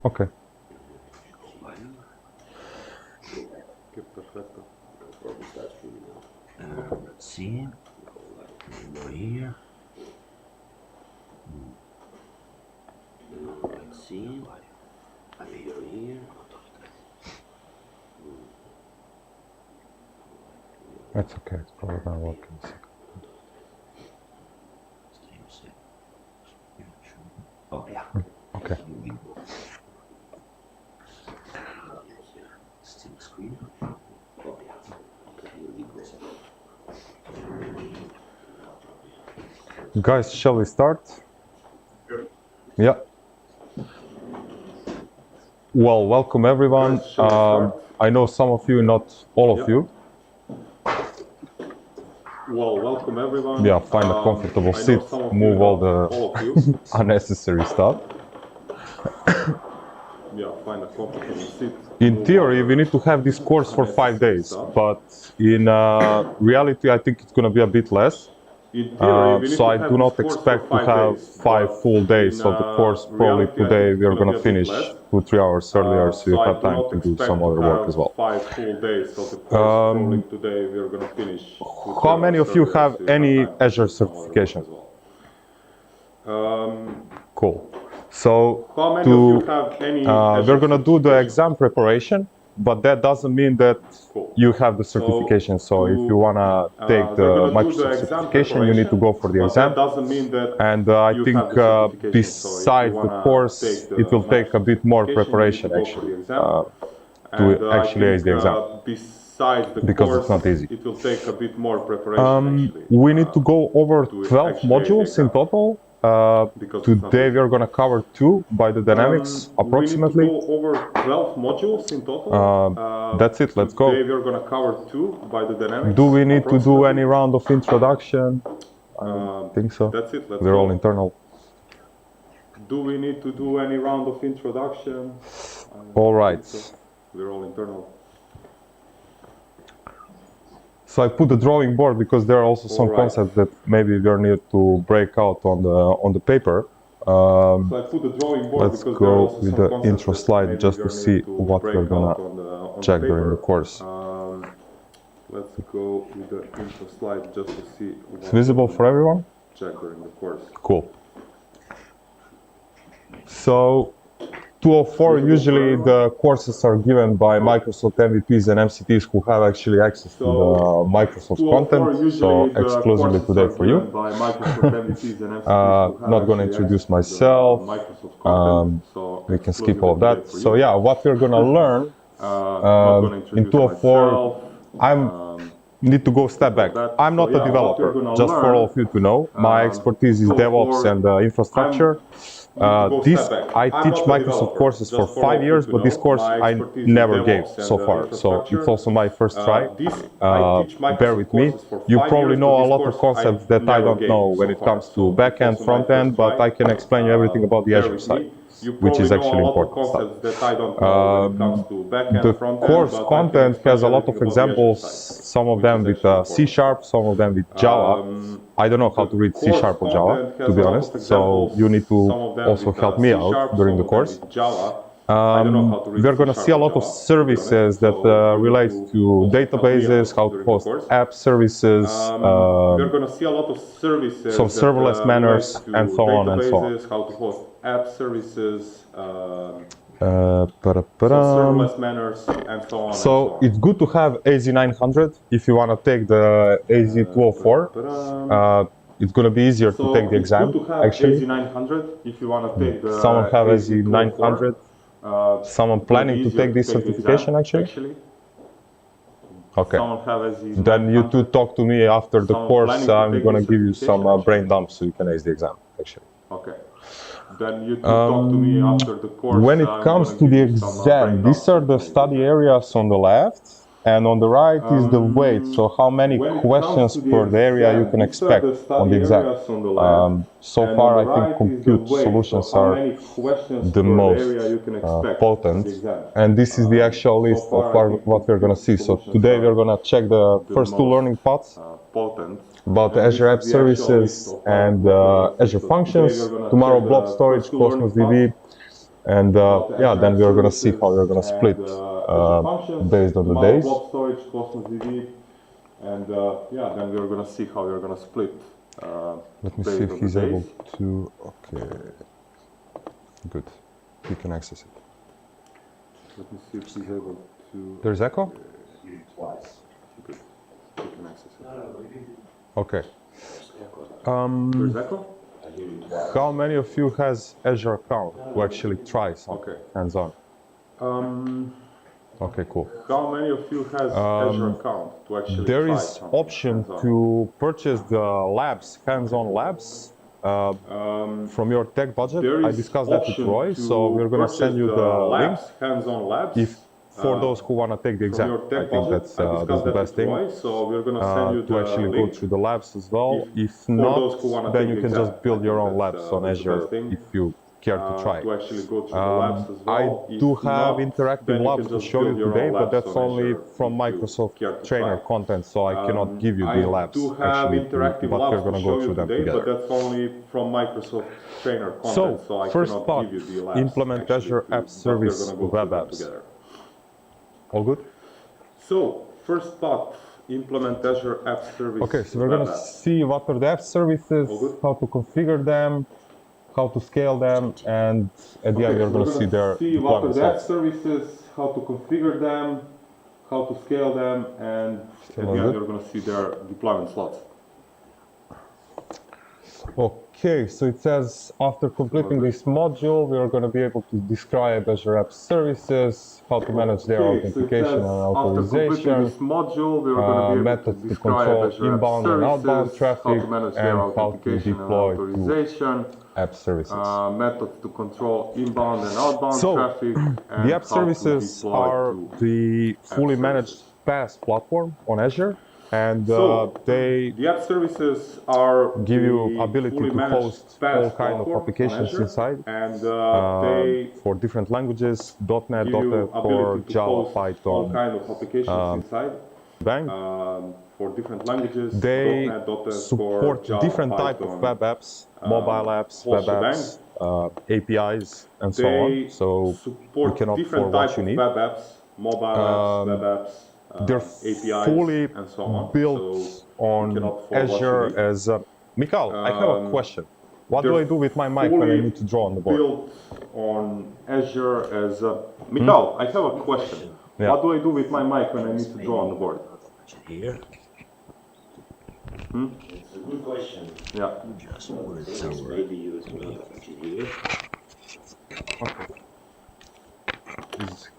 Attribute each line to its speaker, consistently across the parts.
Speaker 1: Ok.
Speaker 2: Let's see. Go here. Let's see. Appear here.
Speaker 1: That's okay. It's probably gonna work in a second.
Speaker 2: Oh yeah.
Speaker 1: Okay.
Speaker 2: Still screen. Oh yeah. Here we go.
Speaker 1: Guys, shall we start? Yeah. Well, welcome everyone. I know some of you, not all of you.
Speaker 3: Well, welcome everyone.
Speaker 1: Yeah, find a comfortable seat, move all the unnecessary stuff.
Speaker 3: Yeah, find a comfortable seat.
Speaker 1: In theory, we need to have this course for 5 days, but in reality, I think it's going to be a bit less. So I do not expect to have 5 full days of the course. Probably today we are going to finish 2-3 hours earlier, so you have time to do some other work as well.
Speaker 3: 5 full days of the course. Probably today we are going to finish.
Speaker 1: How many of you have any Azure certification? Cool. So we're going to do the exam preparation, but that doesn't mean that you have the certification. So if you want to take the Microsoft certification, you need to go for the exam. And I think besides the course, it will take a bit more preparation actually to actually ace the exam, because it's not easy.
Speaker 3: It will take a bit more preparation.
Speaker 1: We need to go over 12 modules in total. Today we are going to cover 2 by the dynamics, approximately.
Speaker 3: We need to go over 12 modules in total.
Speaker 1: That's it, let's go.
Speaker 3: Today we are going to cover 2 by the dynamics.
Speaker 1: Do we need to do any round of introduction? I don't think so.
Speaker 3: That's it, let's
Speaker 1: We're
Speaker 3: go.
Speaker 1: all internal.
Speaker 3: Do we need to do any round of introduction?
Speaker 1: All right.
Speaker 3: We're all internal.
Speaker 1: So I put the drawing board because there are also some concepts that maybe we need to break out on the paper.
Speaker 3: So I put the drawing board
Speaker 1: Let's
Speaker 3: because
Speaker 1: go
Speaker 3: there are also
Speaker 1: with
Speaker 3: some
Speaker 1: the
Speaker 3: concepts
Speaker 1: intro
Speaker 3: that
Speaker 1: slide
Speaker 3: maybe
Speaker 1: just
Speaker 3: we
Speaker 1: to
Speaker 3: are
Speaker 1: see
Speaker 3: need to
Speaker 1: what we're
Speaker 3: break
Speaker 1: gonna
Speaker 3: out on
Speaker 1: check
Speaker 3: the
Speaker 1: during the
Speaker 3: paper.
Speaker 1: course.
Speaker 3: Let's go with the intro slide just to see what
Speaker 1: It's visible for everyone?
Speaker 3: check during the course.
Speaker 1: Cool. So 204, usually the courses are given by Microsoft MVPs and MCTs who have actually access to the Microsoft content, so exclusively today for you. Not going to introduce myself, we can skip all of that. So yeah, what we're going to learn in 204, I need to go step back. I'm not a developer, just for all of you to know. My expertise is DevOps and infrastructure. I teach Microsoft courses for 5 years, but this course I never gave so far. So it's also my first try. Bear with me. You probably know a lot of concepts that I don't know when it comes to backend, front-end, but I can explain you everything about the Azure side, which is actually important stuff. The course content has a lot of examples, some of them with C#, some of them with Java. I don't know how to read C# or Java, to be honest, so you need to also help me out during the course. We're going to see a lot of services that relate to databases, how to host app services,
Speaker 3: we're going to see a lot of services,
Speaker 1: some serverless manners, and so on and so on.
Speaker 3: How to host app services,
Speaker 1: serverless
Speaker 3: manners, and so on.
Speaker 1: So it's good to have AZ900 if you want to take the AZ204. It's going to be easier to take the exam, actually. Someone have AZ900. Someone planning to take this certification, actually? Okay. Then you two talk to me after the course. I'm going to give you some brain dumps so you can ace the exam, actually.
Speaker 3: Okay. Then you talk to me after the course.
Speaker 1: When it comes to the exam, these are the study areas on the left, and on the right is the weight, so how many questions per area you can expect on the exam. So far I think compute solutions are the most potent, and this is the actual list of what we're going to see. So today we're going to check the first 2 learning paths about Azure App Services and Azure Functions. Tomorrow blob storage, Cosmos DB, And yeah, then we're going to see how we're going to split based on the days.
Speaker 3: Blob storage, Cosmos DB, and yeah, then we're going to see how we're going to split.
Speaker 1: Let me see if he's able to. Okay, good. He can access it.
Speaker 3: Let me see if he's able to.
Speaker 1: There's echo?
Speaker 2: Twice.
Speaker 3: Good. He can access it.
Speaker 1: Okay.
Speaker 3: There's echo?
Speaker 1: How many of you has Azure account to actually try some hands-on? Okay, cool.
Speaker 3: How many of you has Azure account to actually
Speaker 1: There
Speaker 3: try
Speaker 1: is
Speaker 3: some
Speaker 1: option
Speaker 3: hands-on?
Speaker 1: to purchase the labs, hands-on labs, from your tech budget.
Speaker 3: There
Speaker 1: I
Speaker 3: is
Speaker 1: discussed that with
Speaker 3: option
Speaker 1: Roy,
Speaker 3: to
Speaker 1: so we're going to send you the link.
Speaker 3: labs, hands-on labs.
Speaker 1: If for those who want to take the exam, I think that's the best thing.
Speaker 3: So we're going to send you
Speaker 1: to actually go through the labs as well. If not, then you can just build your own labs on Azure if you care to try. I do have interactive labs to show you today, but that's only from Microsoft trainer content, so I cannot give you the labs actually, but we're going to go through them together.
Speaker 3: But that's only from Microsoft trainer content,
Speaker 1: so first part, implement Azure App Service web apps. All good?
Speaker 3: So, first part, implement Azure App Service.
Speaker 1: Okay, so we're going to see what are the app services, how to configure them, how to scale them, and at the end we're going to see their
Speaker 3: what are
Speaker 1: deployment
Speaker 3: the app
Speaker 1: slots.
Speaker 3: services, how to configure them, how to scale them, and at the end we're going to see their deployment slots.
Speaker 1: Okay, so it says after completing this module, we are going to be able to describe Azure App Services, how to manage their authentication and authorization, methods to control inbound and outbound traffic, and how to deploy to app services.
Speaker 3: Methods to control inbound and outbound traffic. And
Speaker 1: the app services are the fully managed PaaS platform on Azure. And they
Speaker 3: the app services are
Speaker 1: give you ability to host all kinds of applications inside, and for different languages, .NET, .NET Java, Python,
Speaker 3: all kinds of applications inside.
Speaker 1: Bang.
Speaker 3: For different languages,
Speaker 1: they
Speaker 3: .NET,
Speaker 1: support
Speaker 3: Java,
Speaker 1: different types of web apps, mobile apps, web apps, APIs, and so on. So you can opt for what you need.
Speaker 3: Web apps, mobile apps, web apps.
Speaker 1: They're
Speaker 3: APIs
Speaker 1: fully
Speaker 3: and so on.
Speaker 1: built on Azure as Mikhail, I have a question. What do I do with my mic when I need to draw on the board?
Speaker 3: Built on Azure as Mikhail, I have a question. Yeah. What do I do with my mic when I need to draw on the board?
Speaker 2: Here. It's a good question.
Speaker 3: Yeah.
Speaker 2: Just put it somewhere. Maybe use me here.
Speaker 1: Okay.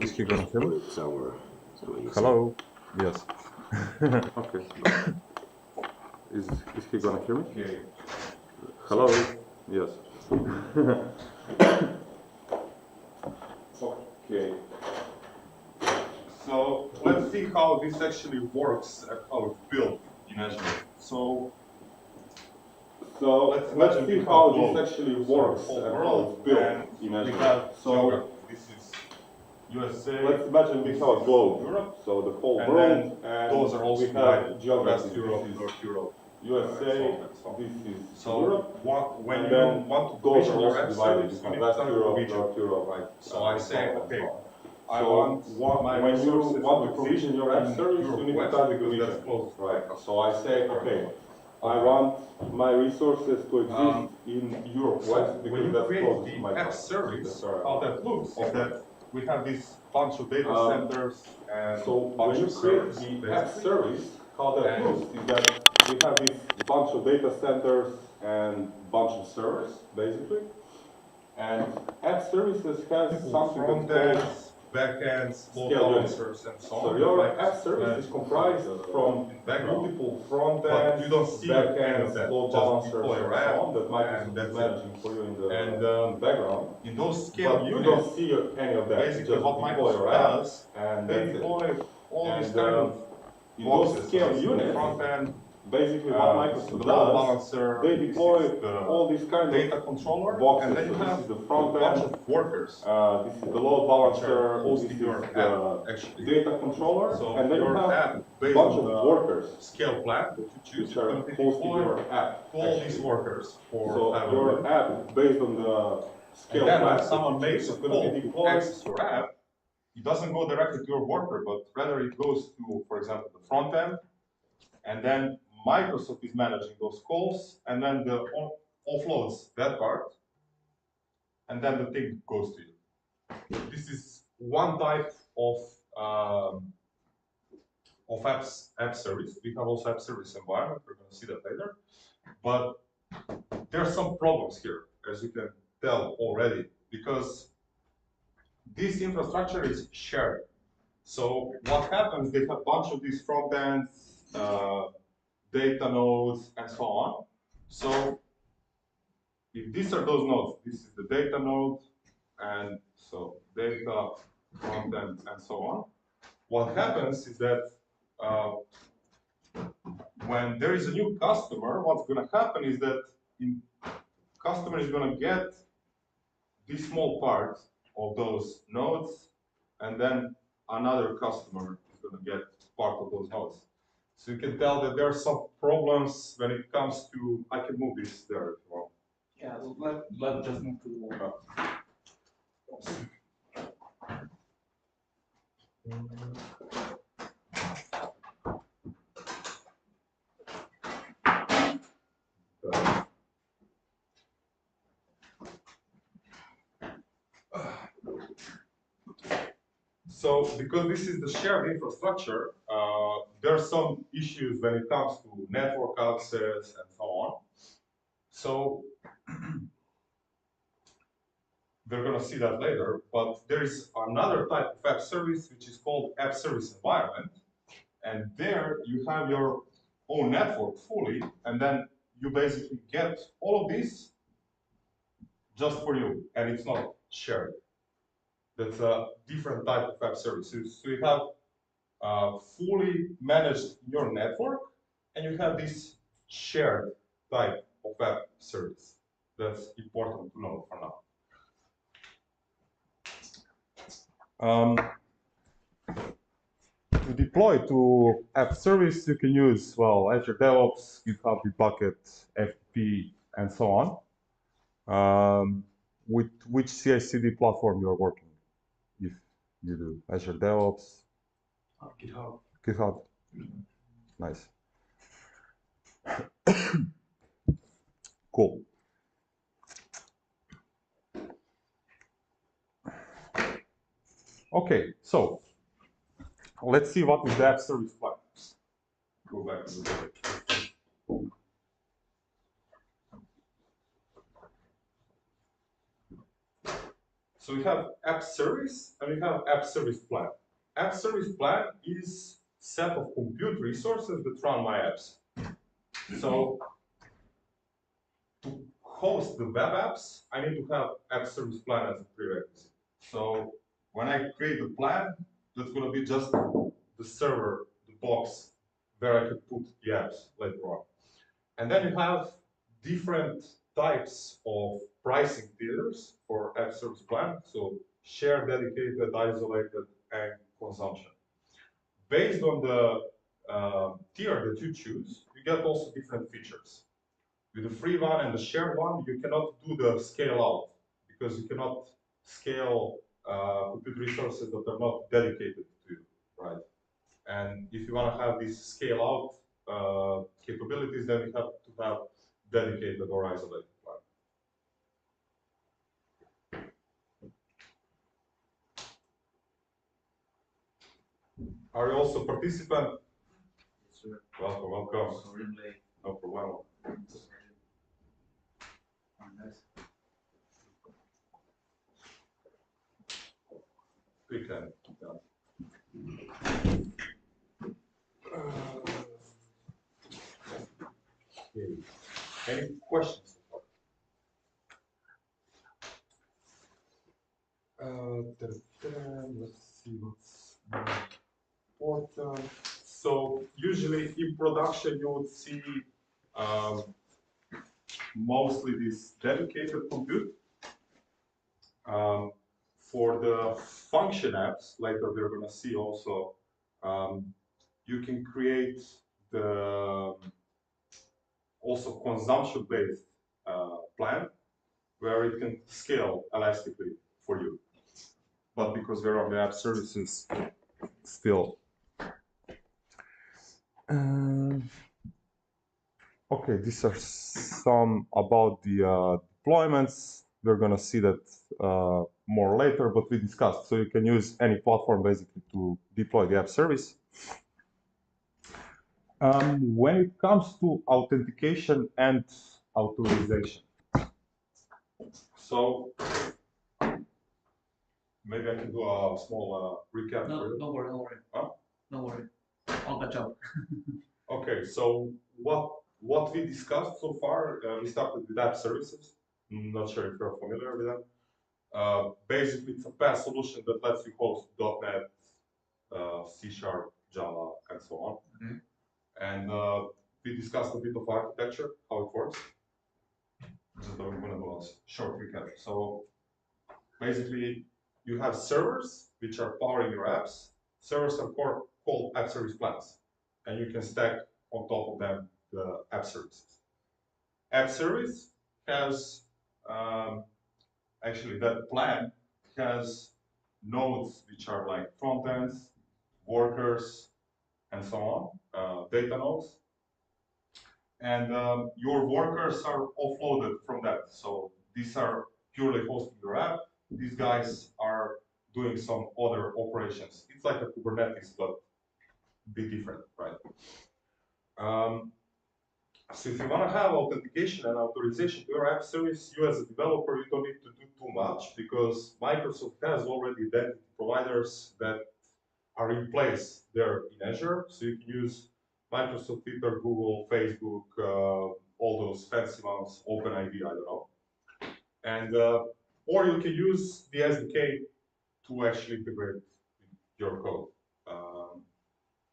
Speaker 1: Is he gonna hear me?
Speaker 2: Put it somewhere.
Speaker 1: Hello. Yes.
Speaker 3: Okay. Is he gonna hear me?
Speaker 1: Okay.
Speaker 3: Hello. Yes.
Speaker 1: Okay. So let's see how this actually works and how it's built in Azure. So let's see how this actually works and how it's built in Azure. So this is USA. Let's imagine we have a globe, Europe, so the whole world, and those are also divided. West Europe, North Europe, USA. This is Europe. When you want to provision your app service, you need to start with North Europe, right? So I say, okay, I want my resources to provision your app service, you need to start with region, right? So I say, okay, I want my resources to exist in Europe West because that's close to my app service. How that looks is that we have this bunch of data centers and bunch of servers. So when you create the app service, how that looks is that we have this bunch of data centers and bunch of servers, basically. And app services has something front ends, backends, load balancers, and so on. So your app service is comprised from multiple front ends, backends, load balancers, and so on that Microsoft is managing for you in the background. In those scale units, you don't see any of that. Basically, what Microsoft does, and they deploy all these kind of in those scale units, front end, basically what Microsoft does, they deploy all these kind of data controller boxes. And then you have the front end, bunch of workers. This is the load balancer, this is the data controller, so and then you have a bunch of workers. Scale plan that you choose, which are hosting your app. All these workers for so your app based on the
Speaker 3: And then when someone makes a call to access your app, it doesn't go directly to your worker, but rather it goes to, for example, the front end, and then Microsoft is managing those calls, and then the offloads that part, and then the thing goes to you. This is one type of app service. We have also app service environment. We're going to see that later. But there are some problems here, as you can tell already, because this infrastructure is shared. So what happens, they have a bunch of these front ends, data nodes, and so on. So if these are those nodes, this is the data node, and so data, front end, and so on. What happens is that when there is a new customer, what's going to happen is that customer is going to get this small part of those nodes, and then another customer is going to get part of those nodes. So you can tell that there are some problems when it comes to, I can move this there if you want.
Speaker 2: Yeah, let's just move to the wall.
Speaker 3: So, because this is the shared infrastructure, there are some issues when it comes to network access and so on. So, we're going to see that later, but there is another type of app service which is called app service environment. And there you have your own network fully, and then you basically get all of this just for you, and it's not shared. That's a different type of app services. So you have fully managed your network, and you have this shared type of app service. That's important to know for now. To deploy to app service, you can use, well, Azure DevOps, GitHub Bitbucket, FTP, and so on. With which CI/CD platform you are working? If you do Azure DevOps,
Speaker 2: GitHub.
Speaker 3: GitHub, nice. Cool. Okay, so let's see what is the app service plan. Go back to the page. So we have app service and we have app service plan. App service plan is set of compute resources that run my apps. So to host the web apps, I need to have app service plan as a prerequisite. So when I create the plan, that's going to be just the server, the box where I could put the apps later on. And then you have different types of pricing tiers for app service plan. So shared, dedicated, isolated, and consumption. Based on the tier that you choose, you get also different features. With the free one and the shared one, you cannot do the scale out because you cannot scale compute resources that are not dedicated to you, right? And if you want to have these scale out capabilities, then you have to have dedicated or isolated plan. Are you also participant?
Speaker 2: Yes, sir.
Speaker 3: Welcome, welcome.
Speaker 2: Sorry, I'm late.
Speaker 3: No problem.
Speaker 2: Nice.
Speaker 3: We can. Okay. Any questions? Let's see what's important. So usually in production you would see mostly this dedicated compute. For the function apps, later we're going to see also, you can create the also consumption-based plan, where it can scale elastically for you. But because we're on the app services, still. Okay, these are some about the deployments. We're gonna see that more later, but we discussed. So you can use any platform basically to deploy the app service. When it comes to authentication and authorization, so maybe I can do a small recap.
Speaker 4: No, don't worry, don't worry.
Speaker 3: Huh?
Speaker 4: Don't worry. I'll catch up.
Speaker 3: Okay, so what we discussed so far, we started with app services. I'm not sure if you're familiar with them. Basically, it's a PaaS solution that lets you host .NET, C#, Java, and so on.
Speaker 4: Mm-hmm.
Speaker 3: And we discussed a bit of architecture, how it works. Just I'm going to do a short recap. So basically, you have servers which are powering your apps. Servers are called app service plans, and you can stack on top of them the app services. App service has actually that plan has nodes which are like front ends, workers, and so on, data nodes. And your workers are offloaded from that. So these are purely hosting your app. These guys are doing some other operations. It's like a Kubernetes, but a bit different, right? So if you want to have authentication and authorization to your app service, you as a developer, you don't need to do too much because Microsoft has already identity providers that are in place there in Azure. So you can use Microsoft, Twitter, Google, Facebook, all those fancy ones, OpenID, I don't know. And or you can use the SDK to actually integrate your code.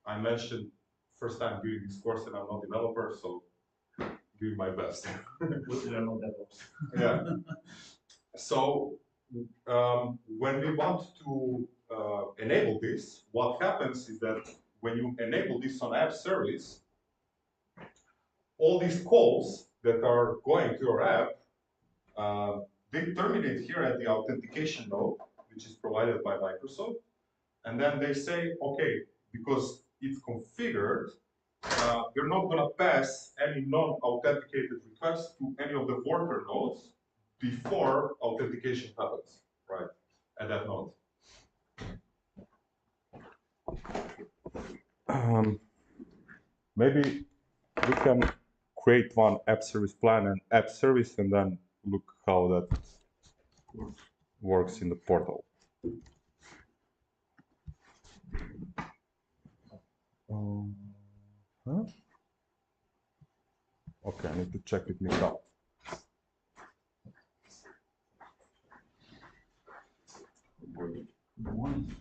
Speaker 3: I mentioned first time doing this course and I'm not a developer, so doing my best.
Speaker 4: We are not DevOps.
Speaker 3: Yeah. So when we want to enable this, what happens is that when you enable this on app service, all these calls that are going to your app, they terminate here at the authentication node, which is provided by Microsoft. And then they say, okay, because it's configured, you're not going to pass any non-authenticated requests to any of the worker nodes before authentication happens, right, at that node. Maybe we can create one app service plan and app service and then look how that works in the portal. Okay, I need to check with Mikhail.
Speaker 4: Good morning.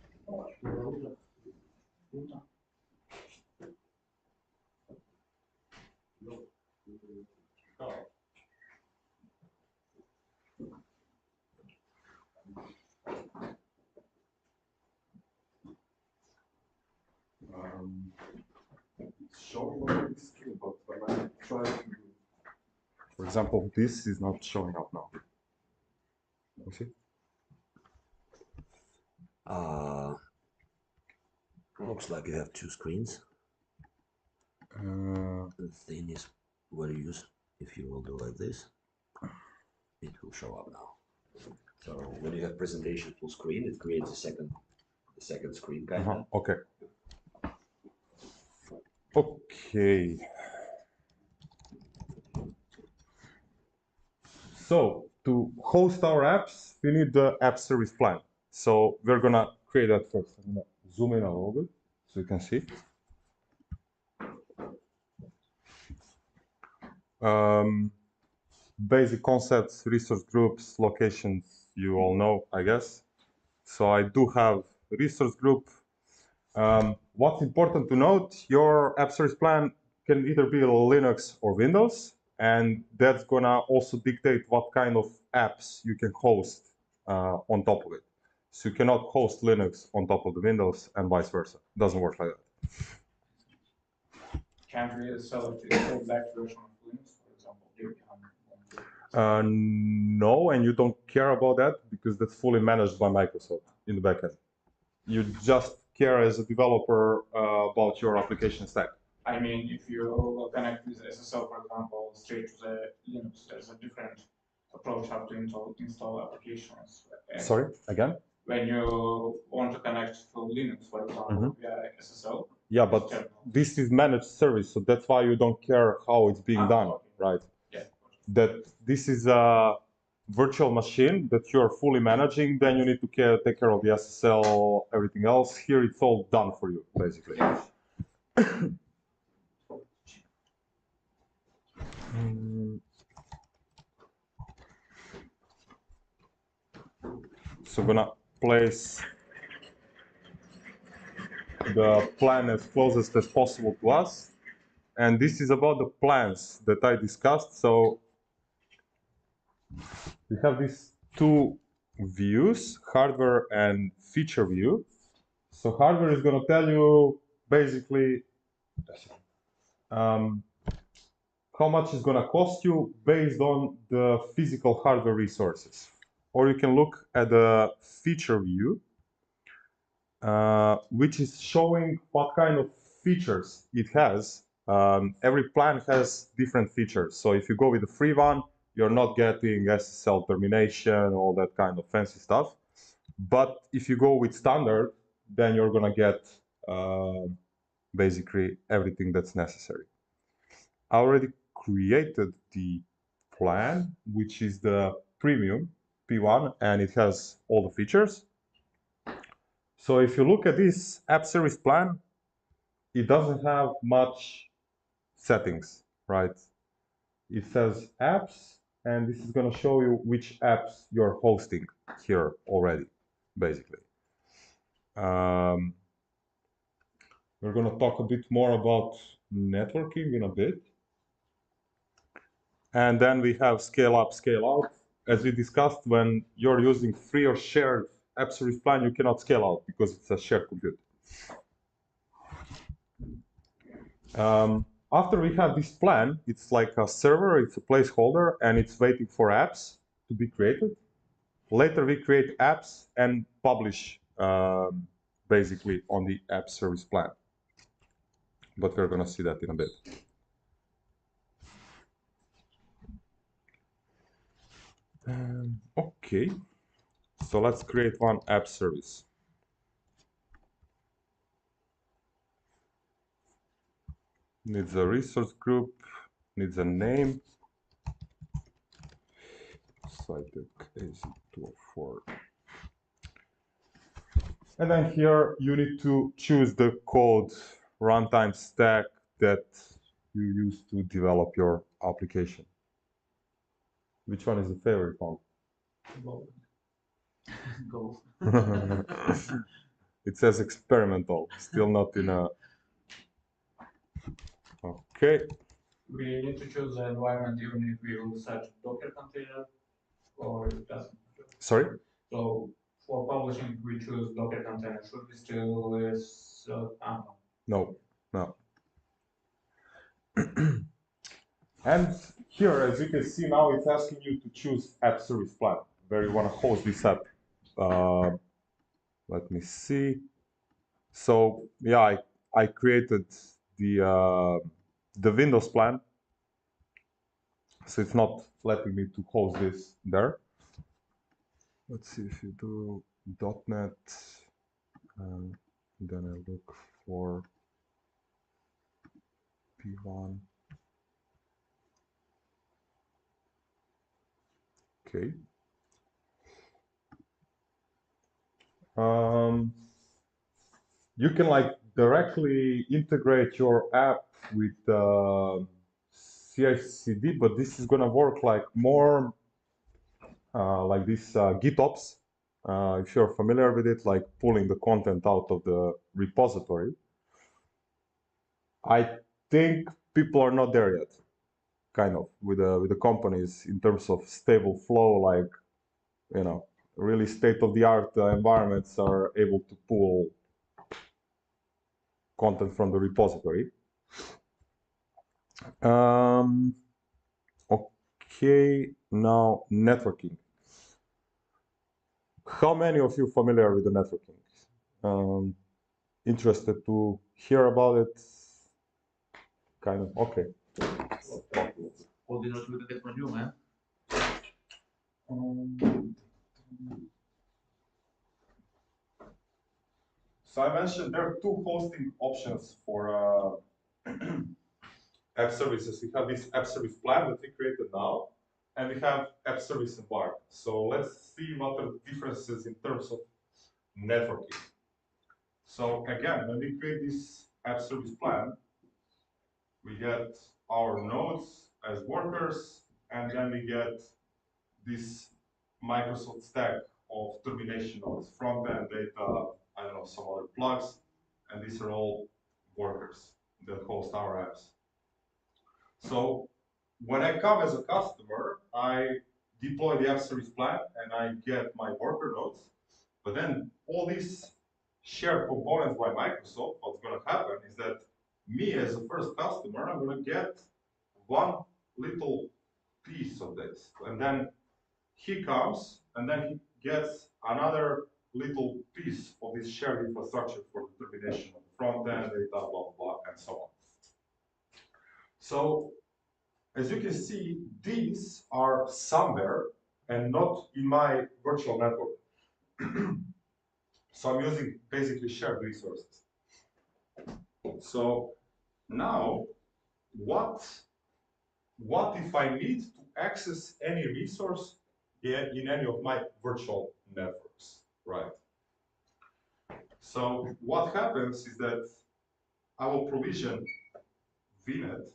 Speaker 3: It's showing on the screen, but when I try to, for example, this is not showing up now. You see?
Speaker 2: Looks like you have two screens. The thing is, what you use, if you will do like this, it will show up now. So when you have presentation full screen, it creates a second screen kind of.
Speaker 3: Okay. Okay. So to host our apps, we need the app service plan. So we're gonna create that first. I'm gonna zoom in a little bit so you can see. Basic concepts, resource groups, locations, you all know, I guess. So I do have a resource group. What's important to note, your app service plan can either be Linux or Windows, and that's gonna also dictate what kind of apps you can host on top of it. So you cannot host Linux on top of the Windows and vice versa. It doesn't work like that.
Speaker 5: Can't really select the full black version of Linux, for example.
Speaker 1: No, and you don't care about that because that's fully managed by Microsoft in the backend. You just care as a developer about your application stack.
Speaker 5: I mean, if you connect with SSL, for example, straight to the Linux, there's a different approach how to install applications.
Speaker 1: Sorry, again?
Speaker 5: When you want to connect to Linux, for example, via SSL.
Speaker 1: Yeah, but this is managed service, so that's why you don't care how it's being done,
Speaker 5: okay.
Speaker 1: right?
Speaker 5: Yeah.
Speaker 1: That this is a virtual machine that you're fully managing, then you need to take care of the SSL, everything else. Here it's all done for you, basically.
Speaker 5: Yeah.
Speaker 1: So I'm gonna place the plan as closest as possible to us. And this is about the plans that I discussed. So we have these two views, hardware and feature view. So hardware is going to tell you basically how much it's going to cost you based on the physical hardware resources. Or you can look at the feature view, which is showing what kind of features it has. Every plan has different features. So if you go with the free one, you're not getting SSL termination, all that kind of fancy stuff. But if you go with standard, then you're going to get basically everything that's necessary. I already created the plan, which is the premium P1, and it has all the features. So if you look at this app service plan, it doesn't have much settings, right? It says apps, and this is going to show you which apps you're hosting here already, basically. We're going to talk a bit more about networking in a bit. And then we have scale up, scale out. As we discussed, when you're using free or shared app service plan, you cannot scale out because it's a shared compute. After we have this plan, it's like a server, it's a placeholder, and it's waiting for apps to be created. Later, we create apps and publish basically on the app service plan. But we're going to see that in a bit. Okay, so let's create one app service. Needs a resource group, needs a name. Sytac AZ204. And then here you need to choose the code runtime stack that you use to develop your application. Which one is the favorite one?
Speaker 4: Go.
Speaker 1: It says experimental, still not in a... Okay.
Speaker 5: We need to choose the environment even if we will set Docker container, or it doesn't.
Speaker 1: Sorry?
Speaker 5: So for publishing, we choose Docker container. Should we still use
Speaker 1: No, no. And here, as you can see now, it's asking you to choose app service plan, where you want to host this app. Let me see. So yeah, I created the Windows plan, so it's not letting me to host this there. Let's see if you do .NET, then I look for P1. Okay. You can like directly integrate your app with CI/CD, but this is gonna work like more like this GitOps. If you're familiar with it, like pulling the content out of the repository. I think people are not there yet, kind of, with the companies in terms of stable flow, like, you know, really state-of-the-art environments are able to pull content from the repository. Okay, now networking. How many of you familiar with the networking? Interested to hear about it? Kind of, okay.
Speaker 4: What did we get from you, man?
Speaker 3: So I mentioned there are two hosting options for app services. We have this app service plan that we created now, and we have app service environment. So let's see what are the differences in terms of networking. So again, when we create this app service plan, we get our nodes as workers, and then we get this Microsoft stack of termination nodes, front-end data, I don't know, some other plugs, and these are all workers that host our apps. So when I come as a customer, I deploy the app service plan and I get my worker nodes, but then all these shared components by Microsoft, what's going to happen is that me as a first customer, I'm going to get one little piece of this, and then he comes and then he gets another little piece of this shared infrastructure for the termination of the front end, data, blah, blah, blah, and so on. So as you can see, these are somewhere and not in my virtual network. So I'm using basically shared resources. So now, what if I need to access any resource in any of my virtual networks, right? So what happens is that I will provision VNet,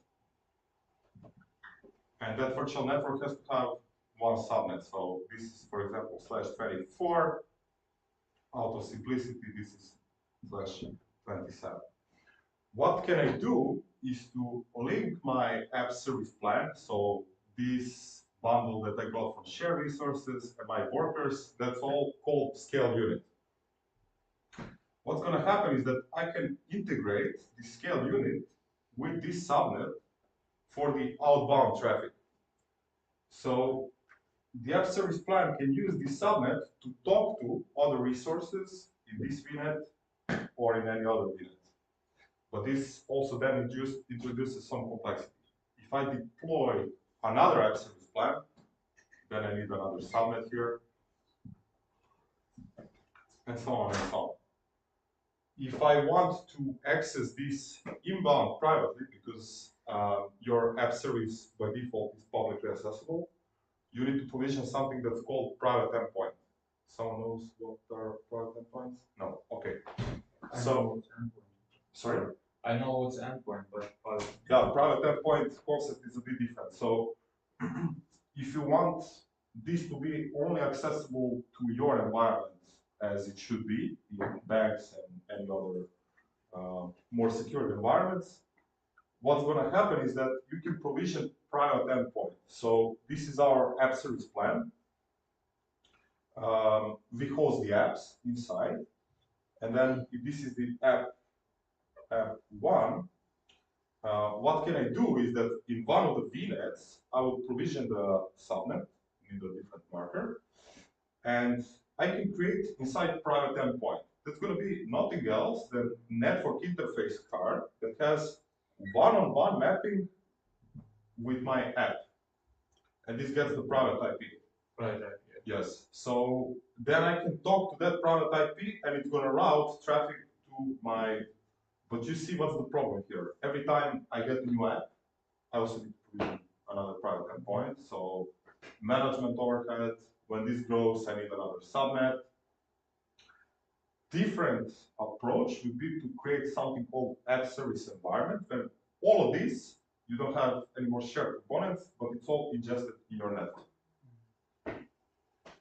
Speaker 3: and that virtual network has to have one subnet. So this is, for example, /24. Out of simplicity, this is /27. What can I do is to link my app service plan, so this bundle that I got from shared resources and my workers, that's all called scale unit. What's going to happen is that I can integrate the scale unit with this subnet for the outbound traffic. So the app service plan can use this subnet to talk to other resources in this VNet or in any other VNet. But this also then introduces some complexity. If I deploy another app service plan, then I need another subnet here, and so on and so on. If I want to access this inbound privately, because your app service by default is publicly accessible, you need to provision something that's called private endpoint. Someone knows what are private endpoints? No. Okay. So, sorry.
Speaker 5: I know what's endpoint, but
Speaker 3: Yeah, private endpoint concept is a bit different. So, if you want this to be only accessible to your environment as it should be in banks and any other more secure environments, what's going to happen is that you can provision private endpoint. So this is our app service plan. We host the apps inside, and then if this is the app one, what can I do is that in one of the VNets, I will provision the subnet in the different marker, and I can create inside private endpoint. That's going to be nothing else than network interface card that has one-on-one mapping with my app, and this gets the private IP.
Speaker 5: right.
Speaker 3: Yes. So then I can talk to that private IP, and it's going to route traffic to my. But you see what's the problem here? Every time I get a new app, I also need to provision another private endpoint. So management overhead. When this grows, I need another subnet. Different approach would be to create something called app service environment, where all of these, you don't have any more shared components, but it's all ingested in your network.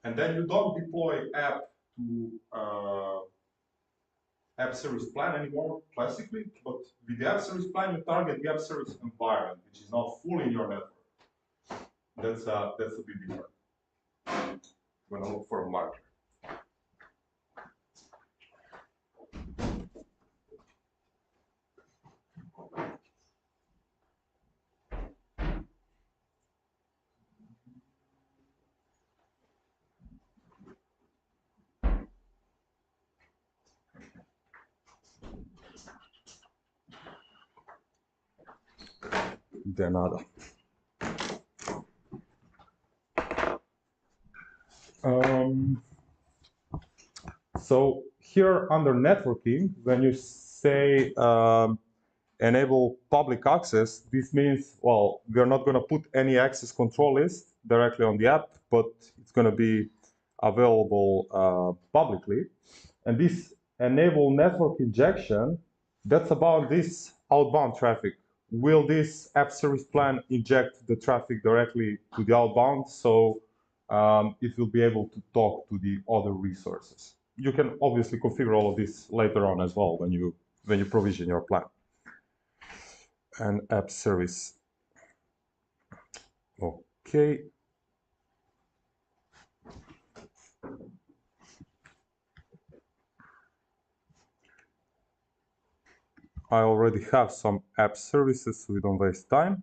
Speaker 3: And then you don't deploy app to app service plan anymore classically, but with the app service plan, you target the app service environment, which is not fully in your network. That's a bit different. I'm gonna look for a marker.
Speaker 1: De nada. So here under networking, when you say enable public access, this means, well, we're not going to put any access control list directly on the app, but it's going to be available publicly. And this enable network injection, that's about this outbound traffic. Will this app service plan inject the traffic directly to the outbound, so it will be able to talk to the other resources? You can obviously configure all of this later on as well when you provision your plan. And app service. Okay. I already have some app services, so we don't waste time.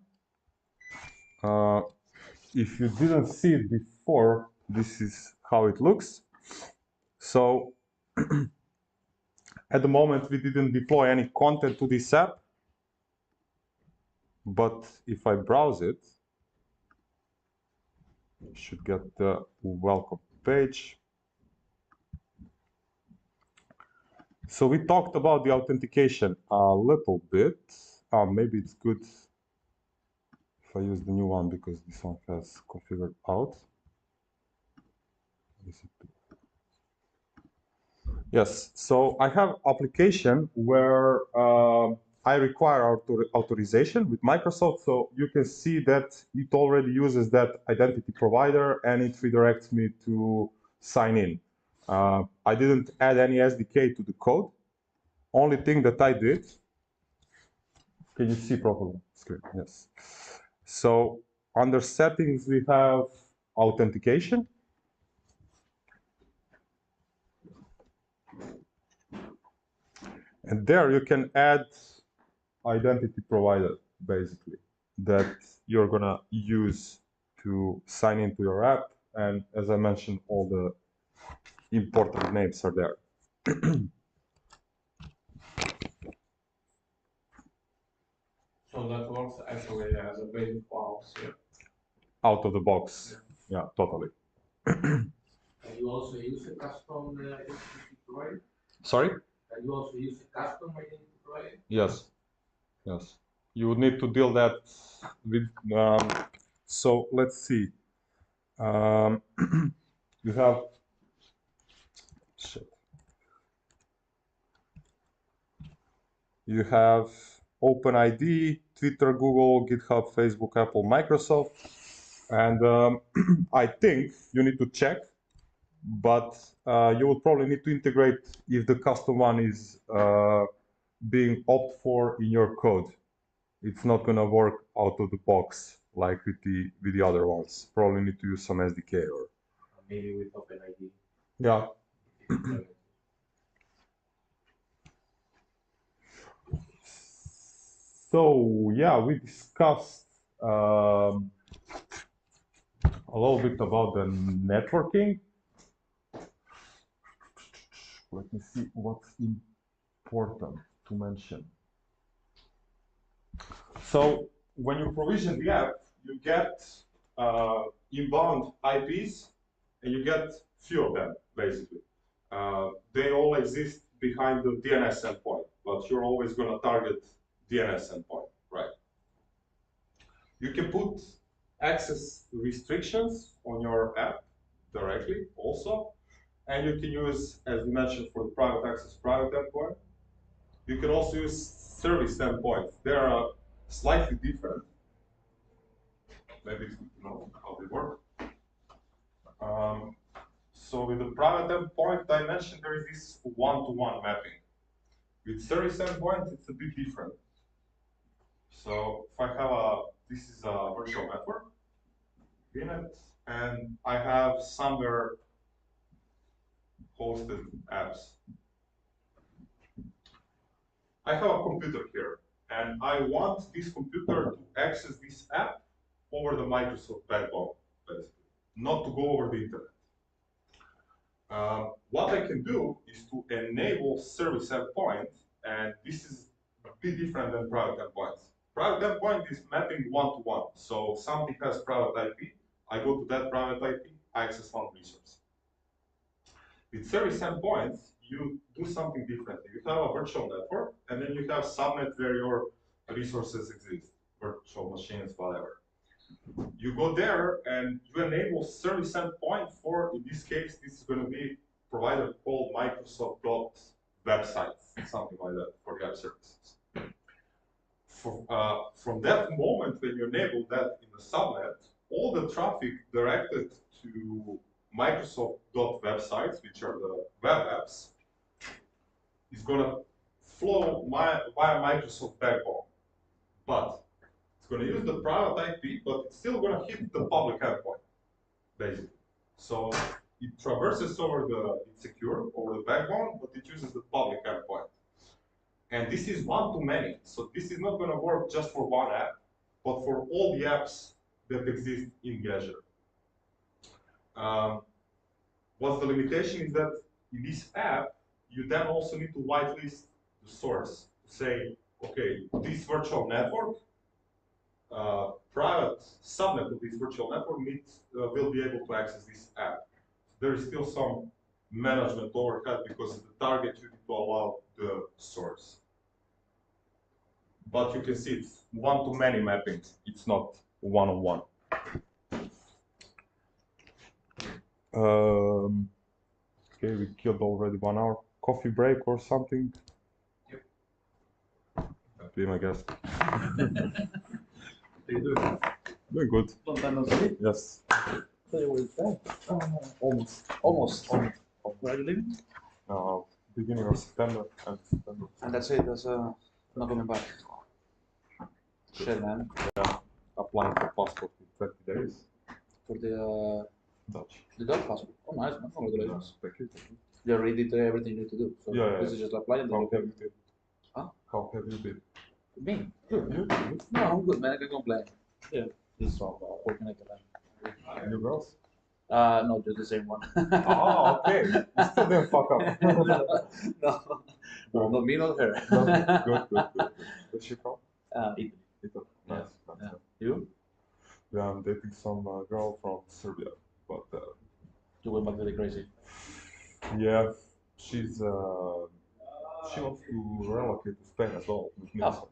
Speaker 1: If you didn't see it before, this is how it looks. So at the moment, we didn't deploy any content to this app. But if I browse it, you should get the welcome page. So we talked about the authentication a little bit. Maybe it's good if I use the new one because this one has configured out. Yes, so I have application where I require authorization with Microsoft. So you can see that it already uses that identity provider and it redirects me to sign in. I didn't add any SDK to the code. Only thing that I did, can you see properly on the screen? Yes. So under settings, we have authentication. And there you can add identity provider, basically, that you're gonna use to sign into your app. And as I mentioned, all the important names are there.
Speaker 5: So that works actually as a basic box here.
Speaker 1: Out of the box, yeah, totally.
Speaker 4: Can you also use a custom identity provider?
Speaker 1: Sorry?
Speaker 4: Can you also use a custom identity provider?
Speaker 1: Yes, yes. You would need to deal that with, so let's see. You have, shit. You have OpenID, Twitter, Google, GitHub, Facebook, Apple, Microsoft. And I think you need to check, but you will probably need to integrate if the custom one is being opted for in your code. It's not going to work out of the box like with the other ones. Probably need to use some SDK or
Speaker 4: Maybe with OpenID.
Speaker 1: yeah. So yeah, we discussed a little bit about the networking. Let me see what's important to mention. So when you provision the app, you get inbound IPs, and you get few of them, basically. They all exist behind the DNS endpoint, but you're always going to target DNS endpoint, right? You can put access restrictions on your app directly also, and you can use, as we mentioned, for the private access private endpoint. You can also use service endpoints. They are slightly different. Maybe it's good to know how they work. So with the private endpoint, I mentioned there is this one-to-one mapping. With service endpoint, it's a bit different. So if I have this is a virtual network, VNet, and I have somewhere hosted apps. I have a computer here, and I want this computer to access this app over the Microsoft backbone, basically, not to go over the internet. What I can do is to enable service endpoint, and this is a bit different than private endpoints.
Speaker 3: Private endpoint is mapping one-to-one. So something has private IP, I go to that private IP, I access one resource. With service endpoints, you do something differently. You have a virtual network, and then you have subnet where your resources exist, virtual machines, whatever. You go there and you enable service endpoint for, in this case, this is going to be provider called Microsoft.websites, something like that for the app services. From that moment when you enable that in the subnet, all the traffic directed to Microsoft.websites, which are the web apps, is going to flow via Microsoft backbone. But it's going to use the private IP, but it's still going to hit the public endpoint, basically. So it traverses over it's secure over the backbone, but it uses the public endpoint. And this is one-to-many. So this is not going to work just for one app, but for all the apps that exist in Azure. What's the limitation is that in this app, you then also need to whitelist the source to say, okay, this virtual network, private subnet of this virtual network will be able to access this app. There is still some management overhead because the target you need to allow the source. But you can see it's one-to-many mapping. It's not one-on-one. Okay, we killed already 1 hour. Coffee break or something?
Speaker 4: Yep.
Speaker 3: Be my guest.
Speaker 4: How you doing?
Speaker 3: Doing good.
Speaker 4: Long time no see.
Speaker 3: Yes.
Speaker 4: Tell you where it's from.
Speaker 3: Almost.
Speaker 4: Almost. Where are you living?
Speaker 3: Beginning of September.
Speaker 4: And that's it. That's not coming back. Shit, man.
Speaker 3: Applying for passport in 20 days.
Speaker 4: For the
Speaker 3: Dutch.
Speaker 4: Dutch passport. Oh, nice, man. Congratulations.
Speaker 3: Thank you.
Speaker 4: You already did everything you need to do. So
Speaker 3: Yeah,
Speaker 4: this is just apply and then
Speaker 3: How
Speaker 4: you
Speaker 3: have you been?
Speaker 4: Huh?
Speaker 3: How have you been?
Speaker 4: Me? Good. No, I'm good, man. I can complain. Yeah. Just fortunate.
Speaker 3: New girls?
Speaker 4: No, just the same one.
Speaker 3: Oh, okay. You still didn't fuck up.
Speaker 4: No, not me, not her.
Speaker 3: Good. Where's she from?
Speaker 4: Italy.
Speaker 3: Italy. Nice.
Speaker 4: Yeah. You?
Speaker 3: Yeah, I'm dating some girl from Serbia, but
Speaker 4: You went back to the crazy.
Speaker 3: yeah, she wants to relocate to Spain as well with me.
Speaker 4: Oh.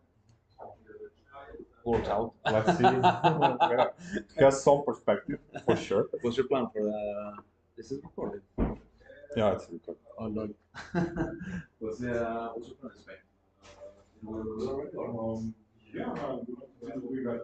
Speaker 4: Works out.
Speaker 3: Let's see. Yeah. Has some perspective for sure.
Speaker 4: What's your plan for this is recorded?
Speaker 3: Yeah, it's recorded.
Speaker 4: Oh Lord. what's your plan in Spain?
Speaker 3: Yeah, we got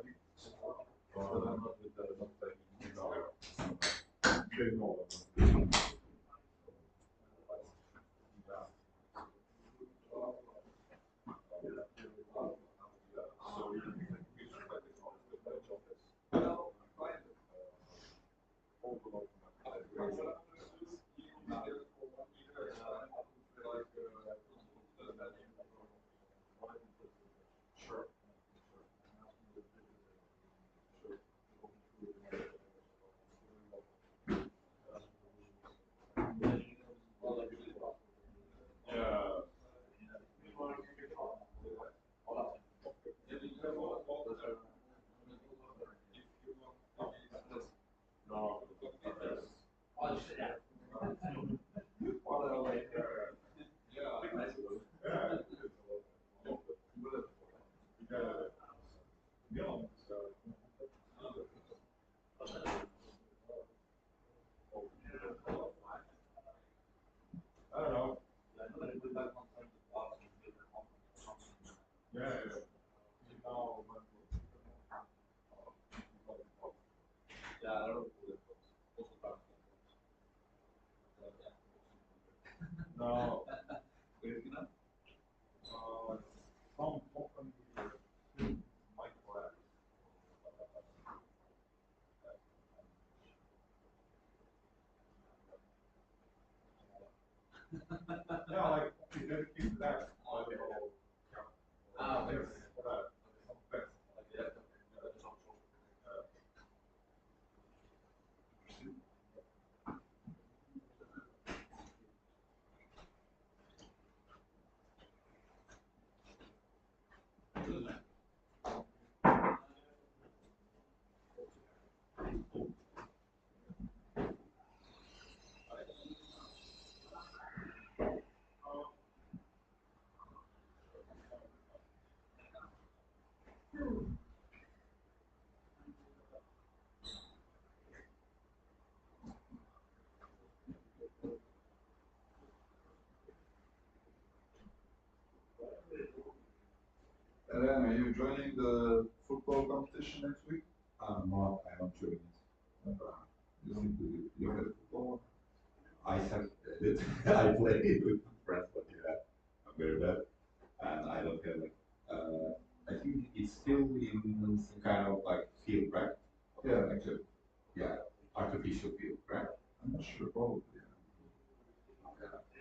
Speaker 6: And then, are you joining the football competition next week?
Speaker 7: No, I don't join it.
Speaker 6: You don't you don't play football?
Speaker 7: I have it. I play with friends, but yeah, I'm very bad, and I don't have like. I think it's still in some kind of like field, right?
Speaker 6: Yeah, I do.
Speaker 7: Yeah, artificial field, right?
Speaker 6: I'm not sure, probably.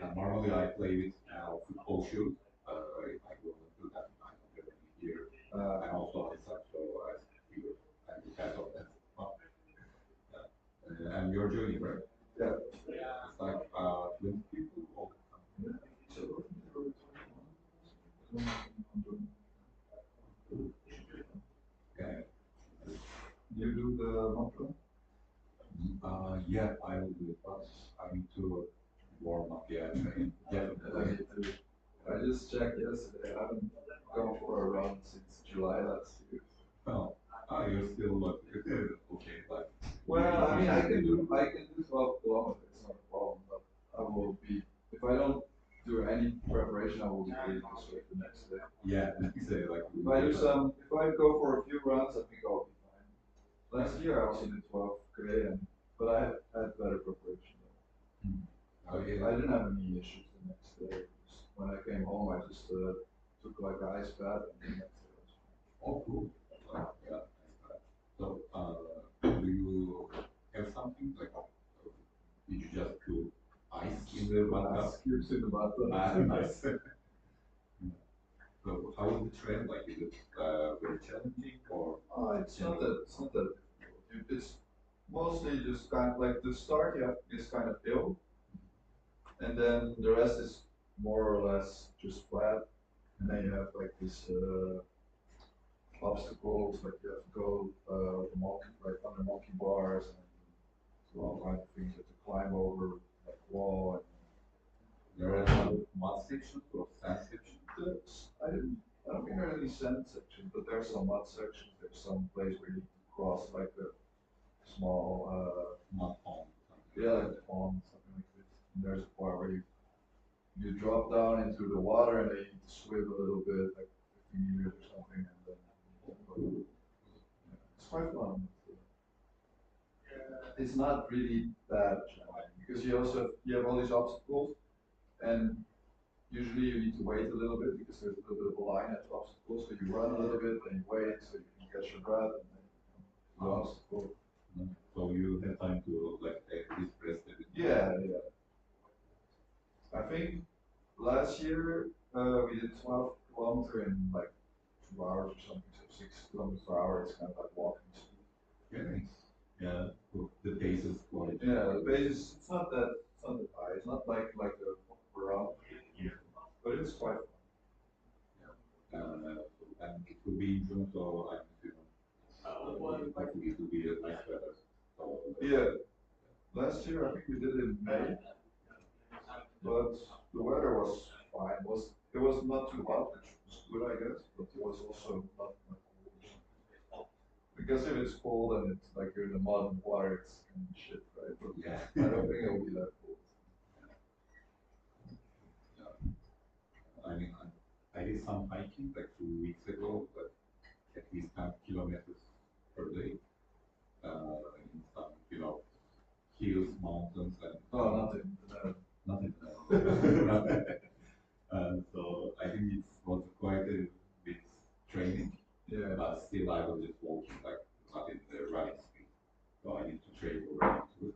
Speaker 7: And normally I play with football shoes. I will do that. I don't have any here. And also I suck, so I feel I depend on that. And you're joining, right?
Speaker 6: Yeah.
Speaker 7: It's like 20 people or something. Yeah.
Speaker 6: You do the mantra?
Speaker 7: Yeah, I will do it, but I need to warm up. Yeah, train. Definitely.
Speaker 6: I just checked yesterday. I haven't gone for a run since July last year.
Speaker 7: Oh, you're still not okay, like.
Speaker 6: Well, I mean, I can do 12 kilometers, it's not a problem, but I will be, if I don't do any preparation, I will be really sick the next day.
Speaker 7: Yeah, say like.
Speaker 6: If I go for a few runs, I think I'll be fine. Last year I also did 12K, but I had better preparation.
Speaker 7: Oh, yeah.
Speaker 6: I didn't have any issues the next day. When I came home, I just took like an ice bath, and the next day was fine.
Speaker 7: Oh, cool. Yeah. So, do you have something like? Did you just put ice in the bathtub?
Speaker 6: Ice cubes in the bathtub.
Speaker 7: Nice. So, how is the trend? Like, is it very challenging or?
Speaker 6: It's not that difficult. It's mostly just kind of like the start you have is kind of hill, and then the rest is more or less just flat, and then you have like this obstacles, like you have to go like under monkey bars and all kinds of things. You have to climb over like wall. And
Speaker 7: There are some mud sections or sand sections.
Speaker 6: I don't think there are any sand sections, but there's some mud sections. There's some place where you need to cross like a small
Speaker 7: Mud pond.
Speaker 6: yeah, like a pond, something like this. And there's a part where you drop down into the water and then you need to swim a little bit, like 50 meters or something, and then it's quite fun. It's not really that challenging because you have all these obstacles, and usually you need to wait a little bit because there's a little bit of a line at the obstacle, so you run a little bit and you wait so you can catch your breath and then the obstacle.
Speaker 7: So you have time to like take this rest a bit.
Speaker 6: Yeah. I think last year we did 12 kilometers in like 2 hours or something, so 6 kilometers per hour. It's kind of like walking speed.
Speaker 7: Yeah, nice. Yeah, the pace is quite.
Speaker 6: Yeah, the pace is it's not that high. It's not like a run, but it's quite fun.
Speaker 7: And it will be in June, so I'm assuming likely it will be a nice weather. So,
Speaker 6: Yeah, last year I think we did it in May, but the weather was fine. It was not too hot, which was good, I guess, but it was also not cold. Because if it's cold and it's like you're in the mud and water, it's kind of shit, right? But
Speaker 7: yeah.
Speaker 6: I don't think it'll be that cold.
Speaker 7: I mean, I did some hiking like 2 weeks ago, but at least 10 kilometers per day. In some, hills, mountains, and
Speaker 6: No, nothing.
Speaker 7: nothing. So I think it was quite a bit training,
Speaker 6: Yeah.
Speaker 7: but still I was just walking, like not in the running speed. So I need to train for running too.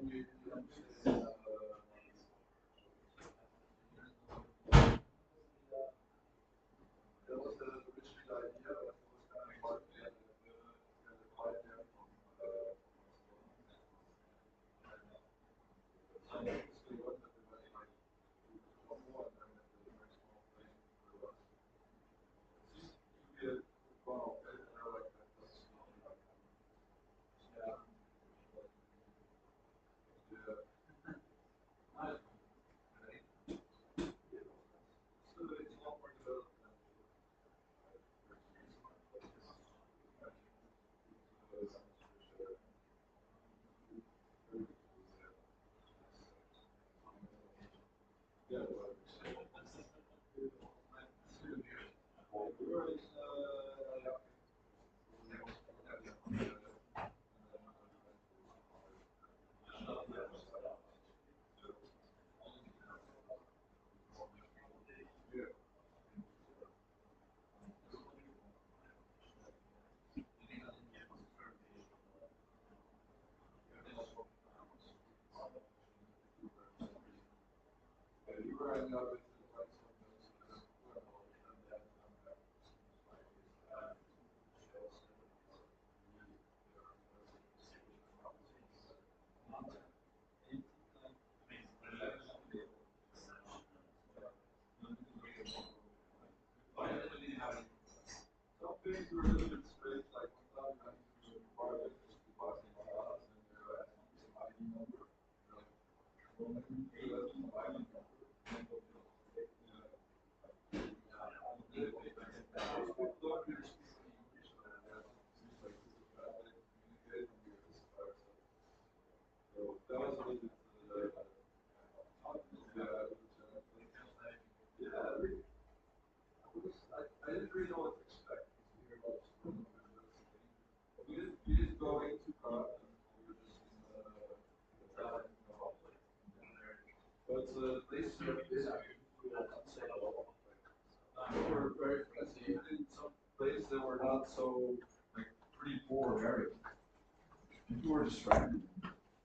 Speaker 6: That was the original idea, but it was kind of hard to get the idea from basically what the like one more and then the next one playing for us. It seems to be a well, like that. Yeah. So it's not more developed than you were ending up with like some things were a little bit strange, like one time I had to require it just to pass in my house and some ID number. Well, maybe that's some ID number. I didn't really know what to expect. We just go into God and we were just but they serve this they were very fancy. Even in some places that were not so like pretty poor areas. People were just friendly.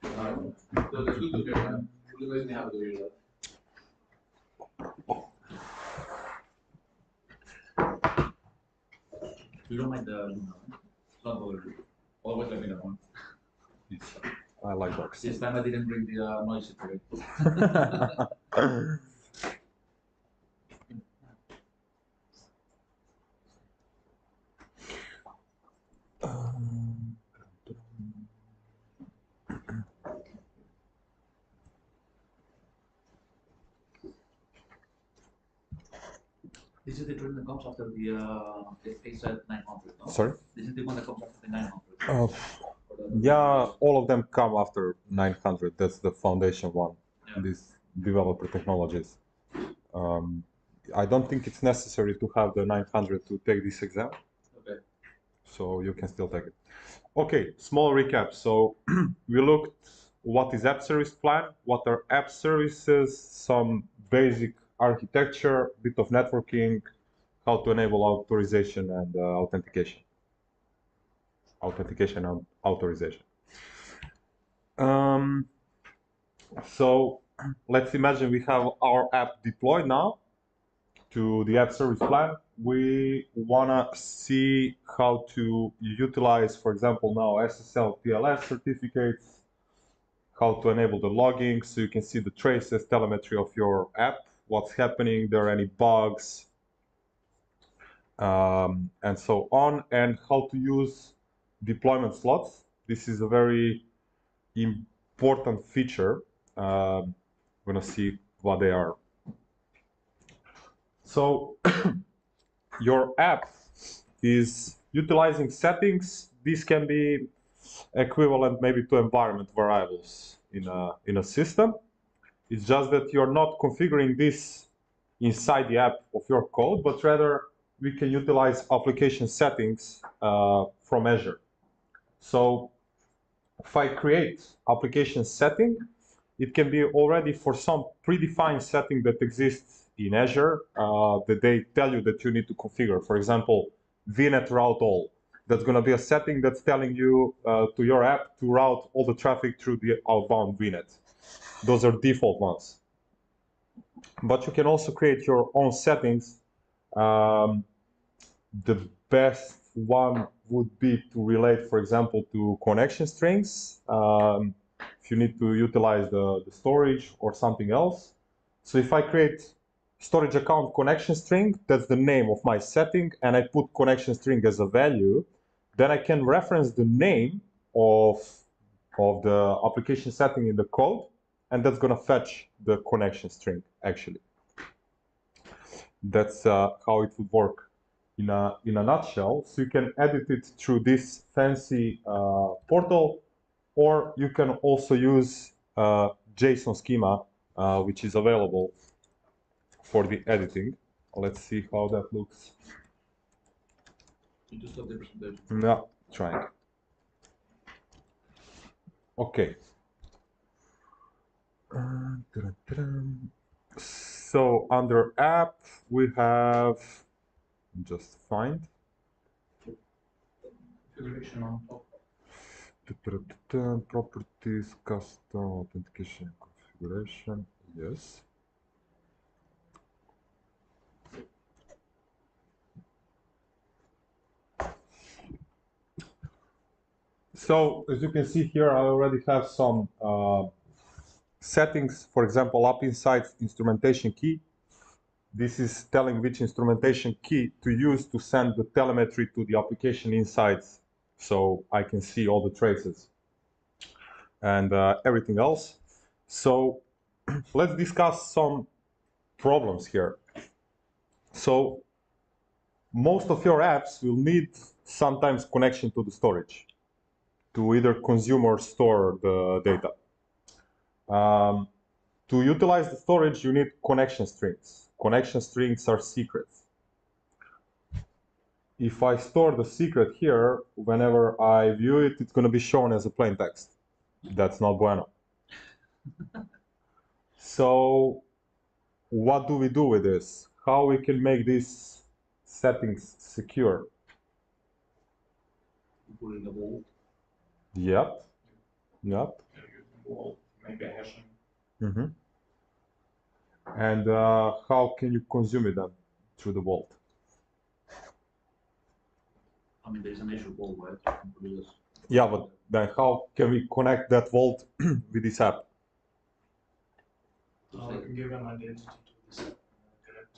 Speaker 6: So it's good to hear that. Really makes me happy to hear that.
Speaker 4: You don't mind the not bother you. Always let me know.
Speaker 1: I like dogs.
Speaker 4: This time I didn't bring the noise today. This is the trend that comes after the AZ 900, no?
Speaker 1: Sorry?
Speaker 4: This is the one that comes after the 900.
Speaker 1: Yeah, all of them come after 900. That's the foundation one.
Speaker 4: Yeah.
Speaker 1: These developer technologies. I don't think it's necessary to have the 900 to take this exam.
Speaker 4: Okay.
Speaker 1: So you can still take it. Okay, small recap. So we looked what is app service plan, what are app services, some basic architecture, bit of networking, how to enable authorization and authentication. Authentication and authorization. So let's imagine we have our app deployed now to the app service plan. We wanna see how to utilize, for example, now SSL TLS certificates, how to enable the logging so you can see the traces, telemetry of your app, what's happening, there are any bugs, and so on, and how to use deployment slots. This is a very important feature. We're gonna see what they are. So your app is utilizing settings. These can be equivalent maybe to environment variables in a system. It's just that you're not configuring this inside the app of your code, but rather we can utilize application settings from Azure. So if I create application setting, it can be already for some predefined setting that exists in Azure that they tell you that you need to configure. For example, VNet route all. That's going to be a setting that's telling you to your app to route all the traffic through the outbound VNet. Those are default ones. But you can also create your own settings. The best one would be to relate, for example, to connection strings. If you need to utilize the storage or something else. So if I create storage account connection string, that's the name of my setting, and I put connection string as a value, then I can reference the name of the application setting in the code, and that's going to fetch the connection string, actually. That's how it would work in a nutshell. So you can edit it through this fancy portal, or you can also use JSON schema, which is available for the editing. Let's see how that looks.
Speaker 2: You just have the presentation.
Speaker 1: Yeah, trying. Okay. So under app, we have, just find.
Speaker 5: Configuration on top.
Speaker 1: Properties, custom authentication configuration, yes. So as you can see here, I already have some settings. For example, App Insights instrumentation key. This is telling which instrumentation key to use to send the telemetry to the application insights, so I can see all the traces and everything else. So let's discuss some problems here. So most of your apps will need sometimes connection to the storage to either consume or store the data. To utilize the storage, you need connection strings. Connection strings are secrets. If I store the secret here, whenever I view it, it's going to be shown as a plain text. That's not bueno. So what do we do with this? How we can make these settings secure?
Speaker 2: Put in the vault.
Speaker 1: Yep. Yep.
Speaker 5: Vault, maybe hashing.
Speaker 1: Mm-hmm. And how can you consume it then through the vault?
Speaker 2: I mean, there's an Azure vault, right? You can put this.
Speaker 1: Yeah, but then how can we connect that vault with this app?
Speaker 5: We can give an identity to this app and connect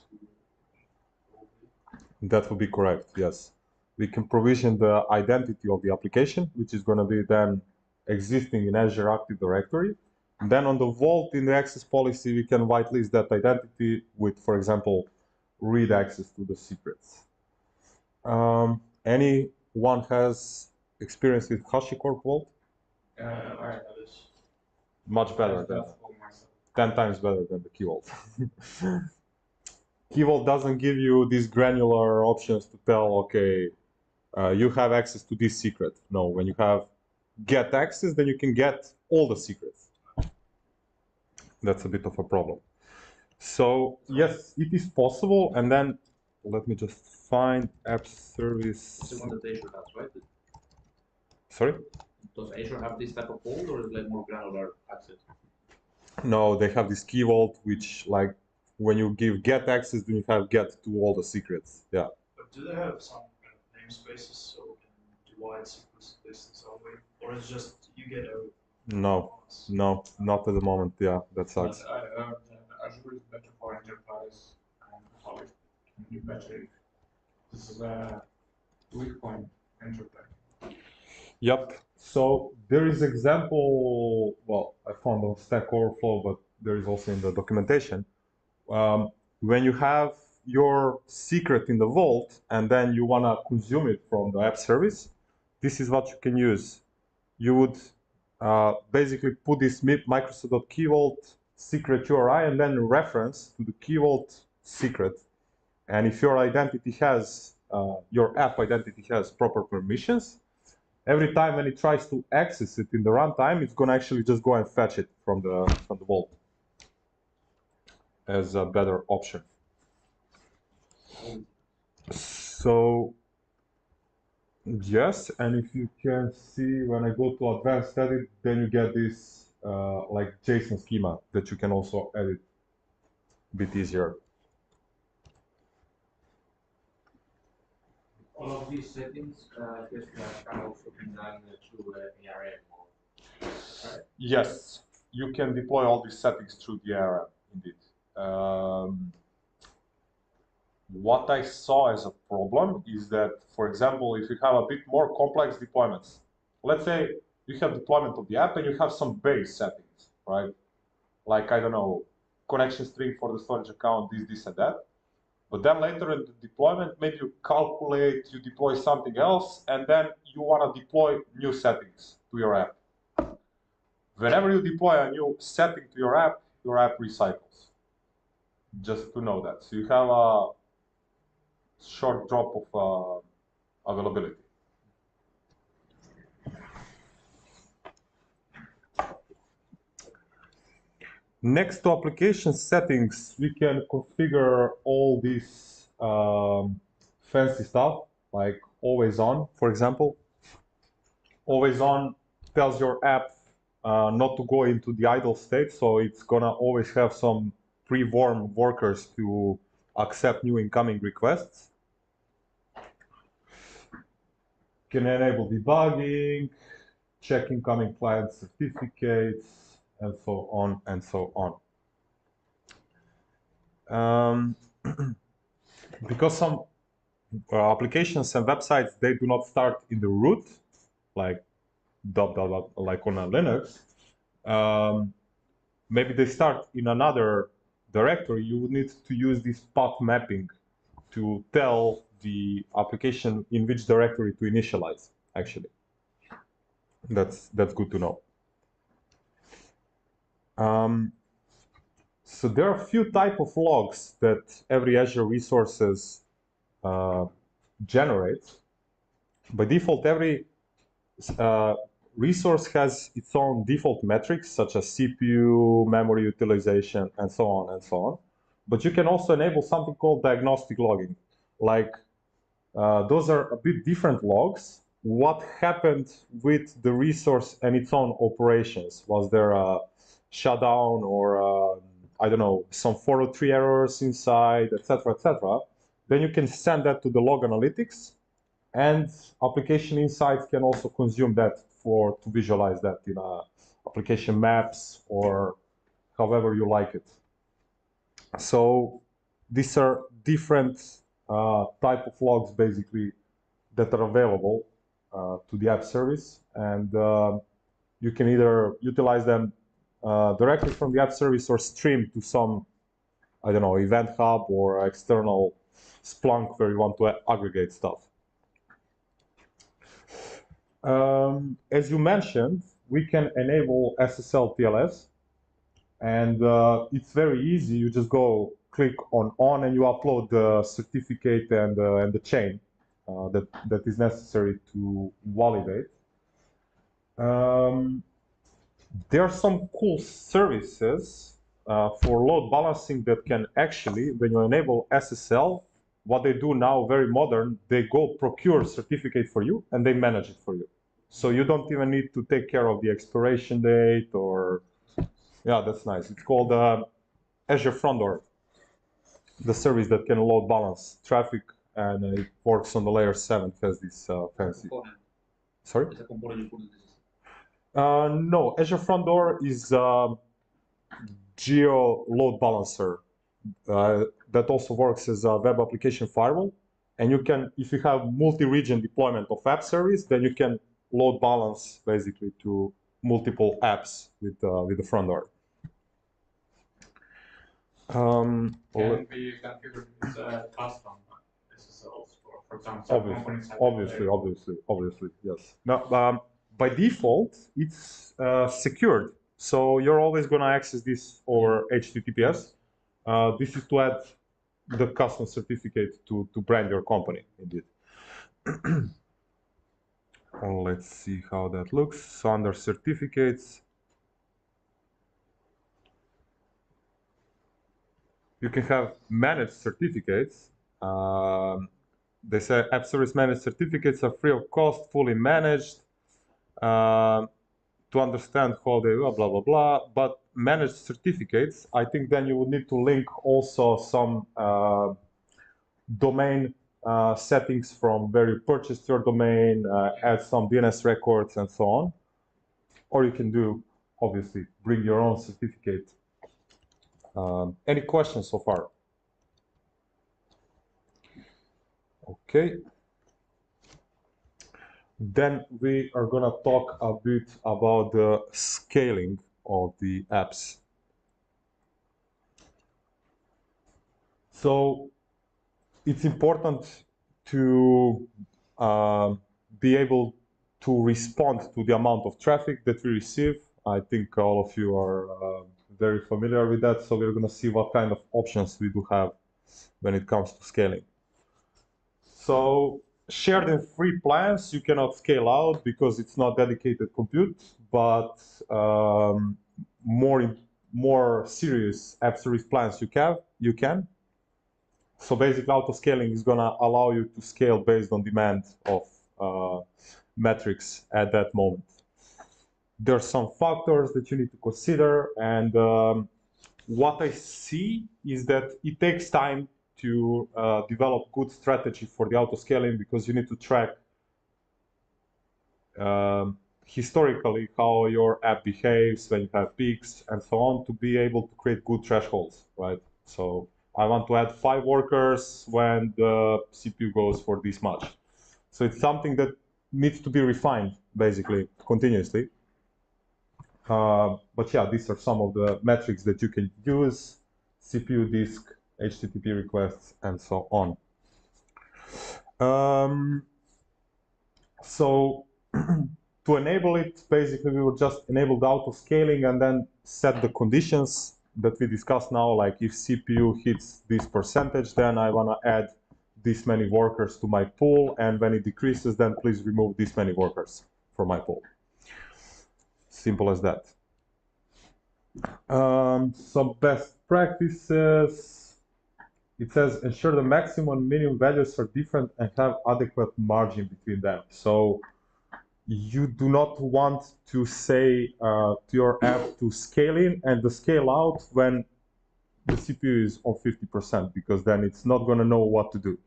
Speaker 5: to.
Speaker 1: That would be correct, yes. We can provision the identity of the application, which is going to be then existing in Azure Active Directory. And then on the vault in the access policy, we can whitelist that identity with, for example, read access to the secrets. Anyone has experience with HashiCorp Vault?
Speaker 5: I have this.
Speaker 1: Much better than
Speaker 5: That's for myself.
Speaker 1: 10 times better than the Key Vault. Key Vault doesn't give you these granular options to tell, okay, you have access to this secret. No, when you have get access, then you can get all the secrets. That's a bit of a problem. So yes, it is possible. And then let me just find app service.
Speaker 2: It's the one that Azure has, right?
Speaker 1: Sorry?
Speaker 2: Does Azure have this type of vault, or is it like more granular access?
Speaker 1: No, they have this Key Vault, which like when you give get access, then you have get to all the secrets. Yeah.
Speaker 8: But do they have some kind of namespaces so you can divide secrets based in some way? Or it's just you get a
Speaker 1: No, not at the moment. Yeah, that sucks.
Speaker 5: But I heard that Azure is better for enterprise, and how it can be better if this is a weak point enterprise.
Speaker 1: Yep. So there is example, well, I found on Stack Overflow, but there is also in the documentation. When you have your secret in the vault and then you want to consume it from the app service, this is what you can use. You would basically put this Microsoft.Key Vault secret URI and then reference to the Key Vault secret. And if your identity has, your app identity has proper permissions, every time when it tries to access it in the runtime, it's going to actually just go and fetch it from the vault as a better option. So Yes, and if you can see when I go to advanced edit, then you get this like JSON schema that you can also edit a bit easier.
Speaker 9: All of these settings can also be done through ARM. Right?
Speaker 3: Yes, you can deploy all these settings through the ARM, indeed. What I saw as a problem is that, for example, if you have a bit more complex deployments, let's say you have deployment of the app and you have some base settings, right? Like, I don't know, connection string for the storage account, this, and that. But then later in the deployment, maybe you calculate, you deploy something else, and then you want to deploy new settings to your app. Whenever you deploy a new setting to your app recycles. Just to know that. So you have a short drop of availability.
Speaker 1: Next to application settings, we can configure all this fancy stuff, like always on, for example. Always on tells your app not to go into the idle state, so it's gonna always have some pre-warm workers to accept new incoming requests. Can enable debugging, check incoming client certificates, and so on and so on. Because some applications and websites, they do not start in the root, like like on a Linux. Maybe they start in another directory. You would need to use this path mapping to tell the application in which directory to initialize, actually. That's good to know. So there are a few type of logs that every Azure resources generates. By default, every resource has its own default metrics, such as CPU, memory utilization, and so on and so on. But you can also enable something called diagnostic logging. Like, those are a bit different logs. What happened with the resource and its own operations? Was there a shutdown or, I don't know, some 403 errors inside, etc., etc.? Then you can send that to the log analytics, and application insights can also consume that to visualize that in application maps or however you like it. So these are different type of logs basically that are available to the app service, and you can either utilize them directly from the app service or stream to some, I don't know, event hub or external Splunk where you want to aggregate stuff. As you mentioned, we can enable SSL TLS, and it's very easy. You just go click on and you upload the certificate and the chain that is necessary to validate. There are some cool services for load balancing that can actually, when you enable SSL, what they do now, very modern, they go procure certificate for you and they manage it for you. So you don't even need to take care of the expiration date or, yeah, that's nice. It's called Azure Front Door, the service that can load balance traffic, and it works on the layer 7, it has this fancy. Sorry?
Speaker 4: It's a component you put in this.
Speaker 1: No, Azure Front Door is geo load balancer that also works as a web application firewall. And you can, if you have multi-region deployment of app service, then you can load balance basically to multiple apps with the front door.
Speaker 5: Can be configured with custom SSLs, for example,
Speaker 1: obviously, yes. Now, by default, it's secured. So you're always going to access this over HTTPS. This is to add the custom certificate to brand your company, indeed. Let's see how that looks. So under certificates, you can have managed certificates. They say app service managed certificates are free of cost, fully managed. To understand how they will, blah, blah, blah. But managed certificates, I think then you would need to link also some domain settings from where you purchased your domain, add some DNS records and so on. Or you can do, obviously, bring your own certificate. Any questions so far? Okay. Then we are going to talk a bit about the scaling of the apps. So it's important to be able to respond to the amount of traffic that we receive. I think all of you are very familiar with that. So we're going to see what kind of options we do have when it comes to scaling. So shared and free plans, you cannot scale out because it's not dedicated compute, but more serious app service plans you can. So basically, auto scaling is going to allow you to scale based on demand of metrics at that moment. There are some factors that you need to consider, and what I see is that it takes time to develop good strategy for the auto scaling, because you need to track historically how your app behaves when you have peaks and so on, to be able to create good thresholds, right? So I want to add 5 workers when the CPU goes for this much. So it's something that needs to be refined, basically, continuously. But yeah, these are some of the metrics that you can use: CPU, disk, HTTP requests, and so on. So to enable it, basically, we will just enable the auto scaling and then set the conditions that we discussed now, like if CPU hits this percentage, then I want to add this many workers to my pool, and when it decreases, then please remove this many workers from my pool. Simple as that. Some best practices. It says ensure the maximum and minimum values are different and have adequate margin between them. So you do not want to say to your app to scale in and the scale out when the CPU is on 50%, because then it's not going to know what to do.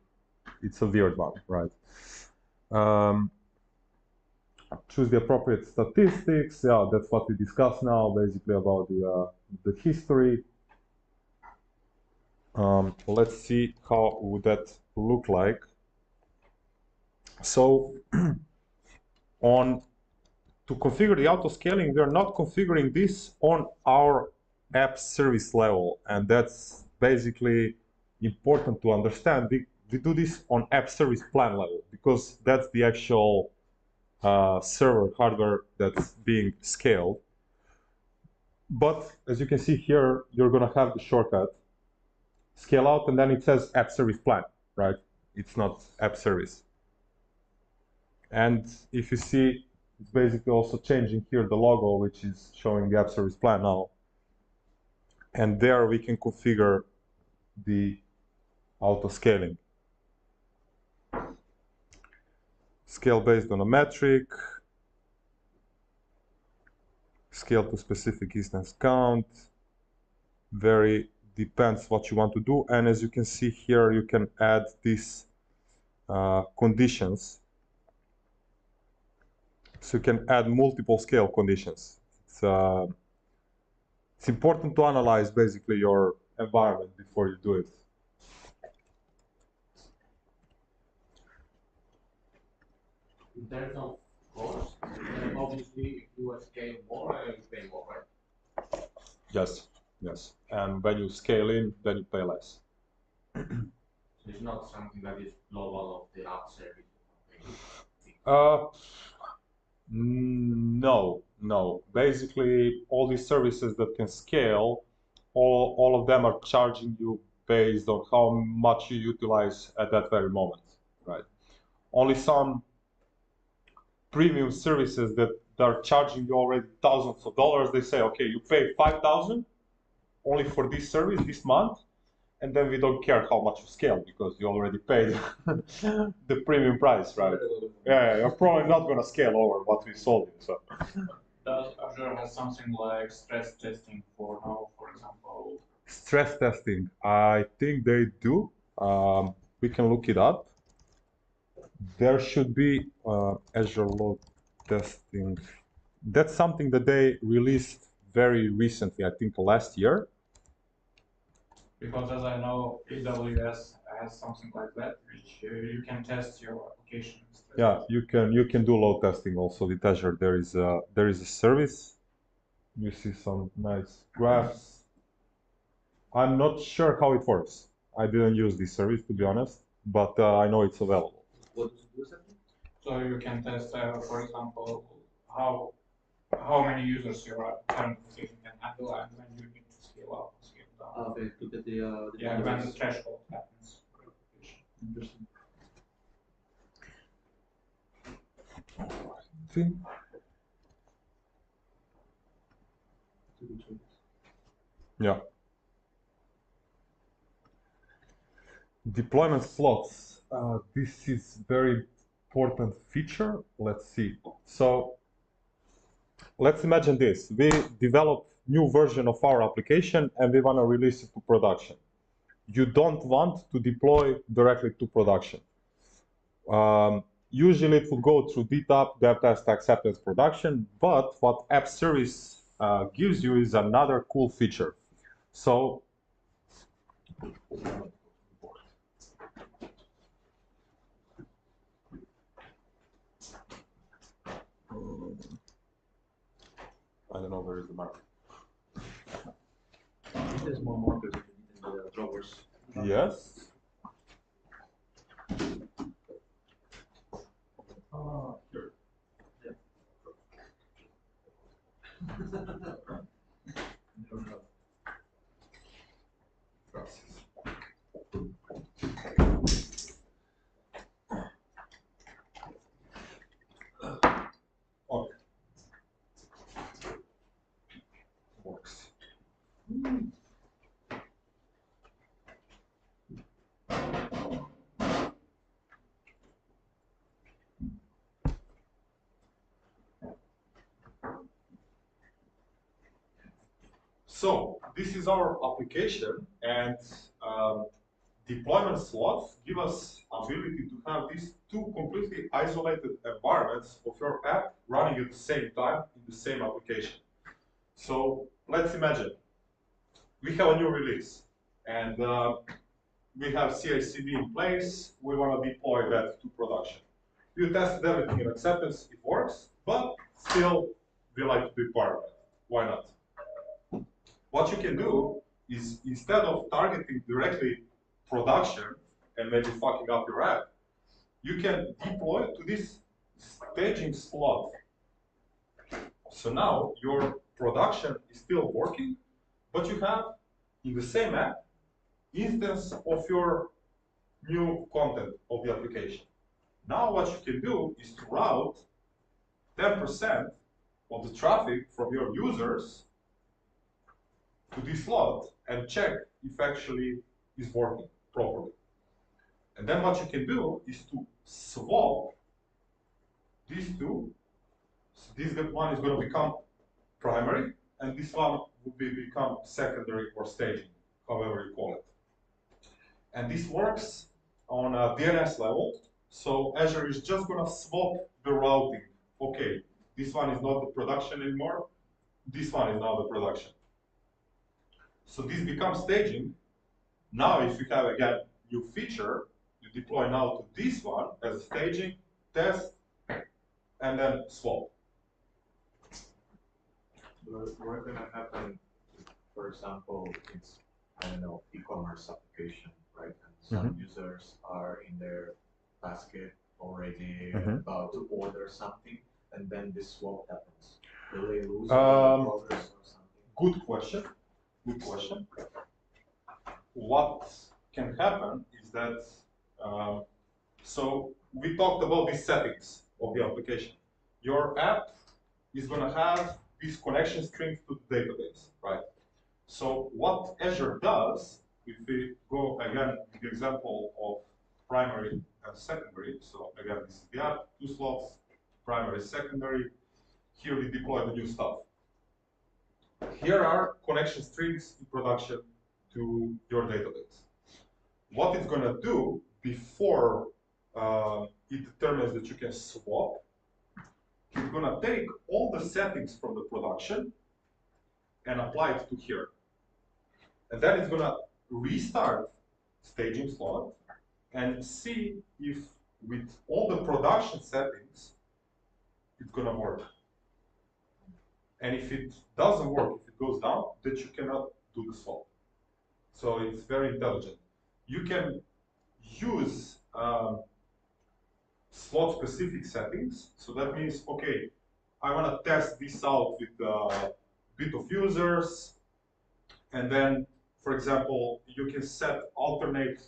Speaker 1: It's a weird one, right? Choose the appropriate statistics. Yeah, that's what we discussed now, basically about the history. Let's see how would that look like. So to configure the auto scaling, we are not configuring this on our app service level, and that's basically important to understand. We do this on app service plan level, because that's the actual server hardware that's being scaled. But as you can see here, you're going to have the shortcut scale out, and then it says app service plan, right? It's not app service. And if you see, it's basically also changing here the logo, which is showing the app service plan now. And there we can configure the auto scaling. Scale based on a metric. Scale to specific instance count. Very depends what you want to do. And as you can see here, you can add these conditions. So you can add multiple scale conditions. It's important to analyze basically your environment before you do it.
Speaker 9: In terms of cost, obviously, if you scale more, you pay more, right?
Speaker 1: Yes, yes. And when you scale in, then you pay less.
Speaker 9: So it's not something that is global of the app service.
Speaker 1: No. Basically, all these services that can scale, all of them are charging you based on how much you utilize at that very moment, right? Only some premium services that are charging you already thousands of dollars, they say, okay, you pay $5,000 only for this service this month, and then we don't care how much you scale because you already paid the premium price, right? Yeah, you're probably not going to scale over what we sold you. So.
Speaker 5: Does Azure have something like stress testing for now, for example?
Speaker 1: Stress testing, I think they do. We can look it up. There should be Azure load testing. That's something that they released very recently, I think last year.
Speaker 5: Because as I know, AWS has something like that, which you can test your application.
Speaker 1: Yeah, you can do load testing also with Azure. There is a service. You see some nice graphs. I'm not sure how it works. I didn't use this service, to be honest, but I know it's available.
Speaker 2: What does that mean?
Speaker 5: So you can test, for example, how many users your current application can handle, and when you need to scale up or scale down.
Speaker 2: Okay, look at the
Speaker 5: Yeah, when the threshold happens for your application.
Speaker 2: Interesting.
Speaker 1: Yeah. Deployment slots. This is very important feature. Let's see. So let's imagine this. We develop new version of our application and we want to release it to production. You don't want to deploy directly to production. Usually it will go through DTAP, dev test, acceptance, production, but what app service gives you is another cool feature. So I don't know where is the marker.
Speaker 2: There's more markers in the drawers.
Speaker 1: Yes.
Speaker 2: Here. Yeah.
Speaker 1: Okay. Works. So this is our application, and deployment slots give us ability to have these two completely isolated environments of your app running at the same time in the same application. So let's imagine we have a new release, and we have CI/CD in place. We want to deploy that to production. You tested everything in acceptance, it works, but still we like to be part of it. Why not? What you can do is, instead of targeting directly production and maybe fucking up your app, you can deploy to this staging slot. So now your production is still working, but you have in the same app instance of your new content of the application. Now what you can do is to route 10% of the traffic from your users to this slot and check if actually is working properly. And then what you can do is to swap these two. So this one is going to become primary, and this one will become secondary or staging, however you call it. And this works on a DNS level. So Azure is just going to swap the routing. Okay, this one is not the production anymore. This one is now the production. So this becomes staging. Now, if you have again new feature, you deploy now to this one as staging, test, and then swap.
Speaker 9: What's going to happen, for example, it's, I don't know, e-commerce application, right? And some users are in their basket already about to order something, and then this swap happens. Will they lose progress or something?
Speaker 1: Good question. Good question. What can happen is that, so we talked about these settings of the application. Your app is going to have these connection strings to the database, right? So what Azure does, if we go
Speaker 3: again, the example of primary and secondary. So again, this is the app, 2 slots, primary, secondary. Here we deploy the new stuff. Here are connection strings in production to your database. What it's going to do before it determines that you can swap, it's going to take all the settings from the production and apply it to here. And then it's going to restart staging slot and see if with all the production settings, it's going to work. And if it doesn't work, if it goes down, then you cannot do the swap. So it's very intelligent. You can use slot-specific settings. So that means, okay, I want to test this out with a bit of users. And then, for example, you can set alternate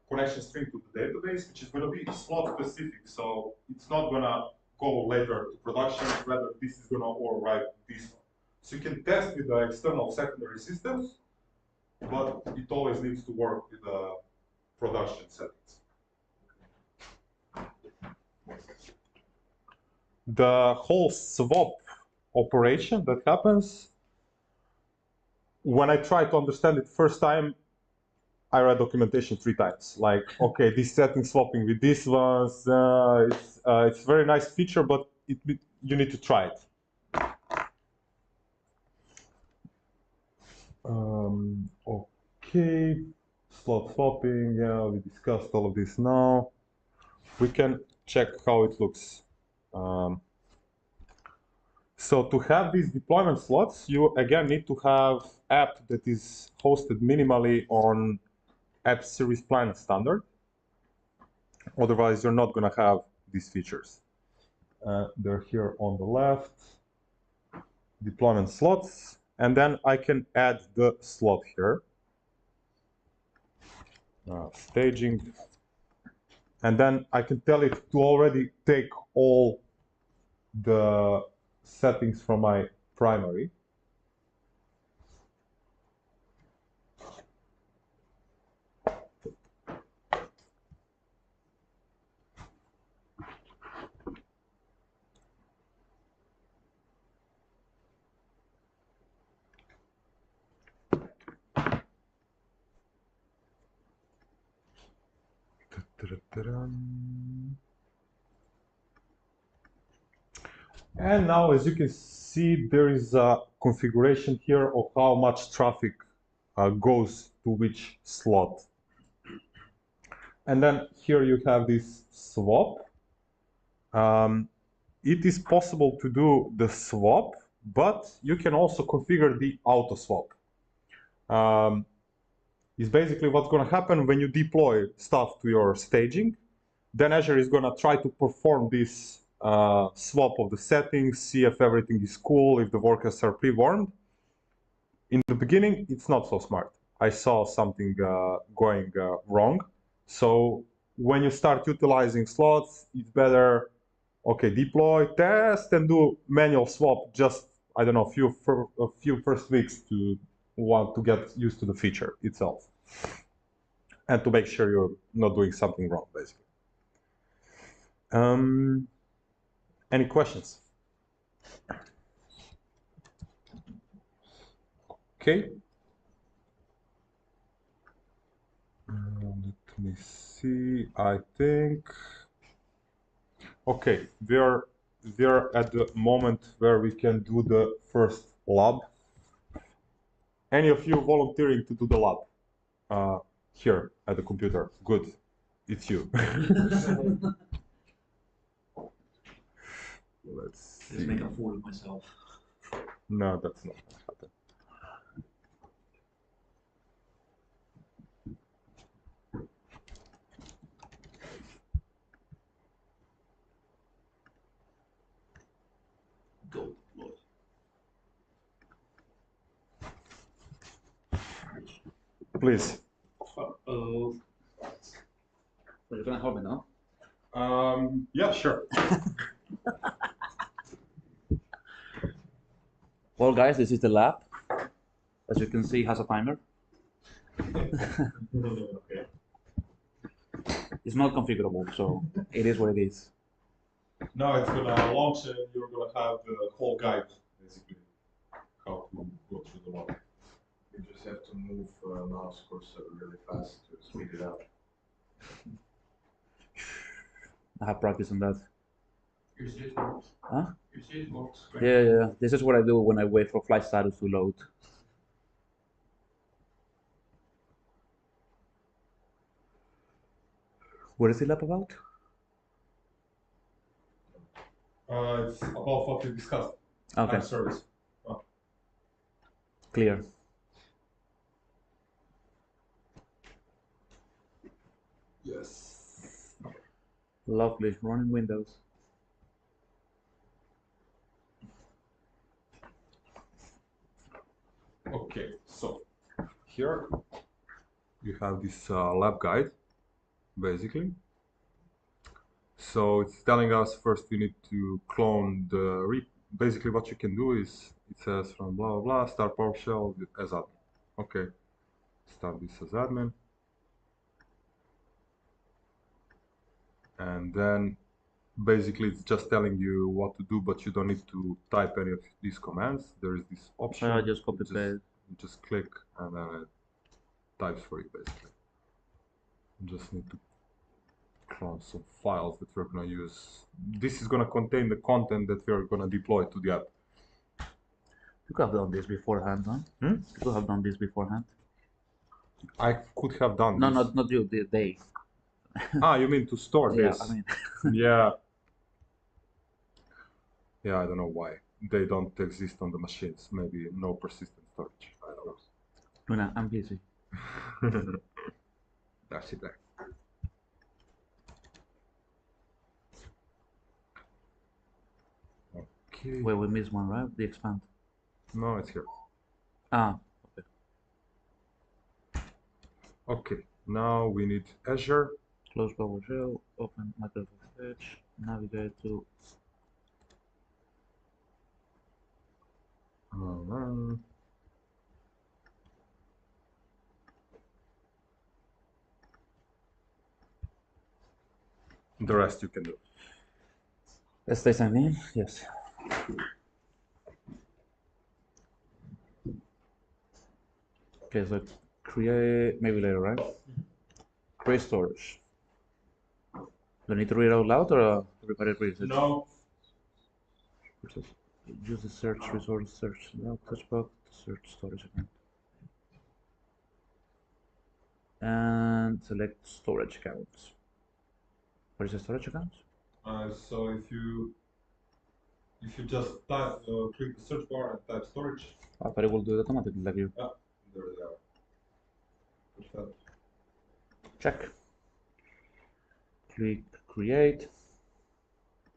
Speaker 3: connection string to the database, which is going to be slot-specific. So it's not going to go later to production, rather this is going to override this one. So you can test with the external secondary systems, but it always needs to work with the production settings. The whole swap operation that happens, when I try to understand it first time, I read documentation 3 times. Like, okay, this setting swapping with these ones, it's a very nice feature, but you need to try it. Okay, slot swapping, yeah, we discussed all of this now. We can check how it looks. So to have these deployment slots, you again need to have app that is hosted minimally on app service plan standard. Otherwise, you're not going to have these features. They're here on the left. Deployment slots. And then I can add the slot here. Staging. And then I can tell it to already take all the settings from my primary. And now, as you can see, there is a configuration here of how much traffic goes to which slot. And then here you have this swap. It is possible to do the swap, but you can also configure the auto swap. Is basically what's going to happen when you deploy stuff to your staging. Then Azure is going to try to perform this swap of the settings, see if everything is cool, if the workers are pre-warmed. In the beginning, it's not so smart. I saw something going wrong. So when you start utilizing slots, it's better, okay, deploy, test, and do manual swap just, I don't know, a few first weeks to want to get used to the feature itself. And to make sure you're not doing something wrong, basically. Any questions? Okay. Let me see. I think. Okay, we are at the moment where we can do the first lab. Any of you volunteering to do the lab here at the computer? Good, it's you. Let's see.
Speaker 2: Just make a fool of myself.
Speaker 3: No, that's not going to happen.
Speaker 2: Go, Lord.
Speaker 3: Please.
Speaker 4: Well, you're gonna help me now?
Speaker 3: Yeah, sure.
Speaker 4: Well, guys, this is the lab. As you can see, it has a timer.
Speaker 3: Okay.
Speaker 4: It's not configurable, so it is what it is.
Speaker 3: Now it's gonna launch and you're gonna have the whole guide, basically, how to go through the log.
Speaker 9: You just have to move mouse cursor really fast to speed it up.
Speaker 4: I have practice on that.
Speaker 5: You see it works.
Speaker 4: Huh?
Speaker 5: You see it works.
Speaker 4: Yeah. This is what I do when I wait for flight status to load. What is the lab about?
Speaker 3: It's about what we discussed.
Speaker 4: Okay,
Speaker 3: App service.
Speaker 4: clear.
Speaker 3: Yes.
Speaker 4: Lovely. Running Windows.
Speaker 1: Okay, so here you have this lab guide, basically. So it's telling us first we need to clone the basically what you can do is it says from blah blah blah start PowerShell as admin. Okay, start this as admin, and then basically it's just telling you what to do, but you don't need to type any of these commands. There is this option.
Speaker 4: Just copy paste.
Speaker 1: Just click and then it types for you basically. You just need to clone some files that we're going to use. This is going to contain the content that we're going to deploy to the app.
Speaker 4: You could have done this beforehand, huh? You could have done this beforehand.
Speaker 1: I could have done
Speaker 4: No,
Speaker 1: this.
Speaker 4: not you, they.
Speaker 1: Ah, you mean to store
Speaker 4: Yeah,
Speaker 1: this?
Speaker 4: I mean,
Speaker 1: Yeah. Yeah, I don't know why. They don't exist on the machines. Maybe no persistent storage. I don't know.
Speaker 4: Luna, I'm busy.
Speaker 1: That's it there. Okay.
Speaker 4: Wait, we missed one, right? The expand.
Speaker 1: No, it's here.
Speaker 4: Ah,
Speaker 1: Okay, now we need Azure.
Speaker 4: close PowerShell, open Microsoft Edge, navigate to
Speaker 1: the rest you can do.
Speaker 4: let's stay signed in. Yes. Okay, so create, maybe later, right? Create storage. Do I need to read out loud or everybody reads it?
Speaker 3: No.
Speaker 4: Use the search resource, search now, touch box, search storage account. And select storage accounts. What is the storage account?
Speaker 3: So if you just type, click the search bar and type storage.
Speaker 4: I thought it will do it automatically like you.
Speaker 3: Yeah, there they are. Push that.
Speaker 4: Check. Click create.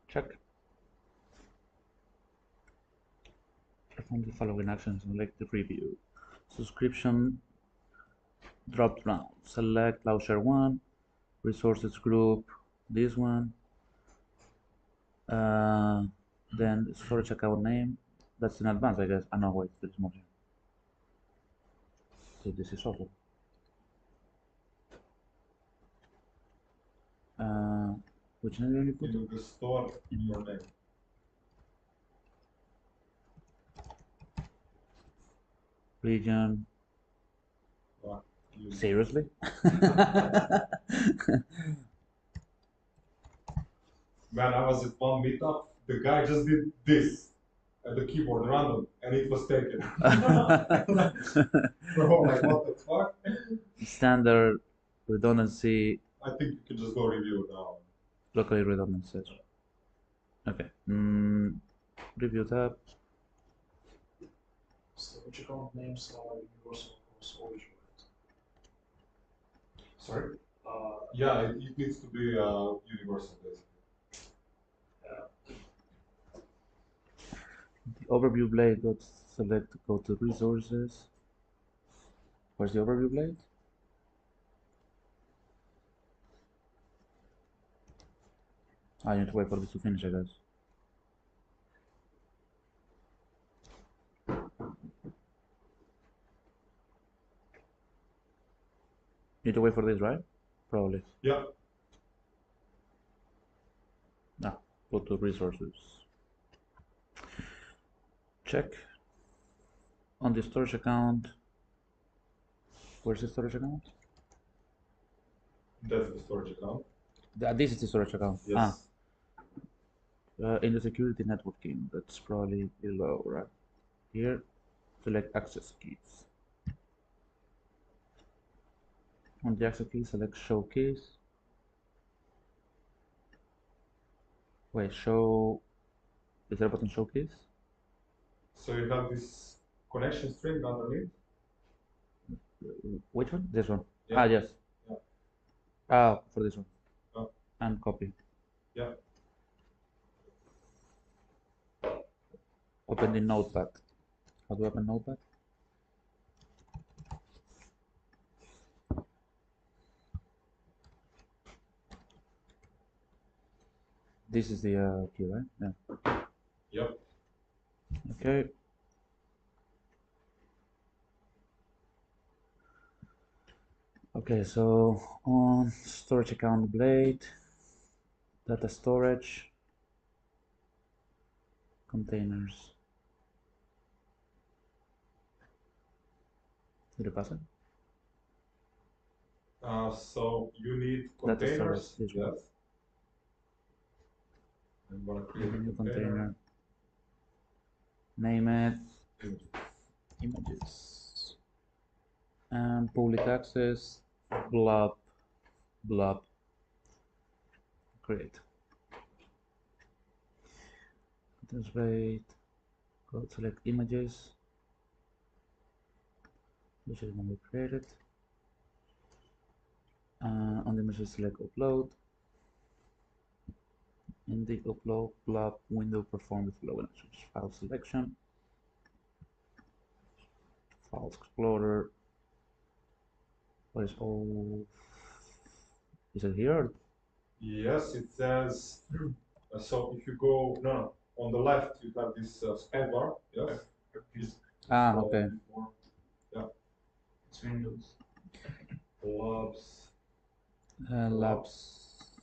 Speaker 4: Check. Perform the following actions and select the preview. Subscription drop down. Select Launcher 1, resources group, this one. Then storage account name. That's in advance, I guess. I know wait, there's more here. So this is awful. Which name do you put?
Speaker 3: You store your name.
Speaker 4: Region. Seriously?
Speaker 3: Man, I was at one meetup. The guy just did this at the keyboard random, and it was taken. Bro, like what the fuck?
Speaker 4: Standard redundancy.
Speaker 3: I think you can just go review it now.
Speaker 4: Locally redundant search. Okay. Review tab.
Speaker 8: Storage account names are universal across all Azure.
Speaker 3: Sorry? Yeah, it needs to be universal, basically.
Speaker 4: The overview blade, go to select, go to resources. Where's the overview blade? I need to wait for this to finish, I guess. need to wait for this, right? Probably.
Speaker 3: Yeah.
Speaker 4: Now, go to resources. Check on the storage account. Where's the storage account?
Speaker 3: That's the storage account.
Speaker 4: This is the storage account.
Speaker 3: Yes.
Speaker 4: In the security networking, that's probably below, right? Here, select access keys. On the access key, select show keys. Wait, show. Is there a button show keys?
Speaker 3: So you have this connection string underneath.
Speaker 4: Which one? This one.
Speaker 3: Yeah.
Speaker 4: Ah, yes.
Speaker 3: Yeah.
Speaker 4: Ah, for this one.
Speaker 3: Oh.
Speaker 4: And copy.
Speaker 3: Yeah.
Speaker 4: Open the notepad. How do I open notepad? This is the key, right? Yeah.
Speaker 3: Yep.
Speaker 4: Okay. Okay, so on storage account blade, data storage, containers. Did you pass it?
Speaker 3: So you need
Speaker 4: Data
Speaker 3: containers.
Speaker 4: storage, this one.
Speaker 3: Yes. I'm gonna create
Speaker 4: New
Speaker 3: a container.
Speaker 4: Name it images. And public access, blob. Great. Let's wait. Go select images, which is going to be created. On the image, select upload. In the upload blob window, perform the following actions: file selection, Files Explorer. What is all? Is it here?
Speaker 3: Yes, it says. So if you go on the left, you have this space bar. Yes.
Speaker 4: Ah,
Speaker 3: So
Speaker 4: okay.
Speaker 3: before- Yeah.
Speaker 8: It's Windows.
Speaker 3: Labs
Speaker 4: Labs.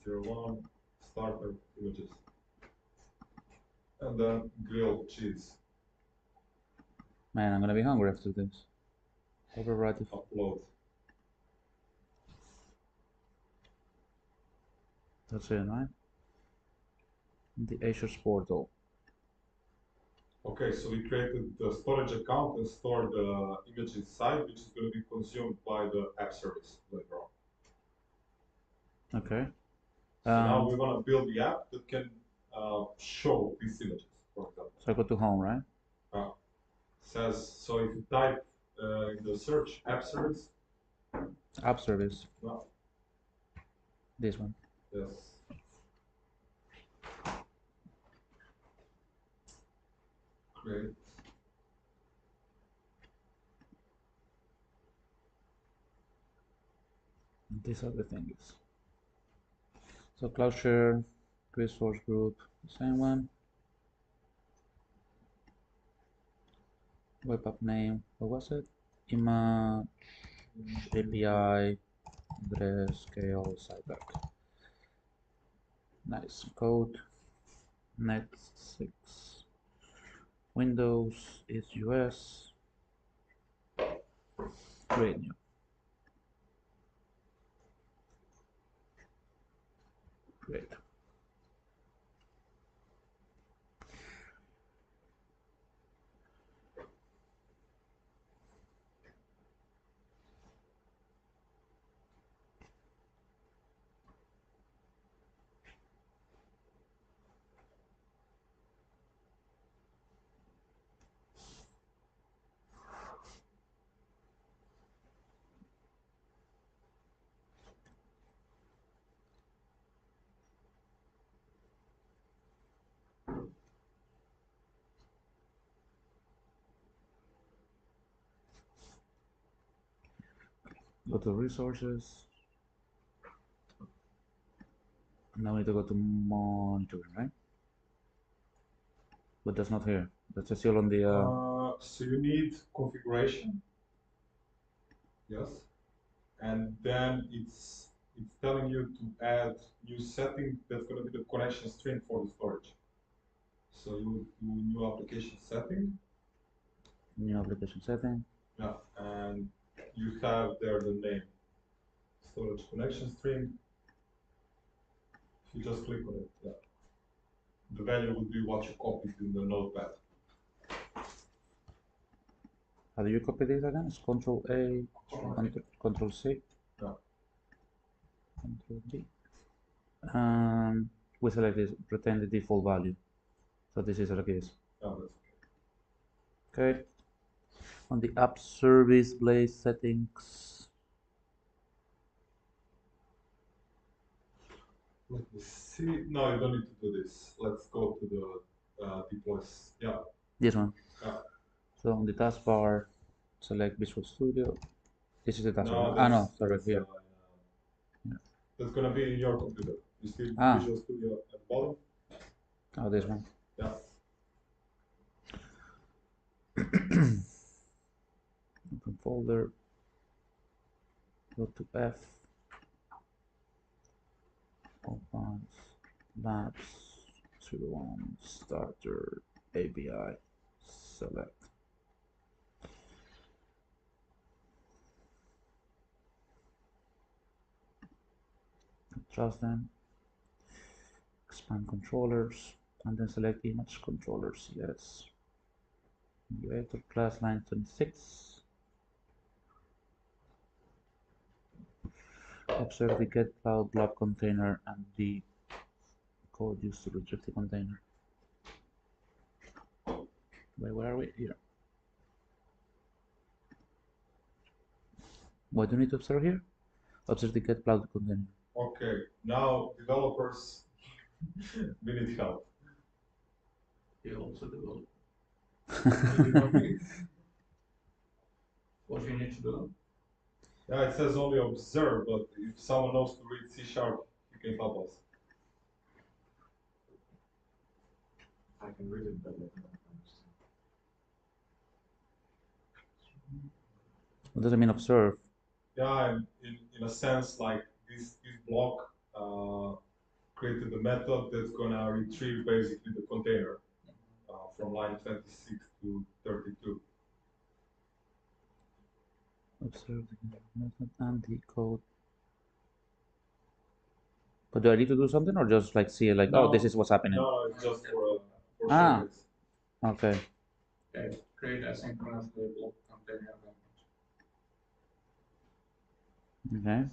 Speaker 3: 01 starter images, and then grilled cheese.
Speaker 4: Man, I'm gonna be hungry after this. Overwrite it.
Speaker 3: Upload.
Speaker 4: That's it, right? The Azure portal.
Speaker 3: Okay, so we created the storage account and stored the image inside, which is going to be consumed by the app service later on.
Speaker 4: Okay.
Speaker 3: So now we're going to build the app that can show these images, for example.
Speaker 4: So I go to home, right?
Speaker 3: Says, so if you type in the search app service.
Speaker 4: App service.
Speaker 3: No.
Speaker 4: This one.
Speaker 3: Yes. Great.
Speaker 4: These are the things. So cloud share, resource group, the same one. Web app name, what was it? Image, API, address, scale, Sytac. Nice code. Next 6. Windows is US. Create new. Great. Go to resources. Now we need to go to monitoring, right? But that's not here. That's still on the.
Speaker 3: So you need configuration. Yes. and then it's telling you to add new setting that's going to be the connection string for the storage. So you do new application setting.
Speaker 4: New application setting.
Speaker 3: Yeah, and you have there the name, storage connection string. If you just click on it, yeah, the value would be what you copied in the notepad.
Speaker 4: How do you copy this again? It's Control A, Control C,
Speaker 3: Yeah.
Speaker 4: Control B. We select this, retain the default value. So this is like this.
Speaker 3: Yeah, that's
Speaker 4: Okay. On the app service Blaze settings.
Speaker 3: Let me see. No, you don't need to do this. Let's go to the deploys. Yeah.
Speaker 4: This one.
Speaker 3: Yeah.
Speaker 4: So on the taskbar, select Visual Studio. This is the taskbar.
Speaker 3: No,
Speaker 4: No, sorry, here.
Speaker 3: Yeah. That's gonna be in your computer. You see Visual Studio at the bottom?
Speaker 4: Oh, this one.
Speaker 3: Yeah.
Speaker 4: Open folder. Go to F. Opens. Labs. 01. Starter. ABI. Select. Trust them. Expand controllers. And then select image controllers. Yes. Creator class line 26. Observe the get cloud blob container and the code used to retrieve the container. Wait, where are we? Here. What do you need to observe here? Observe the get cloud container.
Speaker 3: Okay, now developers, we need help.
Speaker 8: You also develop.
Speaker 5: What you need to do?
Speaker 3: Yeah, it says only observe, but if someone knows to read C#, you can help us.
Speaker 9: I can read it, but I don't understand.
Speaker 4: What does it mean observe?
Speaker 3: Yeah, in a sense, like this block created the method that's gonna retrieve basically the container from line 26 to 32.
Speaker 4: Observe the method and the code. But do I need to do something or just like see like,
Speaker 3: No,
Speaker 4: oh, this is what's happening?
Speaker 3: No, it's just for
Speaker 4: service.
Speaker 5: Okay, create asynchronously block container.
Speaker 4: Okay.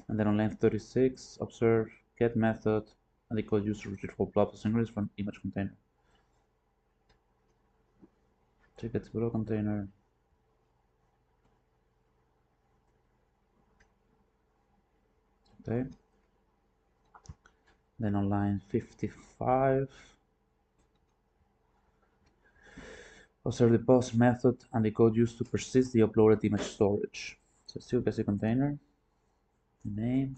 Speaker 4: And then on line 36, observe get method and the code used to retrieve for blob asynchronous from image container. Check its below container. Okay. Then on line 55, observe the post method and the code used to persist the uploaded image storage. So still basic container, name,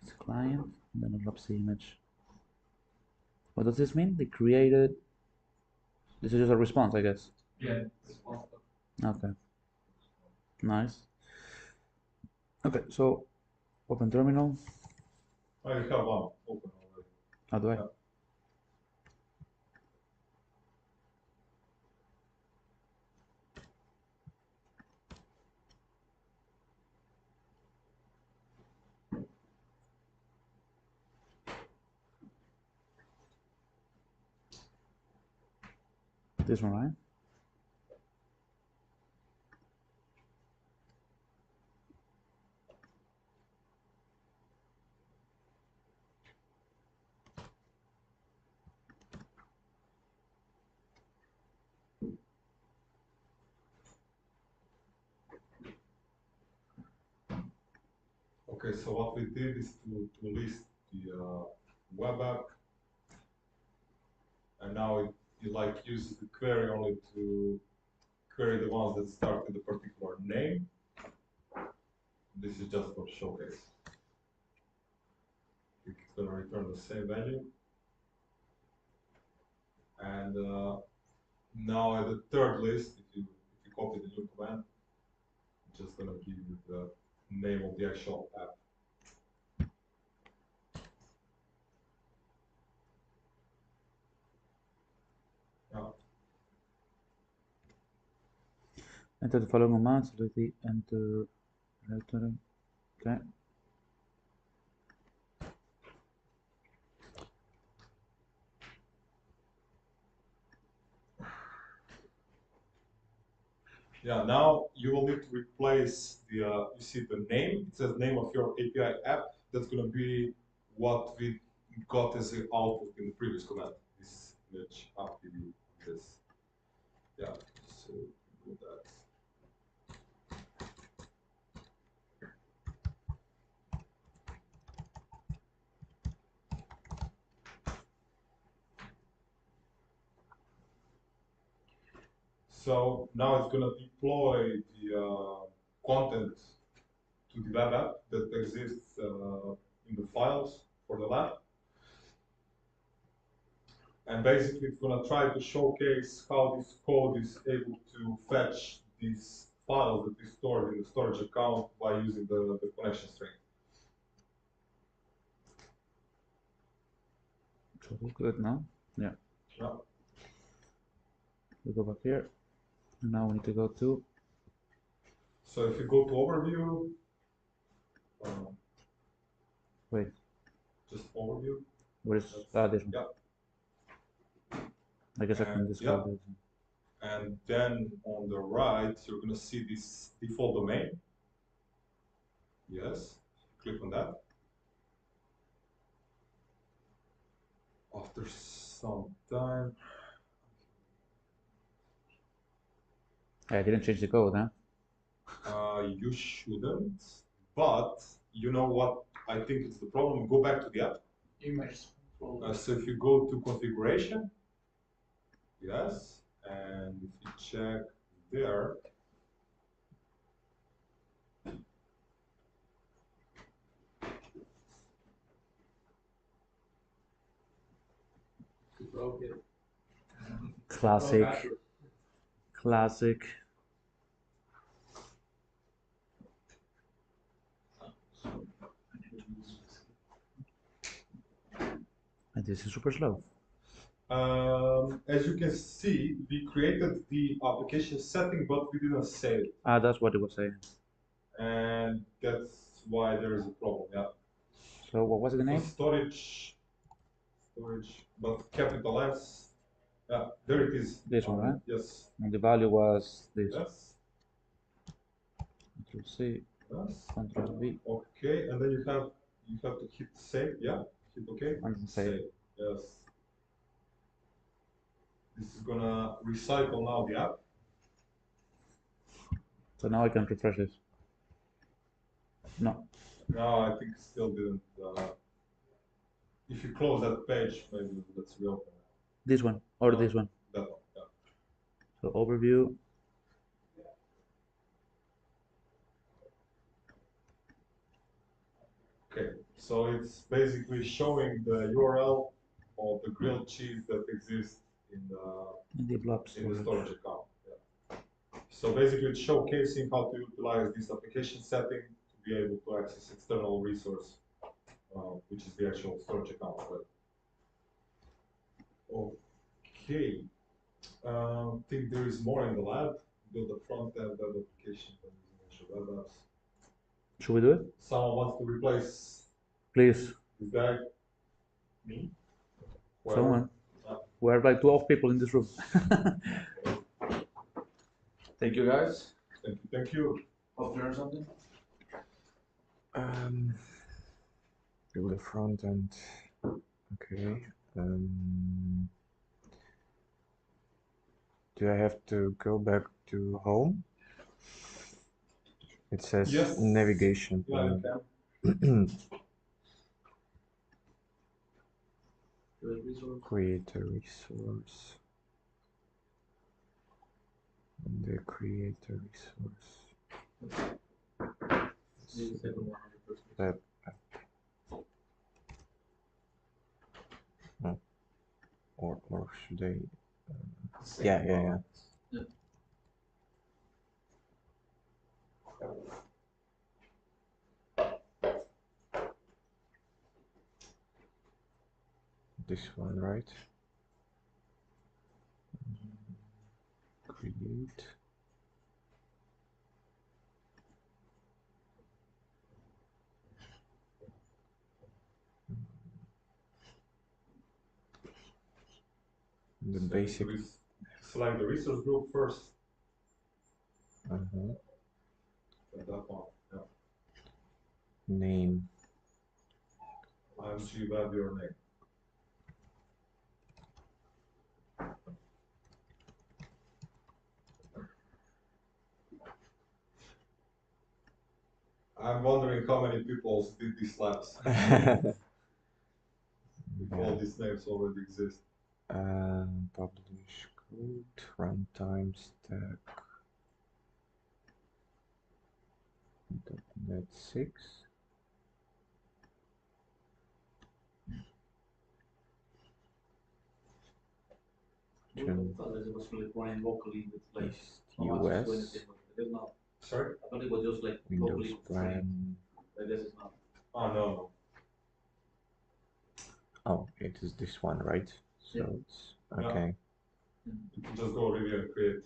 Speaker 4: it's client, and then unlocks the image. What does this mean? They created, this is just a response, I guess.
Speaker 5: Yeah.
Speaker 4: Okay. Nice. Okay, so open terminal.
Speaker 3: I have one open already.
Speaker 4: How do I?
Speaker 3: Yeah.
Speaker 4: This one, right?
Speaker 3: Okay, so what we did is to list the web app, and now it like uses the query only to query the ones that start with a particular name. This is just for showcase. It's going to return the same value. And now at the third list, if you copy the new command, just gonna give you the name of the actual app.
Speaker 4: Enter the following commands. Select the enter directory. Okay.
Speaker 3: Yeah, now you will need to replace the, you see the name, it says name of your API app. That's gonna be what we got as the output in the previous command. This image app, this. Yeah, so do that. So now it's gonna deploy the content to the web app that exists in the files for the lab. And basically it's gonna try to showcase how this code is able to fetch these files that is stored in the storage account by using the connection string.
Speaker 4: So look at it now. Yeah.
Speaker 3: Yeah.
Speaker 4: We go back here. Now we need to go to.
Speaker 3: So if you go to overview,
Speaker 4: Wait.
Speaker 3: just overview.
Speaker 4: Where is this one?
Speaker 3: Yeah.
Speaker 4: I guess I can discard this.
Speaker 3: And then on the right, you're gonna see this default domain. Yes, click on that. After some time.
Speaker 4: I didn't change the code, huh?
Speaker 3: You shouldn't, but you know what I think is the problem? Go back to the app.
Speaker 8: Image.
Speaker 3: So if you go to configuration, yes, and if you check there,
Speaker 4: Classic. Classic. And this is super slow.
Speaker 3: as you can see, we created the application setting, but we didn't save it.
Speaker 4: Ah, that's what it was saying.
Speaker 3: And that's why there is a problem, yeah.
Speaker 4: So what was the name?
Speaker 3: Storage, but capital S. Yeah, there it is.
Speaker 4: This one, right?
Speaker 3: Yes.
Speaker 4: And the value was this.
Speaker 3: Yes.
Speaker 4: Control C.
Speaker 3: Yes.
Speaker 4: Control V.
Speaker 3: Okay, and then you have to hit save. Yeah. Hit OK.
Speaker 4: And save.
Speaker 3: Yes. This is gonna recycle now the app.
Speaker 4: So now I can refresh this. No.
Speaker 3: No, I think it still didn't. If you close that page, maybe let's reopen it.
Speaker 4: This one or this one?
Speaker 3: That one, yeah.
Speaker 4: So overview.
Speaker 3: Okay, so it's basically showing the URL of the grilled cheese that exists in the storage account. Yeah. So basically it's showcasing how to utilize this application setting to be able to access external resource, which is the actual storage account. Right? Okay, I think there is more in the lab. Build a front-end web application using Azure Web Apps.
Speaker 4: Should we do it?
Speaker 3: Someone wants to replace
Speaker 4: Please.
Speaker 3: this guy? Me?
Speaker 4: Someone. We're like 12 people in this room.
Speaker 9: Thank you, guys.
Speaker 3: Thank you.
Speaker 9: Hope you learned something.
Speaker 10: Build a front end. Okay. Do I have to go back to home? It says
Speaker 3: Yes.
Speaker 10: navigation.
Speaker 3: Yeah, you can.
Speaker 10: Create a resource. And the create a resource. That. Or should I? Yeah. This one, right? Create. The
Speaker 3: So
Speaker 10: basic.
Speaker 3: Select the resource group first.
Speaker 10: Uh-huh.
Speaker 3: That one. Yeah.
Speaker 10: Name.
Speaker 3: IMG web your name. I'm wondering how many people did these labs. If all these names already exist.
Speaker 10: Publish code, runtime stack. .NET 6.
Speaker 4: I thought it was really running locally with like
Speaker 10: US.
Speaker 3: Sorry?
Speaker 4: I thought it was just like
Speaker 10: Windows
Speaker 4: locally
Speaker 10: brand.
Speaker 4: I guess it's not.
Speaker 3: Oh no.
Speaker 10: Oh, it is this one, right? So
Speaker 4: Yeah.
Speaker 10: it's okay.
Speaker 3: You can just go review and create.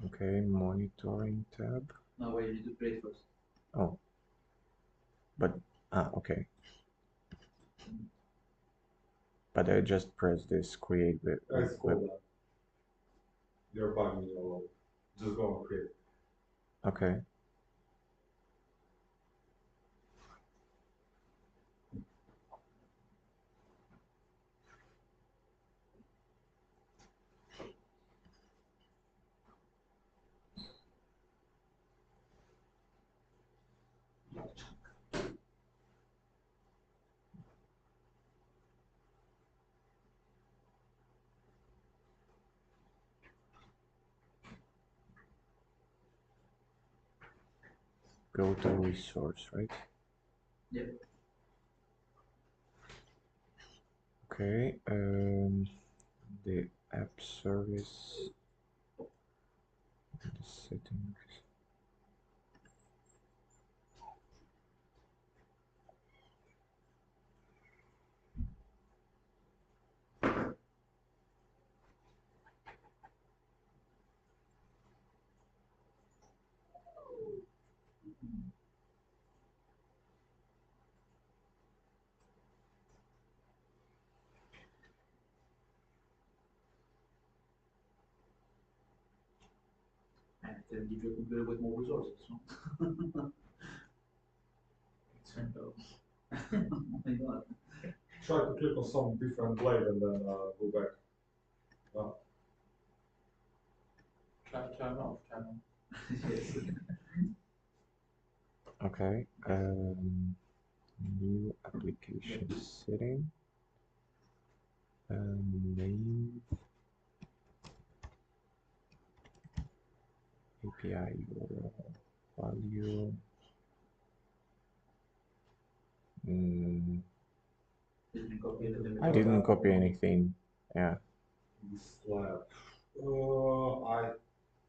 Speaker 10: Okay, monitoring tab.
Speaker 4: No, wait, you need to create first.
Speaker 10: Oh, but okay. But I just press this create with.
Speaker 3: That's cool. You're bugging me all over. Just go and create.
Speaker 10: Okay. Go to resource, right?
Speaker 4: Yeah.
Speaker 10: Okay. The app service. The settings.
Speaker 4: And then give your computer with more resources. No?
Speaker 5: Turned out.
Speaker 4: Oh my god.
Speaker 3: Try to click on some different blade and then go back.
Speaker 5: Turn off, turn on.
Speaker 4: Yes.
Speaker 10: Okay. New application setting. Name. API URL value. I didn't copy anything. Yeah.
Speaker 3: This lab. I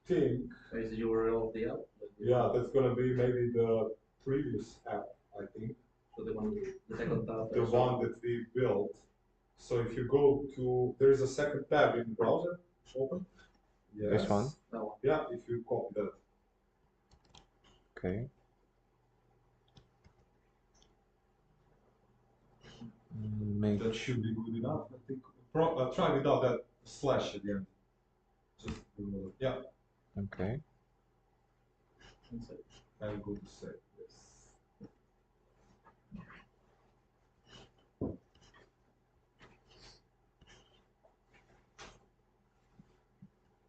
Speaker 3: think.
Speaker 4: Is the URL of the app?
Speaker 3: Yeah, that's gonna be maybe the previous app. I think.
Speaker 4: So the one, the second tab.
Speaker 3: The one that we built. So if you go to, there is a second tab in the browser. Open. Yes.
Speaker 10: This one?
Speaker 4: That one.
Speaker 3: Yeah, if you copy that.
Speaker 10: Okay.
Speaker 3: That should be good enough. I think. Try without that slash again. Just yeah.
Speaker 10: Okay.
Speaker 3: And go to save. Yes.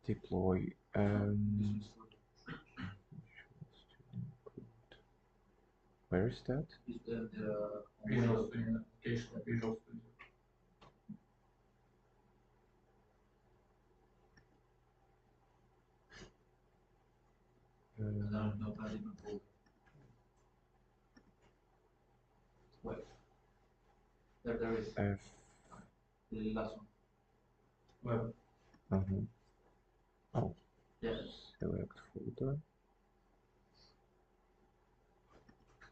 Speaker 10: Deploy. Where is that?
Speaker 4: Is the
Speaker 5: Visual Studio, application of Visual Studio.
Speaker 4: no, not even full. Wait. There is.
Speaker 10: F
Speaker 4: The last one.
Speaker 3: Well,
Speaker 10: Oh,
Speaker 4: Yes.
Speaker 10: select folder.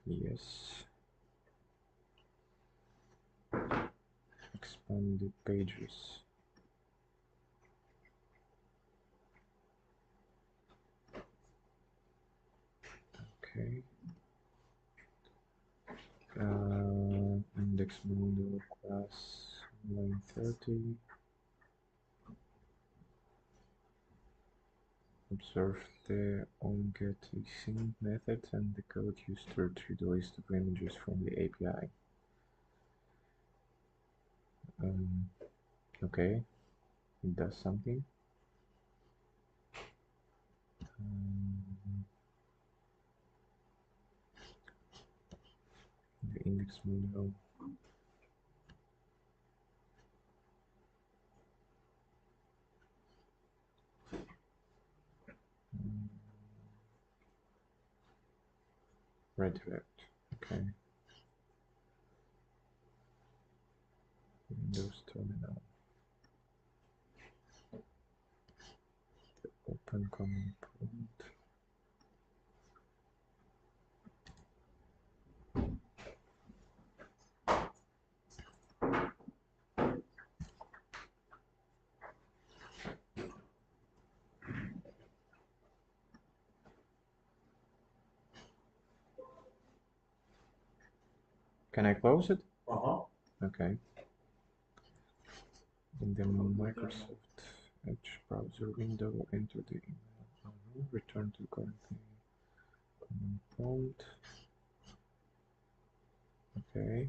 Speaker 10: Yes. Expand the pages. Okay. Index model class line 30. Observe the onGetAsync method and the code used to retrieve the list of images from the API. Okay, it does something. The index model. Redirect. Okay. Windows terminal. Open command prompt. Can I close it? Okay. In the Microsoft Edge browser window, enter the email. Return to current command prompt. Okay.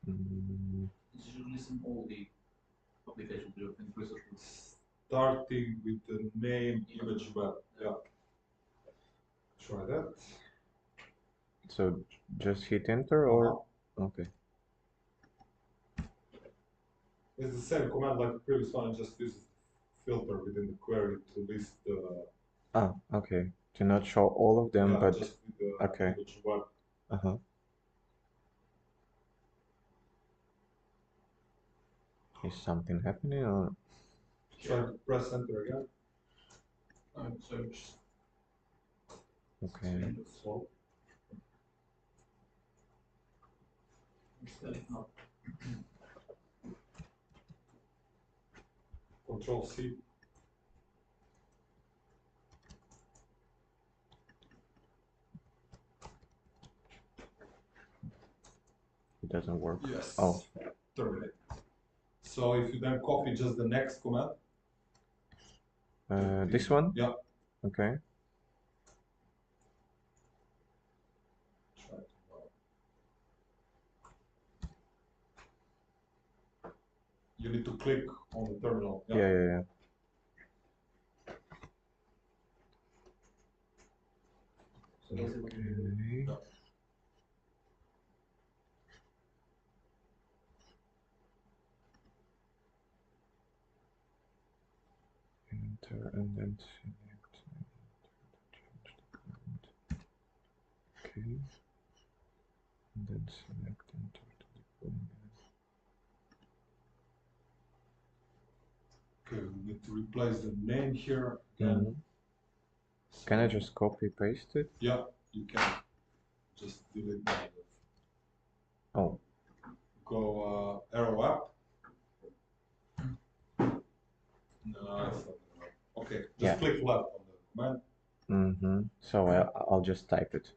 Speaker 4: You should listen all the applications you can research.
Speaker 3: Starting with the name image web. Yeah. Try that.
Speaker 10: So just hit enter or okay.
Speaker 3: It's the same command like the previous one, just use filter within the query to list the
Speaker 10: Okay. To not show all of them, but
Speaker 3: just with the
Speaker 10: okay.
Speaker 3: image web.
Speaker 10: Is something happening or?
Speaker 3: Try to press enter again.
Speaker 4: Search.
Speaker 10: Okay.
Speaker 3: Slow. Control C.
Speaker 10: It doesn't work.
Speaker 3: Yes.
Speaker 10: Oh.
Speaker 3: Terminate. So if you then copy just the next command.
Speaker 10: This one?
Speaker 3: Yeah.
Speaker 10: Okay.
Speaker 3: You need to click on the terminal.
Speaker 10: Yeah. Okay. Enter and then select. Change the command. Okay. And then select enter to deploy.
Speaker 3: Okay, we need to replace the name here again. So
Speaker 10: can I just copy paste it?
Speaker 3: Yeah, you can. Just delete that.
Speaker 10: Oh.
Speaker 3: Go arrow up. No, it's not. Okay, just click left on the command.
Speaker 10: So I'll just type it.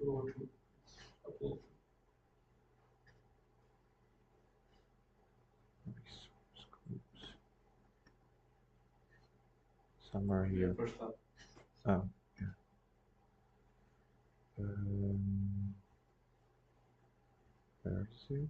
Speaker 10: Resource groups. Somewhere here.
Speaker 4: First up.
Speaker 10: Oh, yeah. Where is it?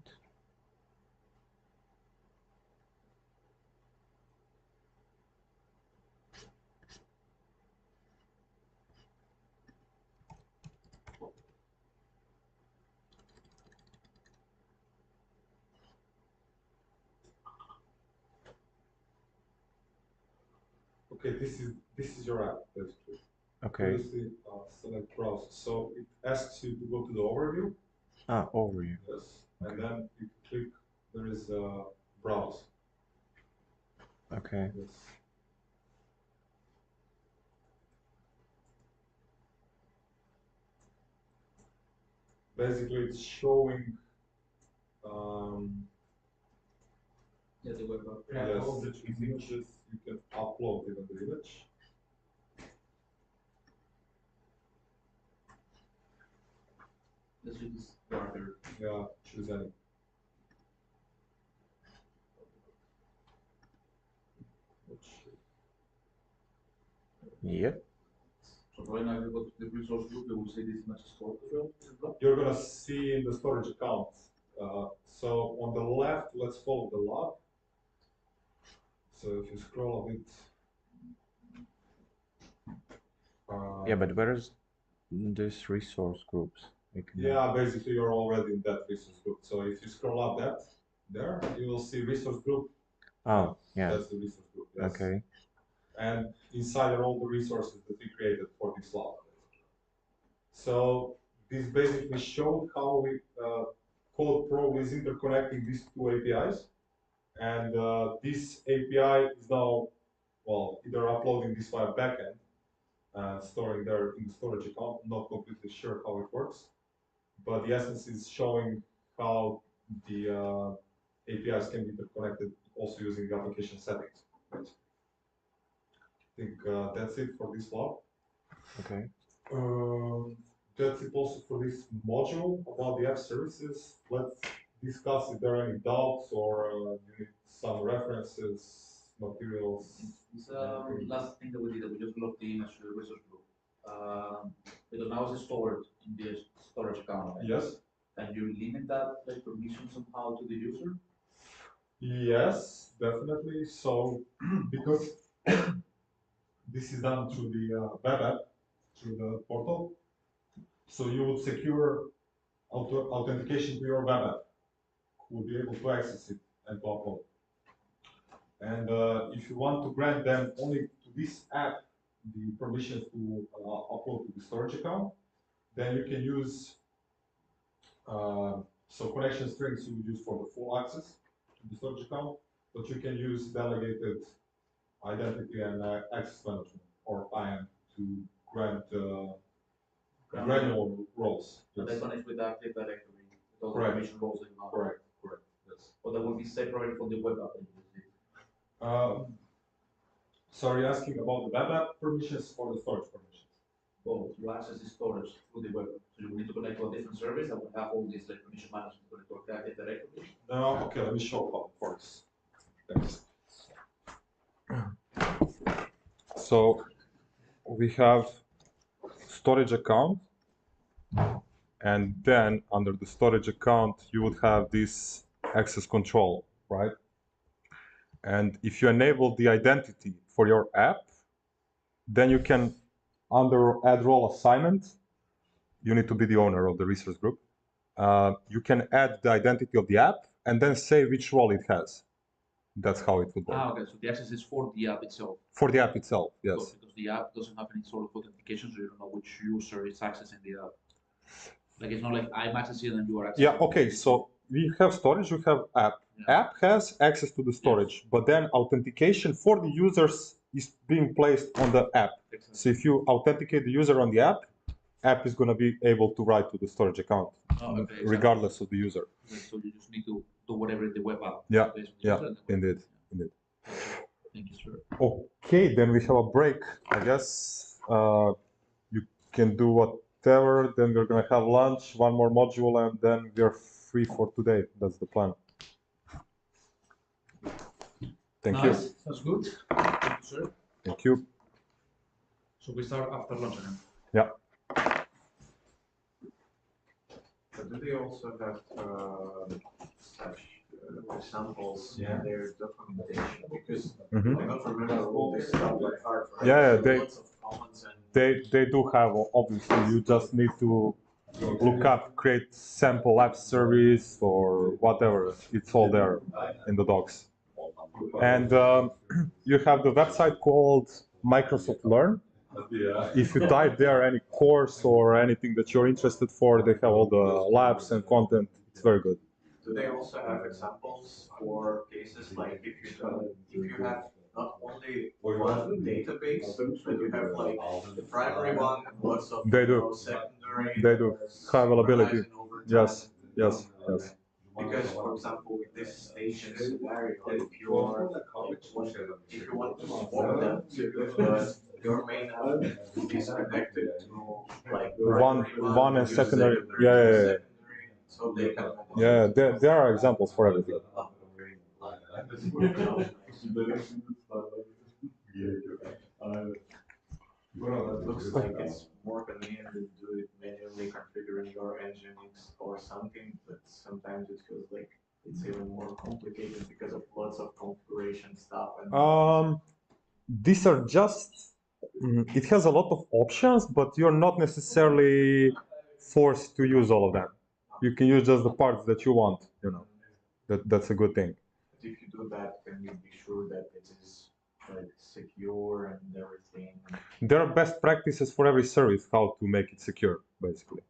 Speaker 3: Okay, this is your app basically.
Speaker 10: Okay.
Speaker 3: Previously, select browse. So it asks you to go to the overview.
Speaker 10: Ah, overview.
Speaker 3: Yes,
Speaker 10: Okay.
Speaker 3: and then you click. There is a browse.
Speaker 10: Okay.
Speaker 3: Yes. Basically, it's showing.
Speaker 4: Yeah, the web app.
Speaker 3: Yes, images. You can upload even the image.
Speaker 4: Let's do this darker.
Speaker 3: Yeah, choose any.
Speaker 10: Yep.
Speaker 4: So right now, if you go to the resource group, you will see this image stored as well.
Speaker 3: You're gonna see in the storage account. So on the left, let's follow the log. So if you scroll a bit.
Speaker 10: Yeah, but where is this resource groups?
Speaker 3: Yeah, basically you're already in that resource group. So if you scroll up there, you will see resource group.
Speaker 10: Oh, yeah.
Speaker 3: That's the resource group. Yes.
Speaker 10: Okay.
Speaker 3: And inside are all the resources that we created for this log. So this basically showed how we Code Pro is interconnecting these two APIs, and this API is now, well, either uploading this via backend and storing there in the storage account. I'm not completely sure how it works, but the essence is showing how the APIs can be interconnected also using the application settings. Right? I think that's it for this log.
Speaker 10: Okay.
Speaker 3: That's it also for this module about the app services. Let's discuss if there are any doubts or you need some references, materials.
Speaker 4: This last thing that we did, we just logged the image to the resource group. Because now it's stored in the storage account. Right?
Speaker 3: Yes.
Speaker 4: Can you limit that like, permission somehow to the user?
Speaker 3: Yes, definitely. So because this is done through the web app, through the portal, so you would secure authentication to your web app, who will be able to access it and to upload. And if you want to grant them only to this app the permissions to upload to the storage account, then you can use, so connection strings you would use for the full access to the storage account, but you can use delegated identity and access management, or IAM, to grant granular roles.
Speaker 4: So that connects with the Active Directory, with all the
Speaker 3: Correct.
Speaker 4: permission roles that you have.
Speaker 3: Correct, yes.
Speaker 4: Or that will be separated from the web app.
Speaker 3: So are you asking about the web app permissions or the storage permissions?
Speaker 4: Well, you access the storage through the web app. So you need to connect to a different service that will have all these like permission management connect to Active Directory.
Speaker 3: Okay, let me show how it works. Thanks. So we have storage account, and then under the storage account you would have this access control, right? And if you enable the identity for your app, then you can, under add role assignment, you need to be the owner of the resource group. You can add the identity of the app and then say which role it has. That's how it would work.
Speaker 4: Okay, so the access is for the app itself.
Speaker 3: For the app itself, yes.
Speaker 4: Because the app doesn't have any sort of authentication, so you don't know which user is accessing the app. Like it's not like I'm accessing and you are accessing.
Speaker 3: Yeah, okay, so we have storage, we have app.
Speaker 4: Yeah.
Speaker 3: App has access to the storage, but then authentication for the users is being placed on the app.
Speaker 4: Exactly.
Speaker 3: So if you authenticate the user on the app is going to be able to write to the storage account,
Speaker 4: Exactly.
Speaker 3: regardless of the user.
Speaker 4: Okay, so you just need to do whatever in the web app.
Speaker 3: Yeah,
Speaker 4: yeah,
Speaker 3: indeed.
Speaker 4: Thank you, sir.
Speaker 3: Okay, then we have a break. I guess you can do
Speaker 1: whatever. Then we're gonna have lunch, one more module, and then we're free for today. That's the plan. Thank you.
Speaker 4: Sounds good. Thank you, sir.
Speaker 1: Thank you.
Speaker 4: So we start after lunch again.
Speaker 1: Yeah.
Speaker 9: But do they also have such examples in their documentation? Because I don't remember all this stuff by heart. Right?
Speaker 1: Yeah,
Speaker 9: Lots of comments and
Speaker 1: they do have, obviously. You just need to look up, create sample app service or whatever. It's all there in the docs. And you have the website called Microsoft Learn. If you type there any course or anything that you're interested for, they have all the labs and content. It's very good.
Speaker 9: do they also have examples for cases like if you have not only one database, but you have like the primary one and lots of
Speaker 1: They do.
Speaker 9: secondary.
Speaker 1: They do. High availability. Yes. Yes. Yes.
Speaker 9: Because, for example, with this station scenario, if you want to swap them, but your main app is connected to like
Speaker 1: One and secondary. Yeah.
Speaker 9: so they can.
Speaker 1: Yeah. There are examples for everything.
Speaker 9: It looks like it's more convenient to do it manually configuring your Nginx or something, but sometimes it feels like it's even more complicated because of lots of configuration stuff. And
Speaker 1: These are just. It has a lot of options, but you're not necessarily forced to use all of them. You can use just the parts that you want. You know, that's a good thing.
Speaker 9: if you do that, can you be sure that it is like secure and everything?
Speaker 1: There are best practices for every service how to make it secure, basically.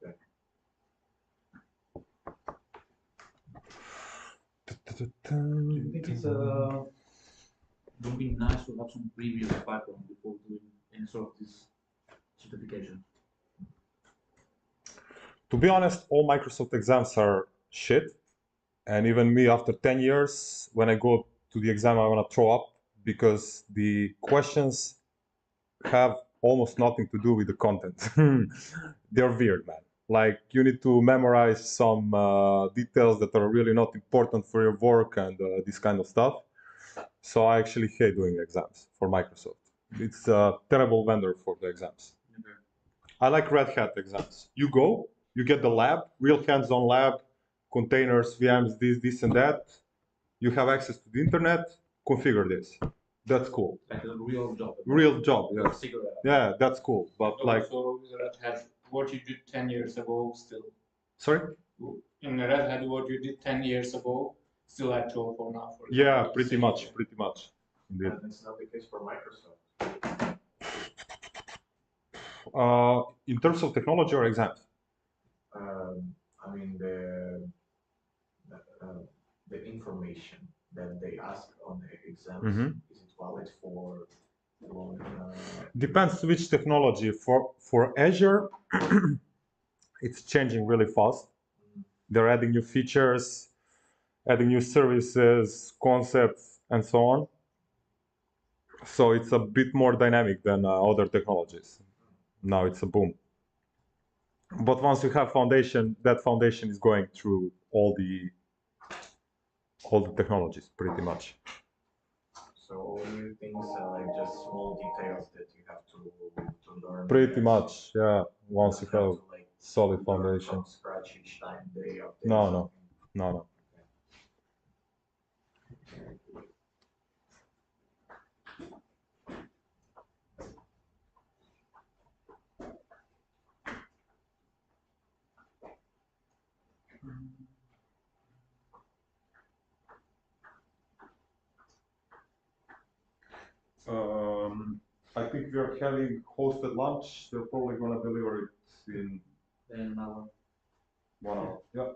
Speaker 9: Okay.
Speaker 4: Do you think it's would be nice to have some previous background before doing any sort of this certification?
Speaker 1: To be honest, all Microsoft exams are shit. And even me, after 10 years, when I go to the exam, I want to throw up because the questions have almost nothing to do with the content. They're weird, man. Like, you need to memorize some details that are really not important for your work and this kind of stuff. So I actually hate doing exams for Microsoft. It's a terrible vendor for the exams.
Speaker 4: Okay.
Speaker 1: I like Red Hat exams. You go, you get the lab, real hands-on lab, containers, VMs, this and that. You have access to the internet, configure this. That's cool.
Speaker 4: Like a real job.
Speaker 1: Real job, yes. Yeah, that's cool. But like,
Speaker 5: So Red Hat, what you did 10 years ago still.
Speaker 1: sorry?
Speaker 5: In Red Hat, what you did 10 years ago still actual for now. For
Speaker 1: Yeah,
Speaker 5: example,
Speaker 1: pretty much, pretty much. Indeed.
Speaker 9: And it's not the case for Microsoft.
Speaker 1: In terms of technology or exams?
Speaker 9: I mean the information that they ask on the exams, is it valid for
Speaker 1: Depends which technology. For Azure, it's changing really fast. They're adding new features, adding new services, concepts, and so on. So it's a bit more dynamic than other technologies. Now it's a boom. But once you have foundation, that foundation is going through all the technologies pretty much.
Speaker 9: So all new things are like just small details that you have to learn.
Speaker 1: Pretty much, yeah. Once you have
Speaker 9: like
Speaker 1: solid foundation.
Speaker 9: From scratch each time they update.
Speaker 1: No. I think we are having hosted lunch. They're probably gonna deliver it in
Speaker 4: An hour.
Speaker 1: 1 hour. Yeah.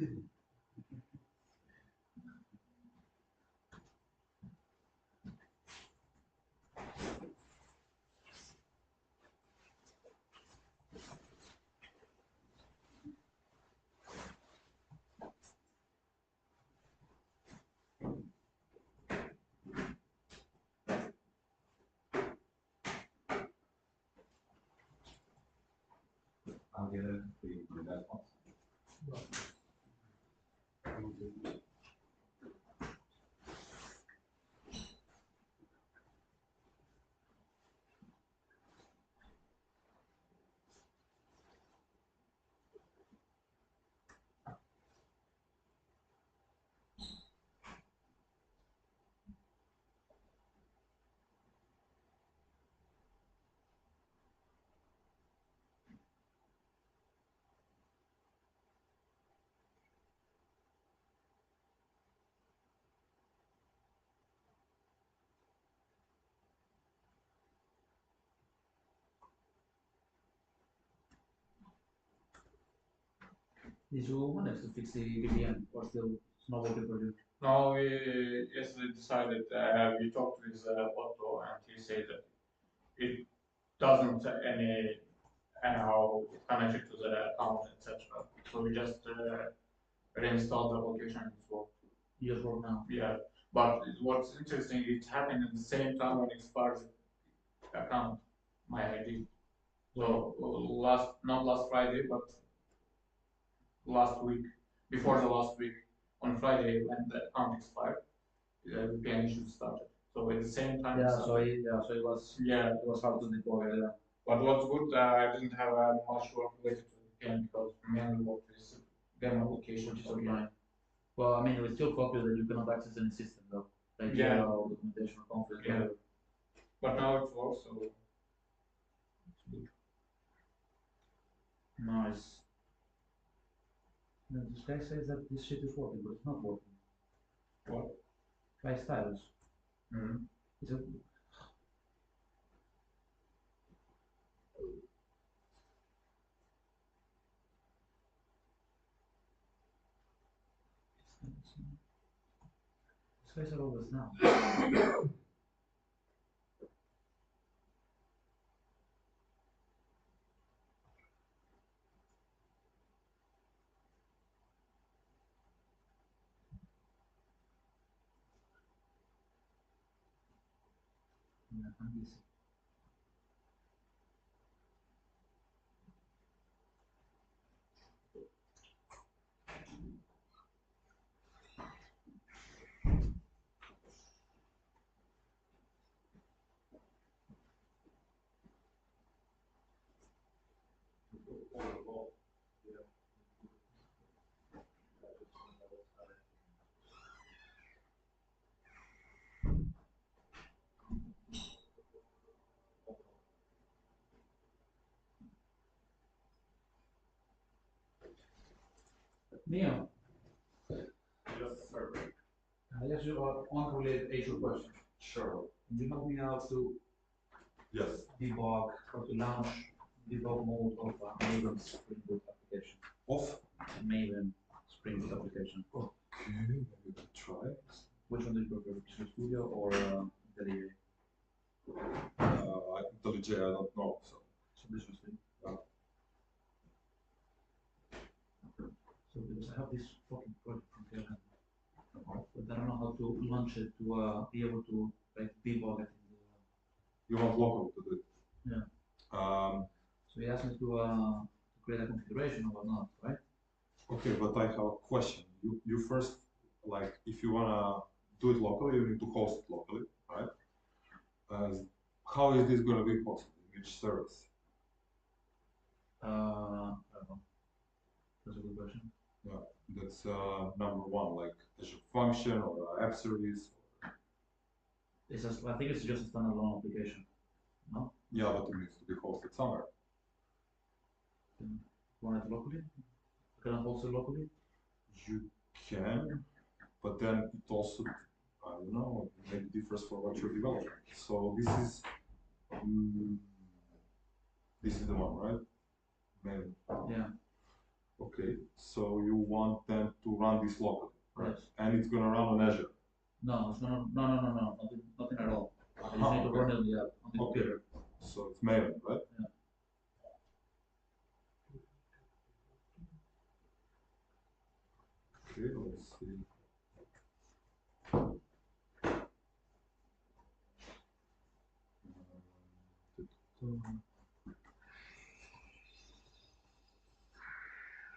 Speaker 7: I'll get it for that one.
Speaker 4: Did you manage to fix the VPN or still it's not working for you?
Speaker 5: No, we yesterday decided, we talked with Otto and he said that it doesn't anyhow connect it to the account, etc. So we just reinstalled the application and it's worked.
Speaker 4: Just work now.
Speaker 5: Yeah, but what's interesting, it happened at the same time when it expired the account, my ID. So not last Friday, but last week, before the last week, on Friday when the account expired, the VPN issue started. So at the same time.
Speaker 4: So it was hard to deploy. Yeah.
Speaker 5: But what's good, I didn't have much work related to the VPN because mainly work with demo application, which is online.
Speaker 4: Well, I mean, we still focus that you cannot access any system though, like
Speaker 5: Yeah.
Speaker 4: or documentation or conflict.
Speaker 5: Yeah. But now it works, so
Speaker 4: it's good. Nice. No, this guy says that this shit is working, but it's not working.
Speaker 5: what?
Speaker 4: Guy styles.
Speaker 5: Mm-hmm.
Speaker 4: It's a These guys are always now. Yeah, I'm busy. Neo,
Speaker 9: Yes, sir.
Speaker 4: I asked you about unrelated Azure question.
Speaker 9: Sure.
Speaker 4: Can you help me out to
Speaker 9: Yes.
Speaker 4: debug or to launch debug mode of a Maven Spring Boot application?
Speaker 9: Off.
Speaker 4: Maven Spring Boot application.
Speaker 9: Okay, maybe we can try.
Speaker 4: Which one do you prefer, Visual Studio or IntelliJ?
Speaker 9: IntelliJ, I don't know. So.
Speaker 4: Visual Studio.
Speaker 9: Yeah.
Speaker 4: So because I have this fucking project from Kevin, but I don't know how to launch it to be able to like debug it.
Speaker 9: You want local to do it?
Speaker 4: Yeah.
Speaker 9: So
Speaker 4: he asked me to create a configuration or whatnot, right?
Speaker 9: Okay, but I have a question. You first, like, if you wanna do it locally, you need to host it locally, right? How is this gonna be hosted? In which service?
Speaker 4: I don't know. That's a good question.
Speaker 9: Yeah, that's number one, like Azure function or app service.
Speaker 4: It's just, I think it's just a standalone application. No?
Speaker 9: Yeah, but it needs to be hosted somewhere.
Speaker 4: Run it locally? Can I host it locally?
Speaker 9: You can, but then it also, I don't know, maybe differs for what you're developing. So this is the one, right? Maybe.
Speaker 4: Yeah.
Speaker 3: Okay, so you want them to run this locally, right?
Speaker 4: Yes.
Speaker 3: And it's gonna run on Azure.
Speaker 4: No, it's gonna, no, nothing at all. I just need to
Speaker 3: okay.
Speaker 4: run it on the app, on the
Speaker 3: Okay.
Speaker 4: computer.
Speaker 3: So it's mainland, right?
Speaker 4: Yeah.
Speaker 3: Okay, let's see.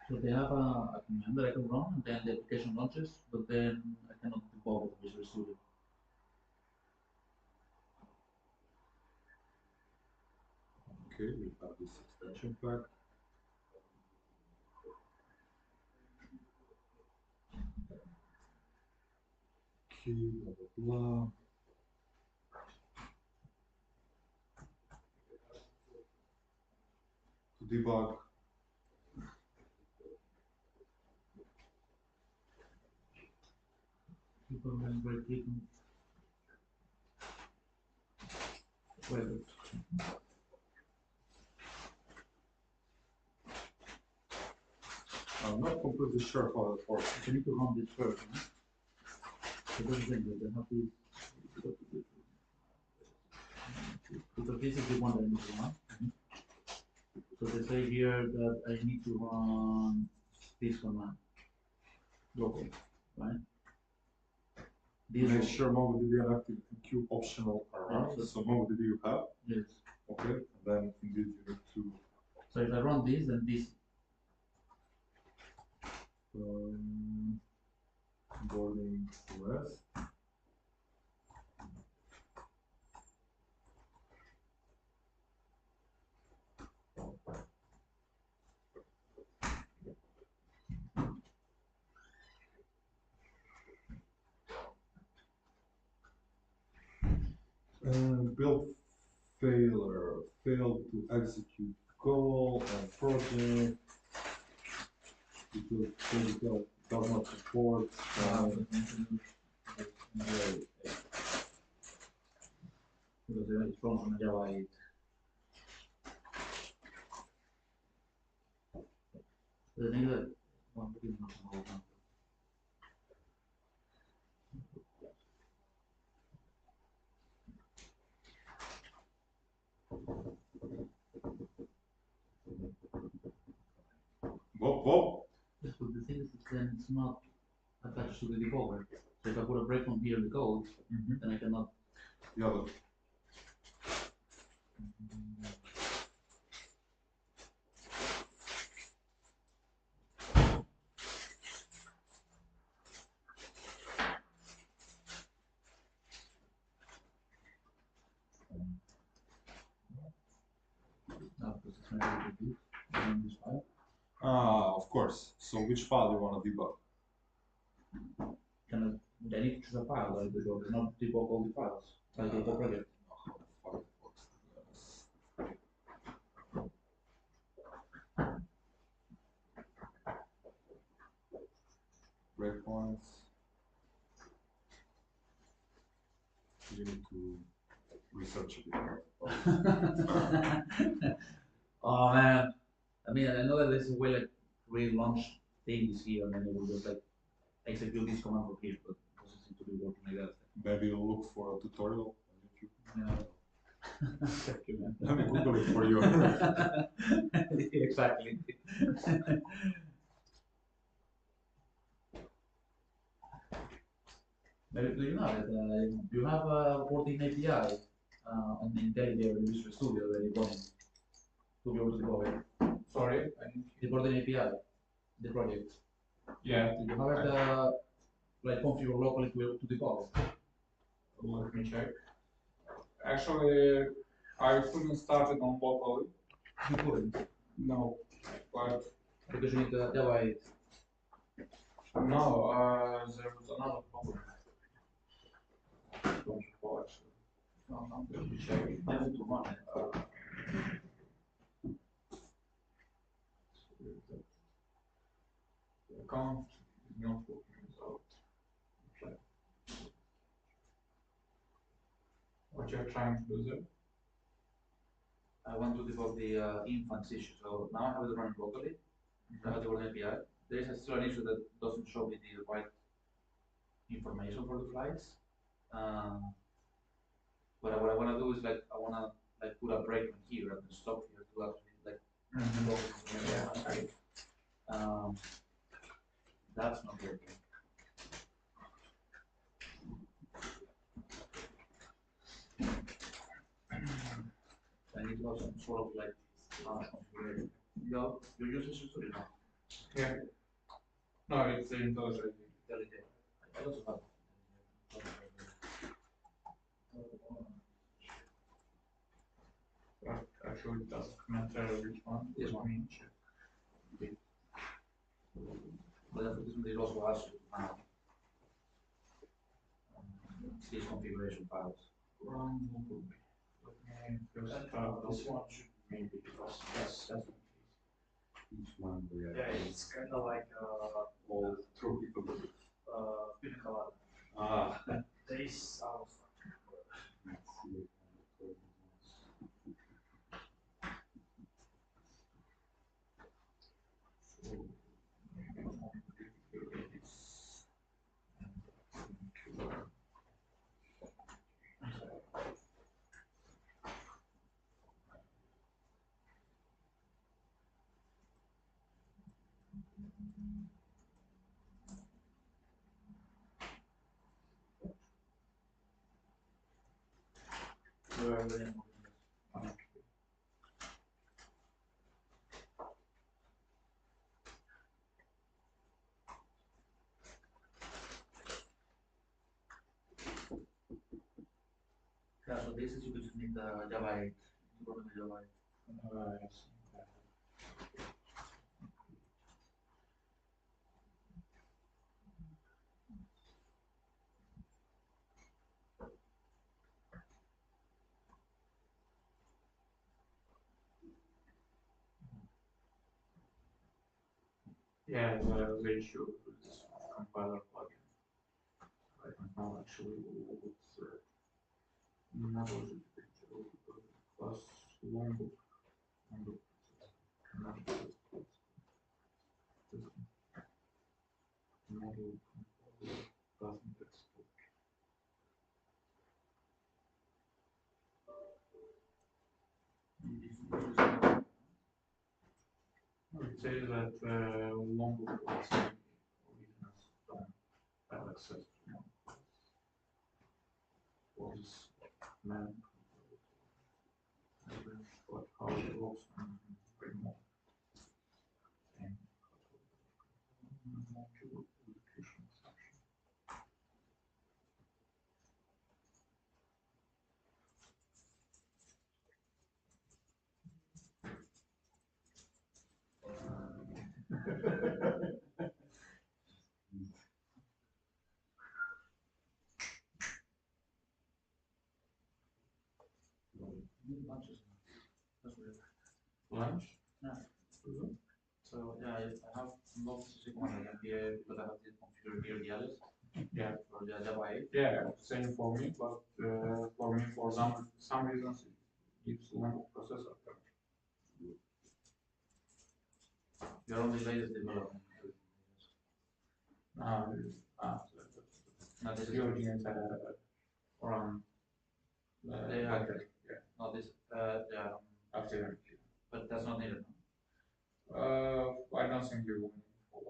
Speaker 4: So they have a command that I can run, and then the application launches, but then I cannot debug with Visual Studio.
Speaker 3: Okay, we have this extension pack. Okay, blah blah blah. To debug.
Speaker 4: People can right click on web.
Speaker 3: I'm not completely sure how that works.
Speaker 4: You need to run this first, huh? So that's the thing, they have this, because this is the one that I need to run. So they say here that I need to run this command locally, right? This
Speaker 3: Make
Speaker 4: one.
Speaker 3: sure MongoDB and ActiveQ optional are run.
Speaker 4: Yeah,
Speaker 3: So MongoDB you have.
Speaker 4: Yes.
Speaker 3: Okay, and then indeed you need to
Speaker 4: So if I run this, then this.
Speaker 3: boarding REST. Build failure, failed to execute goal and project because physical does not support.
Speaker 4: Because it's from Java 8. The thing that, well, we didn't know about that.
Speaker 3: Whoa.
Speaker 4: Yes, but the thing is that then it's not attached to the debugger. So if I put a breakpoint here in the code, then I cannot.
Speaker 3: Yeah, but
Speaker 4: Because it's going to be in this file.
Speaker 3: of course. So which file do you want to debug?
Speaker 4: I need to choose a file like debug, not debug all the files, like the whole project.
Speaker 3: Breakpoints. You need to research a bit.
Speaker 4: Oh man, I mean, I know that there's a way like relaunch things here, and then it will just like execute this command from here, but it doesn't seem to be working like that.
Speaker 3: Maybe you'll look for a tutorial on YouTube.
Speaker 4: Yeah. Thank you, man.
Speaker 3: Let me Google it for you.
Speaker 4: Exactly. Maybe do you know that you have a porting API on the IntelliJ or the Visual Studio that you're running to be able to debug it.
Speaker 5: Sorry,
Speaker 4: The porting API, the project.
Speaker 5: yeah,
Speaker 4: Do you have it like configure locally to be able to debug it?
Speaker 5: let me check. Actually, I couldn't start it on locally.
Speaker 4: You couldn't,
Speaker 5: No, but
Speaker 4: because you need Java 8.
Speaker 5: no, there was another problem. Don't recall actually. No, I'm going to check it.
Speaker 4: I need to run it.
Speaker 5: The account is not working without. Okay. What you're trying to do there?
Speaker 4: I want to debug the infants issue. So now I have it running locally. the word API. There is still an issue that doesn't show me the right information for the flights. But what I want to do is like I want to like put a breakpoint here and stop here to actually like focus. That's not working. I need to have some sort of like configuration. Your usage history now.
Speaker 5: Yeah. No, it's IntelliJ.
Speaker 4: I also have.
Speaker 5: Actually, it doesn't matter which one.
Speaker 4: This one. Okay. But this one is also asks you to have these configuration files.
Speaker 5: This one should maybe because that's
Speaker 7: Each one we are.
Speaker 8: Yeah, it's kind of like
Speaker 7: all through people.
Speaker 8: pina colada.
Speaker 7: Ah.
Speaker 8: Tastes out.
Speaker 7: Let's see.
Speaker 4: Yeah, so this is you just need the Java 8. You go to the Java 8.
Speaker 5: yes. Yeah, the issue with this compiler plugin. I don't know actually what's not plus longbook. Model doesn't export. It says that longbook was originals don't have access to longbook. What is man? But how it works and remote. And module execution section.
Speaker 4: Lunches. That's weird.
Speaker 5: Lunch?
Speaker 4: Yeah. So yeah, I have no specific one here because I have this computer here, the others.
Speaker 5: Yeah.
Speaker 4: For the Java 8.
Speaker 5: Yeah, same for me, but for me, for some reasons, it gives long processor.
Speaker 4: You're on the latest development. Not this is
Speaker 5: European around
Speaker 4: yeah.
Speaker 5: yeah,
Speaker 4: Not this yeah.
Speaker 5: after.
Speaker 4: But that's not needed.
Speaker 5: I don't think you will need for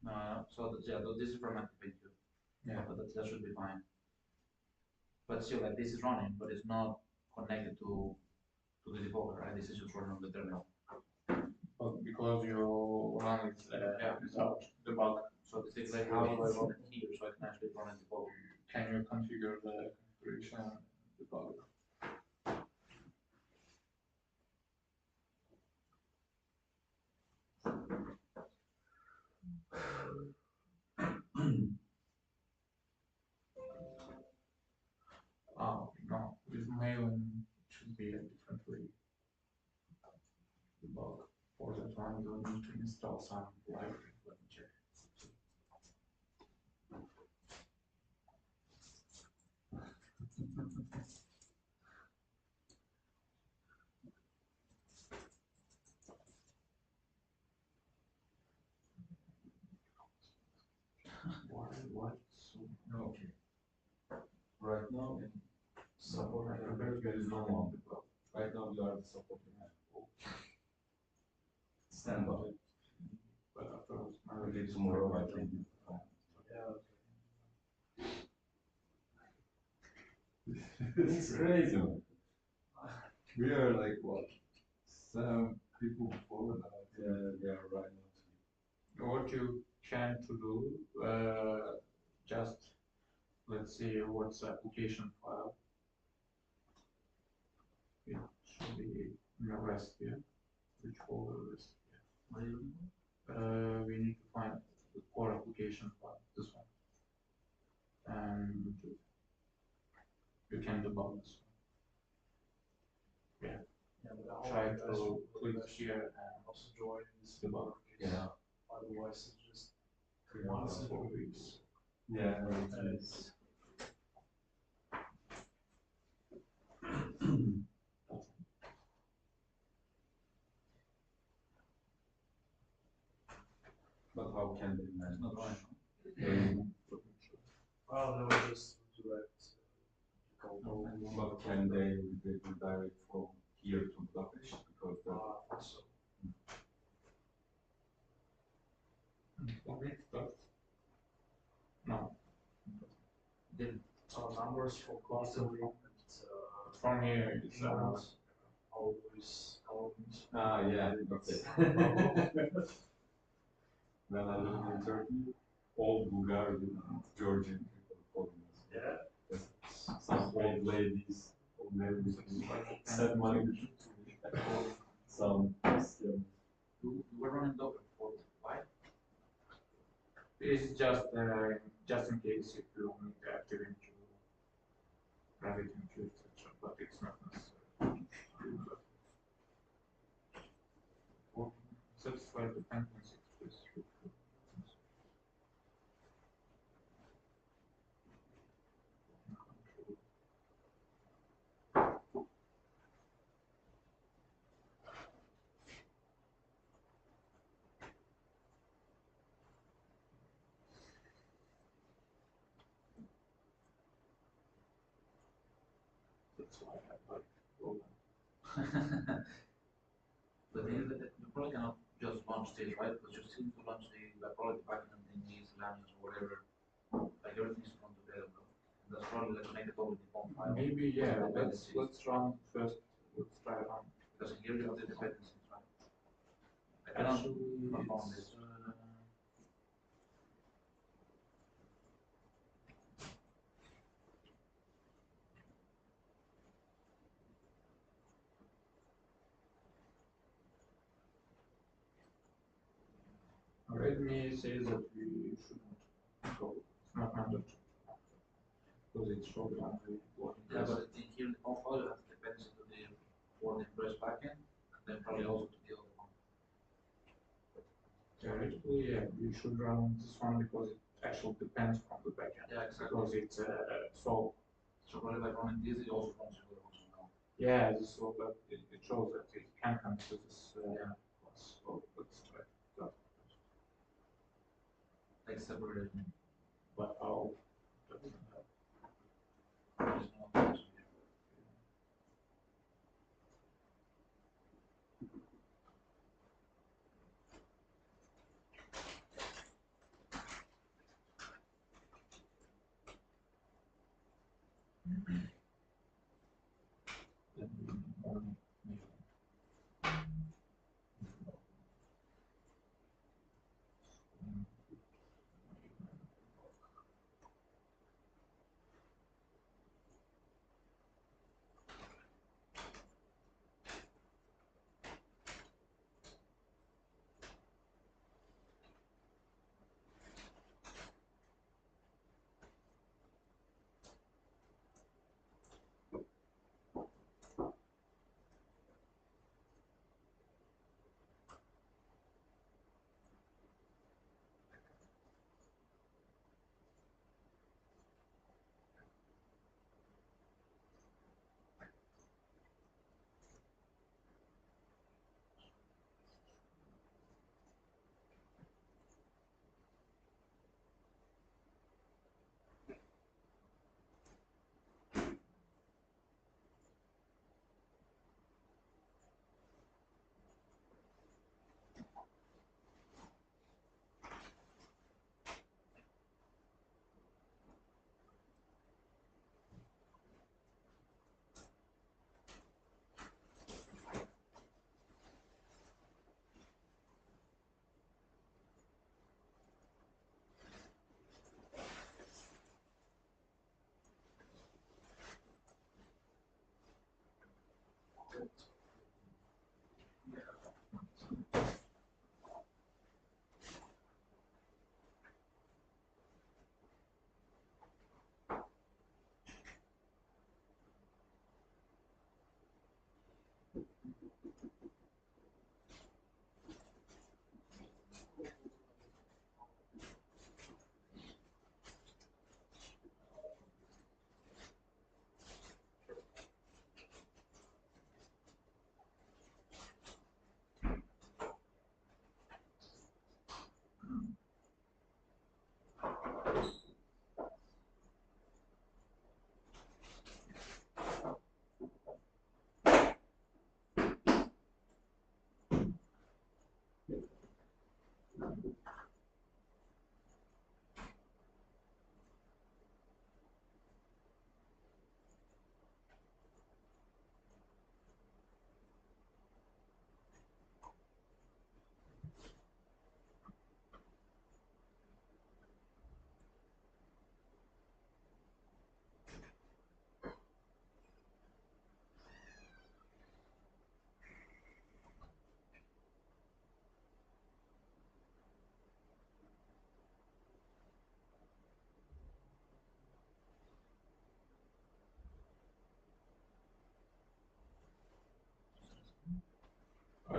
Speaker 4: No, so yeah, this is from Activate too.
Speaker 5: yeah.
Speaker 4: But that should be fine. But still, like this is running, but it's not connected to the debugger, right? This is just running on the terminal.
Speaker 5: But because you run it without the bug,
Speaker 4: so this is like how do I run it here so I can actually run it debugger?
Speaker 5: Can you configure the configuration debugger? Oh no, with mailing it should be a different way. Debug. For that one, you need to install some library. Let me check. what? So,
Speaker 7: Okay. Right now,
Speaker 5: support
Speaker 7: there is no one. Right now, you are the supporting hand. Stand up.
Speaker 5: but afterwards,
Speaker 7: Okay, tomorrow I can do
Speaker 5: yeah.
Speaker 7: It's crazy, man. We are like what? 7 people before that. Yeah, they are right now.
Speaker 5: What you can to do, just let's see what's the application file. It should be in the rest here. Which folder is here? We need to find the core application file, this one. And you can debug this one. Yeah. Try to click here and also join this debug.
Speaker 7: Yeah.
Speaker 5: Otherwise, it's just once in 4 weeks.
Speaker 7: Yeah. But how can they manage?
Speaker 8: Well, they will just direct.
Speaker 7: But can they redirect from here to the page? Because
Speaker 8: Also,
Speaker 5: No.
Speaker 8: so numbers for cluster and
Speaker 5: From here, it's
Speaker 8: always.
Speaker 7: yeah, okay. When I lived in Turkey, all Bulgarian, Georgian people calling us.
Speaker 8: Yeah.
Speaker 7: Some old ladies, old ladies, send money to me. Some Christian.
Speaker 5: We're running Docker for why? It's just in case if you need to activate your private into etc. But it's not necessary. Satisfy dependencies. That's why I have like program.
Speaker 4: The thing is that you probably cannot just launch this, right? Because you still need to launch the quality package and then these lanyards or whatever. Like everything is thrown together, bro. And that's probably like make it all the bomb file.
Speaker 5: Maybe yeah. Let's run first. Let's try run.
Speaker 4: Because here you have the dependencies, right? Like, I don't not found this.
Speaker 5: Redmi says that we shouldn't go. It's not mandatory. Because it shows on the working
Speaker 4: Yeah, but in here in the bomb file you have the dependency to the WordPress backend and then probably also to the other one.
Speaker 5: Theoretically, yeah, you should run this one because it actually depends on the backend.
Speaker 4: Yeah, exactly.
Speaker 5: Because it's so.
Speaker 4: So probably by running this, it also runs the other one somehow.
Speaker 5: Yeah, so but it shows that it can come to this class. So let's try that.
Speaker 4: Like separated.
Speaker 5: But how doesn't help.
Speaker 4: There's no option here.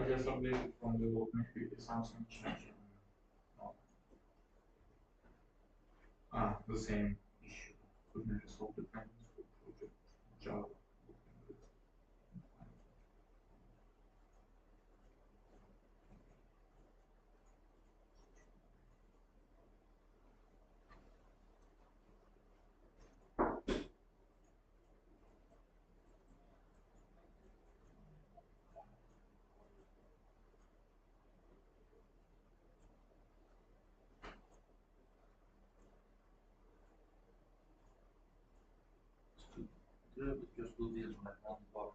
Speaker 5: I just updated from the maybe something changed. No. The same issue. Couldn't resolve the problems for project Java.
Speaker 4: Just do this one bar.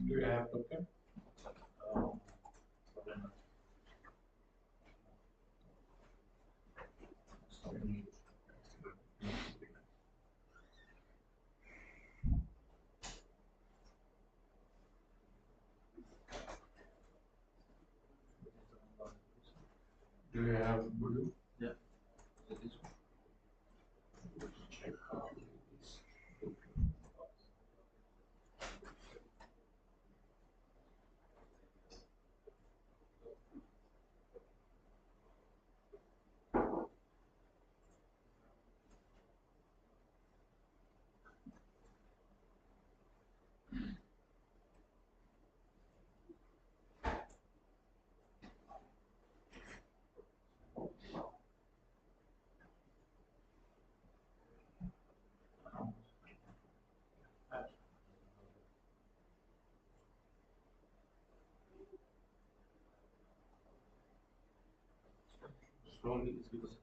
Speaker 5: Do you have Docker? Do you have Blue?
Speaker 4: Yeah.
Speaker 5: Check how it is.
Speaker 4: Slowly it's because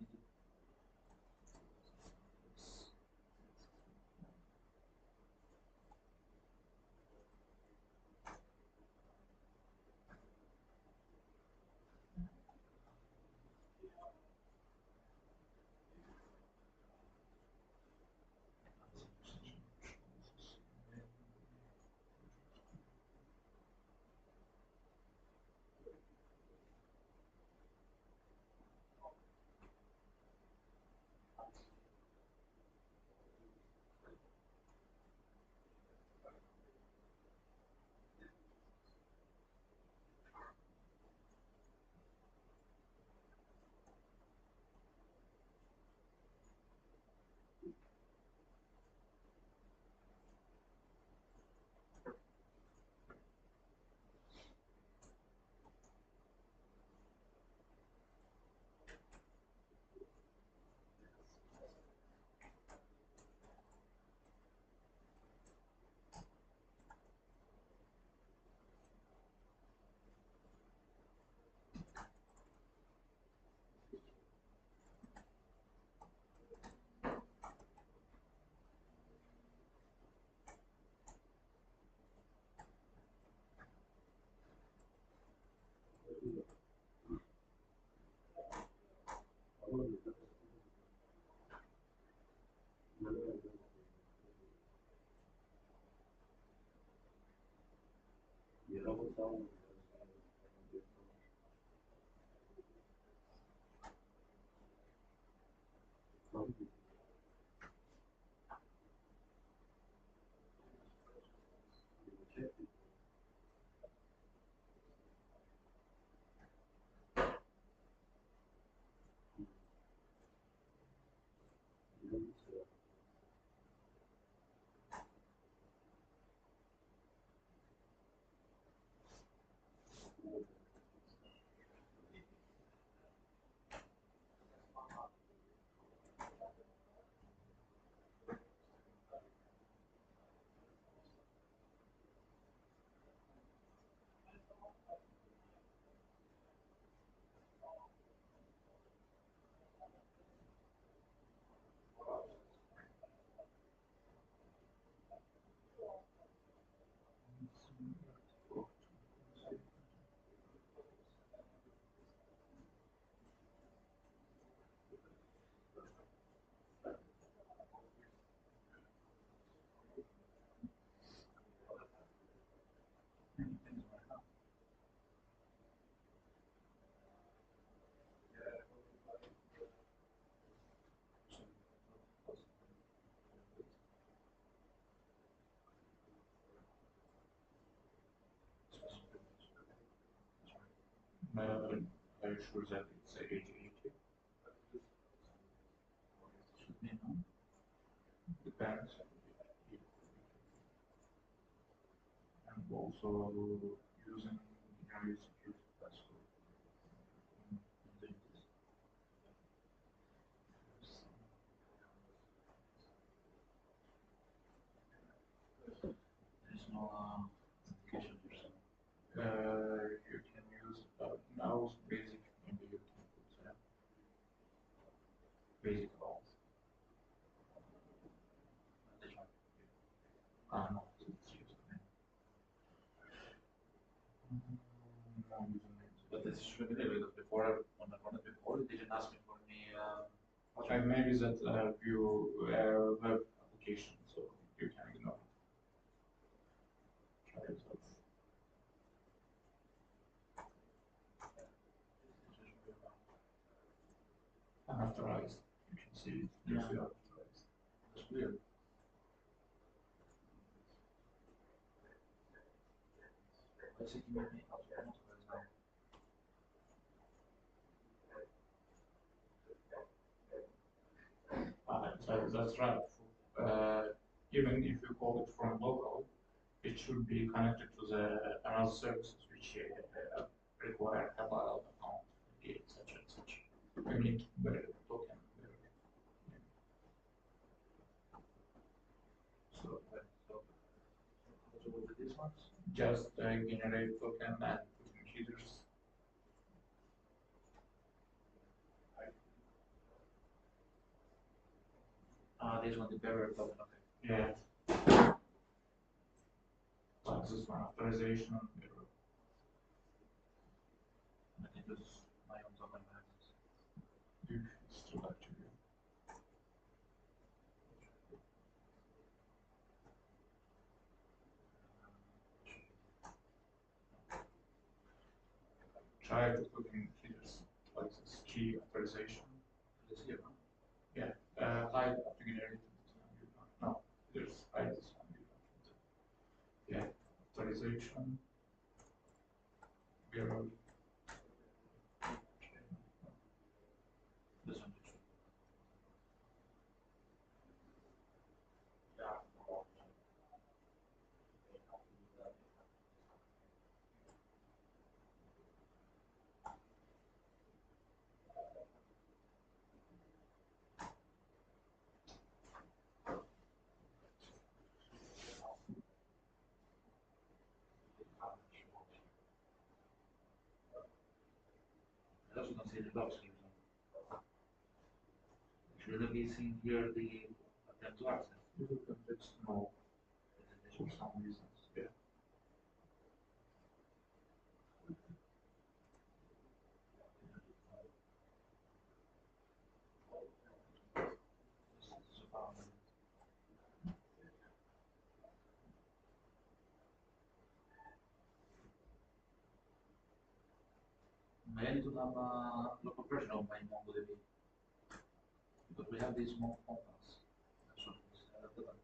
Speaker 5: Are you sure that it's 80/80?
Speaker 4: Should be, no?
Speaker 5: Depends. And also using your security password.
Speaker 4: Doing this. There's no application or something.
Speaker 5: You can use mouse basic, maybe you can put basic mouse.
Speaker 4: This one.
Speaker 5: No, it's username. No username.
Speaker 4: But this should be there because before, when I run it before, it didn't ask me for any.
Speaker 5: And maybe that view web application, so you can ignore it. Try it out. Unauthorized. You can see it. You
Speaker 4: Yeah.
Speaker 5: see unauthorized.
Speaker 4: That's weird. Why is it giving me unauthorized now?
Speaker 5: That's right. Even if you call it from local, it should be connected to the another services which require a file account, etc. etc. You need token. So
Speaker 4: How to go with these ones?
Speaker 5: just generate token and put in headers.
Speaker 4: This one, the barrier token, okay.
Speaker 5: Yeah. Like this one, authorization.
Speaker 4: I can use my own token behind this.
Speaker 5: If it's still active. Try to put in headers like this key authorization.
Speaker 4: This here, no?
Speaker 5: Yeah, hide after generated. No, there's hide this one. Yeah, authorization. Bureau.
Speaker 4: This one too. I also don't see the logs here. Should I be seeing here the attempt to access?
Speaker 5: It's no, for some reasons. Yeah.
Speaker 4: I need to have a local version of my MongoDB because we have these small components. So it's database.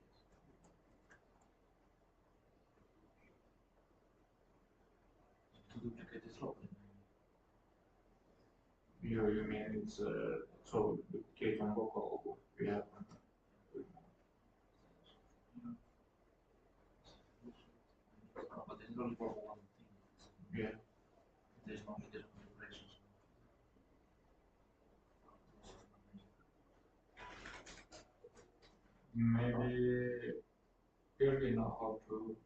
Speaker 4: To duplicate this locally.
Speaker 5: You mean it's so duplicate on local we have.
Speaker 4: But this is only for one thing.
Speaker 5: Yeah.
Speaker 4: There's no integrations.
Speaker 5: Maybe barely know how to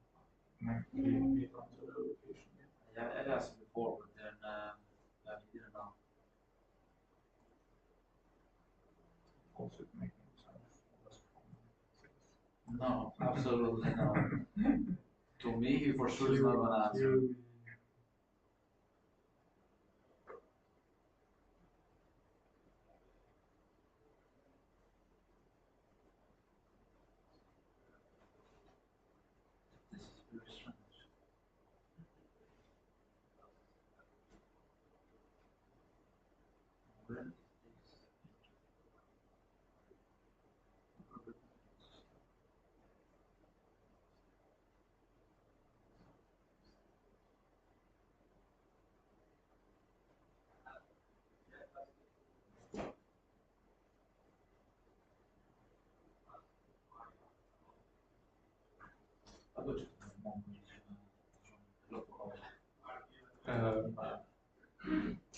Speaker 5: make the control location.
Speaker 4: Yeah, I asked before, but then he didn't know.
Speaker 5: Also making sense.
Speaker 4: No, absolutely no. To me, he for sure is not gonna answer. This is very strange. Where is this?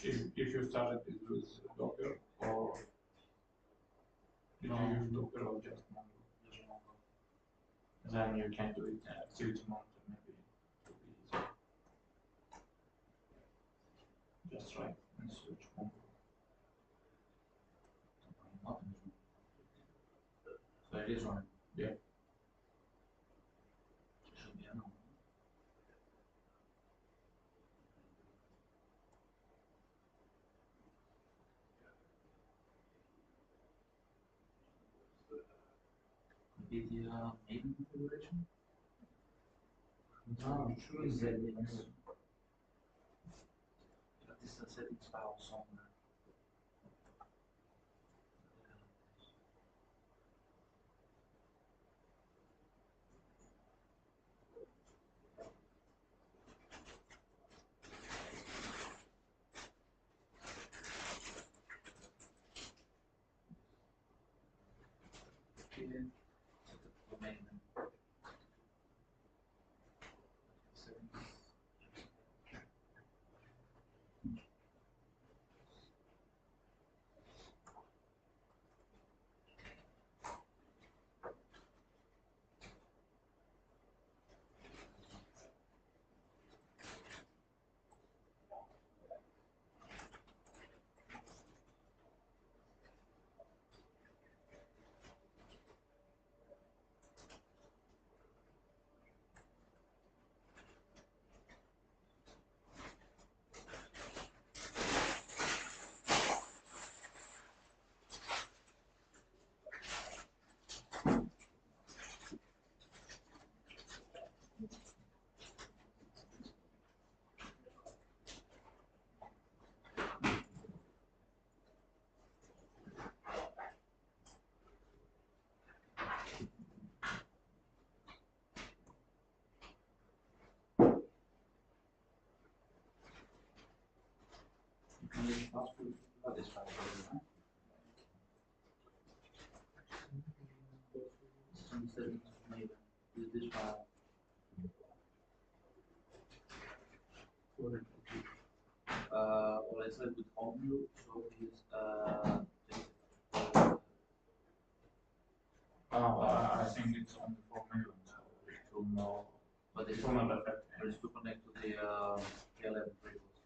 Speaker 5: If you started it with Docker, or did you use Docker or just Mongo? Then you can do it activity monitor, maybe it will be easier. Just right and switch Mongo.
Speaker 4: So it is running.
Speaker 5: Yeah.
Speaker 4: Should be enough. Maybe the main configuration?
Speaker 5: No, it should
Speaker 4: Is
Speaker 5: be.
Speaker 4: that but this is a settings file somewhere. Yeah. Domain name. Settings. Can you ask for this file? Some settings maybe. This file. Well, I said with home view, so is
Speaker 5: I think it's only 4 million, so it will know.
Speaker 4: but
Speaker 5: It
Speaker 4: it's
Speaker 5: will not affect
Speaker 4: but it's to connect to the K11 tables.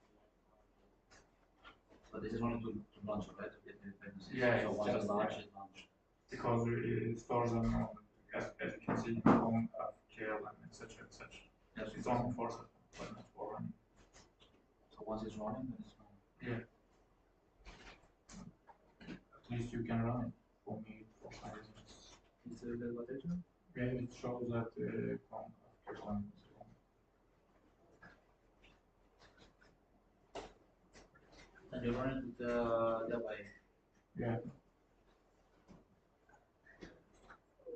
Speaker 4: But this is only to launch, right? To get the dependencies.
Speaker 5: Yeah,
Speaker 4: so
Speaker 5: it's
Speaker 4: once
Speaker 5: just
Speaker 4: it launches, it launches.
Speaker 5: because it stores them on, as you can see, home, KLM, etc., etc.
Speaker 4: Yes,
Speaker 5: It's only for setup, but not for running.
Speaker 4: so once it's running, then it's running.
Speaker 5: Yeah. At least you can run it. For me, for my reasons.
Speaker 4: Is there a validation?
Speaker 5: Yeah, it shows that com after one is on.
Speaker 4: And you run it with that way.
Speaker 5: Yeah.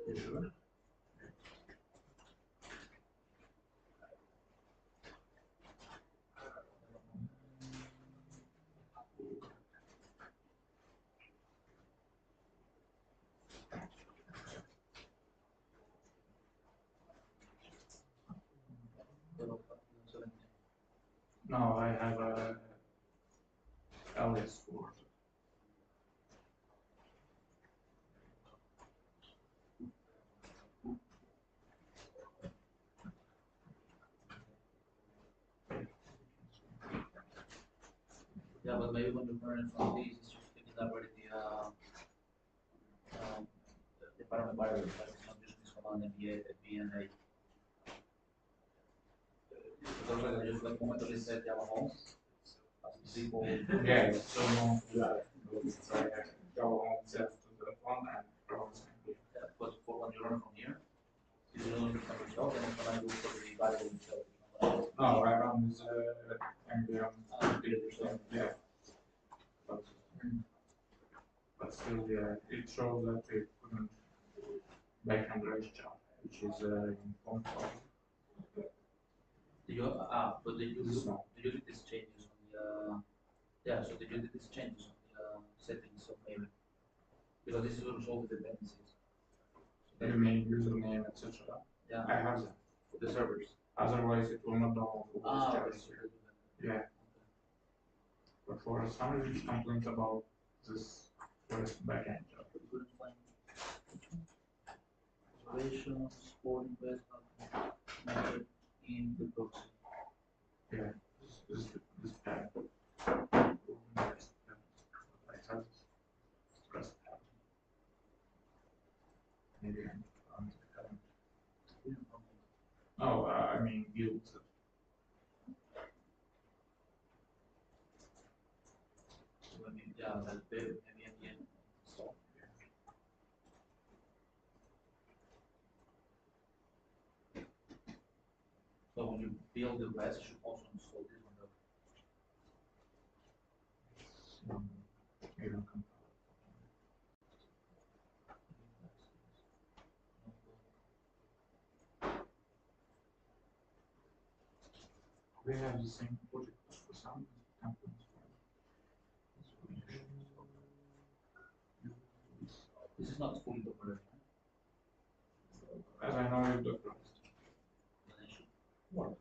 Speaker 4: You sure?
Speaker 5: No, I have a alias for it.
Speaker 4: Yeah, but maybe when you run it from these, it's just picking up already the parameter variable, but it's not using this command BNA. Because I just like momentarily set Java home. As people.
Speaker 5: Yeah, it's so long to that. It's go on set to the one and browse.
Speaker 4: Yeah, but for when you run from here, you don't need to yourself, and it's gonna do for the variable itself.
Speaker 5: No, I run with NVM. Yeah. But still, yeah, it shows that it couldn't backhand raise jump, which is in point of.
Speaker 4: But the utilities changes on the yeah, so the utilities changes on the settings of maybe because this is what resolve the dependencies.
Speaker 5: You mean username, etc.
Speaker 4: Yeah.
Speaker 5: I have that.
Speaker 4: the servers.
Speaker 5: Otherwise, it will not download for both
Speaker 4: Okay,
Speaker 5: jars.
Speaker 4: so they do that.
Speaker 5: Yeah. But for some reason, complaints about this first backend job.
Speaker 4: We couldn't find reservations, boarding pass method in the proxy.
Speaker 5: Yeah, this tab. I have stress tab. Maybe I'm Oh, I mean build.
Speaker 4: So maybe, yeah, that's better, maybe at the end. So, so when you build the rest, you should also install this one though.
Speaker 5: I don't compile. We have the same project for some companies.
Speaker 4: This is not fully documented.
Speaker 5: As I know, you document.
Speaker 4: Then I should
Speaker 5: What?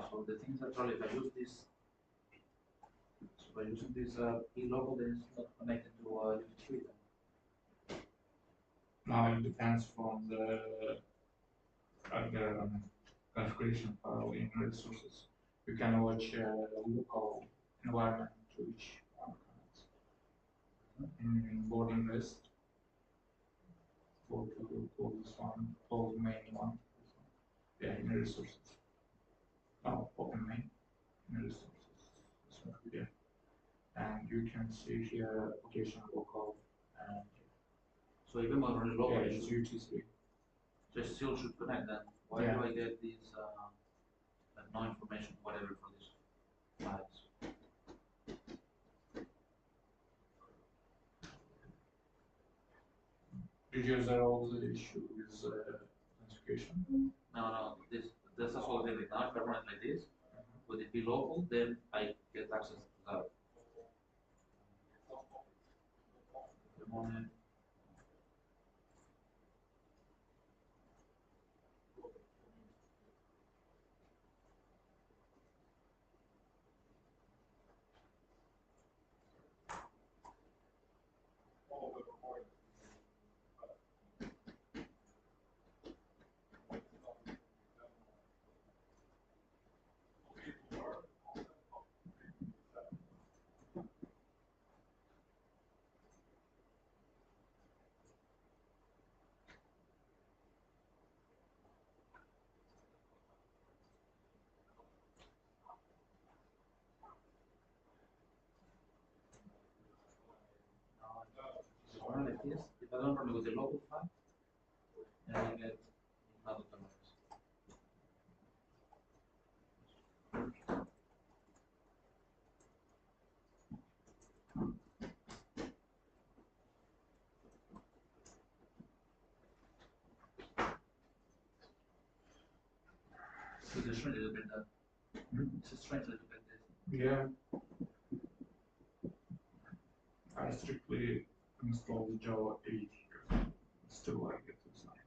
Speaker 4: So the things actually, if I use this, so by using this local, then it's not connected to duty-free.
Speaker 5: Now it depends from the configuration file in resources. You can watch local environment to each one. In boarding list, go to this one, close main one. Yeah, in resources. Now open main in resources. This one, yeah. And you can see here application local and
Speaker 4: So even when running local,
Speaker 5: yeah,
Speaker 4: it
Speaker 5: it's
Speaker 4: should,
Speaker 5: UTC.
Speaker 4: so it still should connect then. Why
Speaker 5: Yeah.
Speaker 4: do I get these, like no information, whatever for these files?
Speaker 5: Did you resolve the issue with authentication?
Speaker 4: No, this is all everything. Now if I run it like this, would it be local? Then I get access to that. The moment. like this. If I don't run it with the local file, then I get not autonomous. It's a strange little bit that. It's a strange little bit this.
Speaker 5: Yeah. I strictly installed Java 8 here. Still like it. It's not.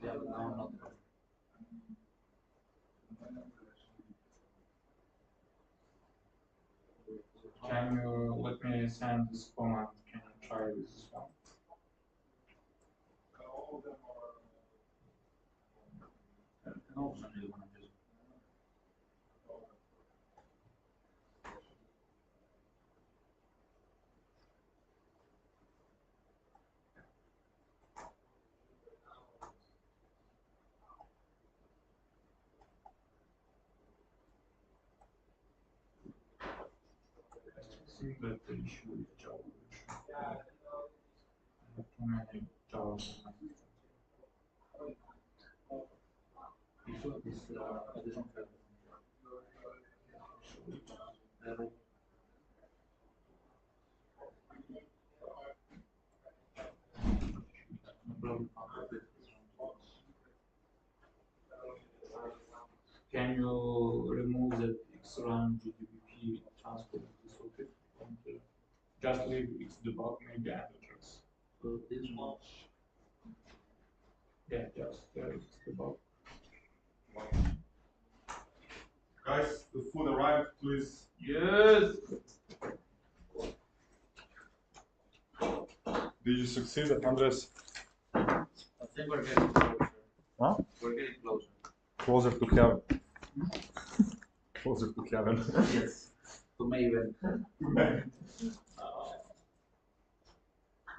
Speaker 4: Yeah, but now I'm not.
Speaker 5: Can you let me send this command? Can you try this one?
Speaker 4: I can also do one of these.
Speaker 5: I think that the issue is Java version. I have too many Java commands.
Speaker 4: This one failed. Error. No problem.
Speaker 5: Can you remove that xrun GDBP transport socket? Just leave xdebug maybe and address.
Speaker 4: So this one.
Speaker 5: Yeah, just xdebug.
Speaker 3: Guys, the food arrived, please.
Speaker 5: Yes.
Speaker 3: Did you succeed, Andres?
Speaker 4: I think we're getting closer.
Speaker 3: Huh?
Speaker 4: We're getting closer.
Speaker 3: Closer to heaven. Closer to heaven.
Speaker 4: Yes. To Maven.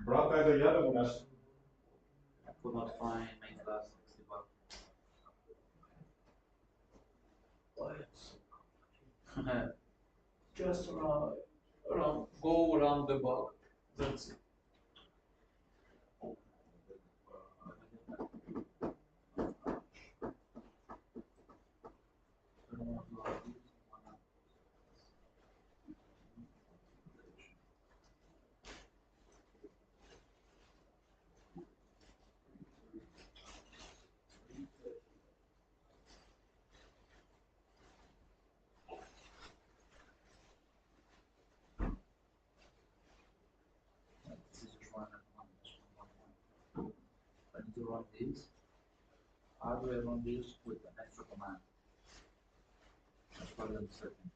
Speaker 3: Brata, ajde jedemo nešto.
Speaker 4: I could not find main class debug.
Speaker 5: Just go around the bug. That's it.
Speaker 4: I need to run this. How do I run this with an extra command? That's probably uncertain.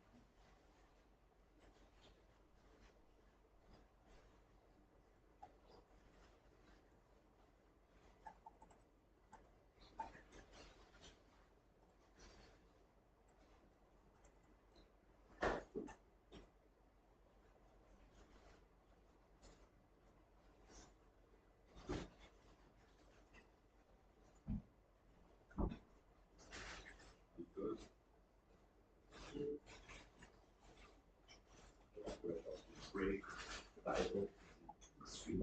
Speaker 2: Break, title, extreme.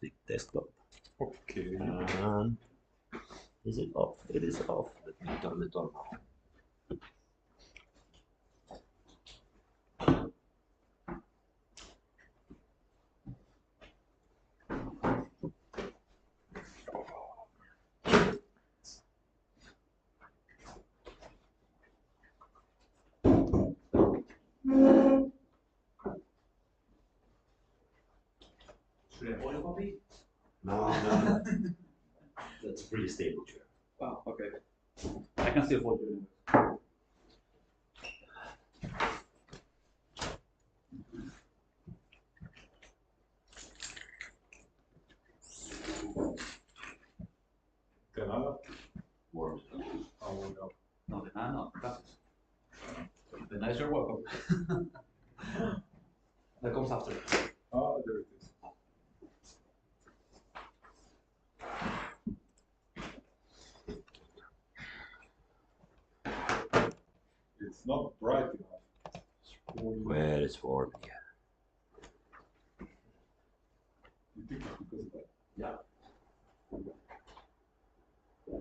Speaker 2: click desktop.
Speaker 1: Okay.
Speaker 2: And is it off? It is off. Let me turn it on now.
Speaker 8: Should I photocopy?
Speaker 2: No. That's a pretty stable chair.
Speaker 8: Wow, okay. I can still photo it.
Speaker 3: De nada.
Speaker 2: Warms it up.
Speaker 3: Oh, no.
Speaker 8: No, the no, gracias. The nice you're welcome. That comes after.
Speaker 3: Oh, there it is. It's not bright enough.
Speaker 2: Where is warm? Yeah.
Speaker 3: You think it's because of that?
Speaker 8: Yeah.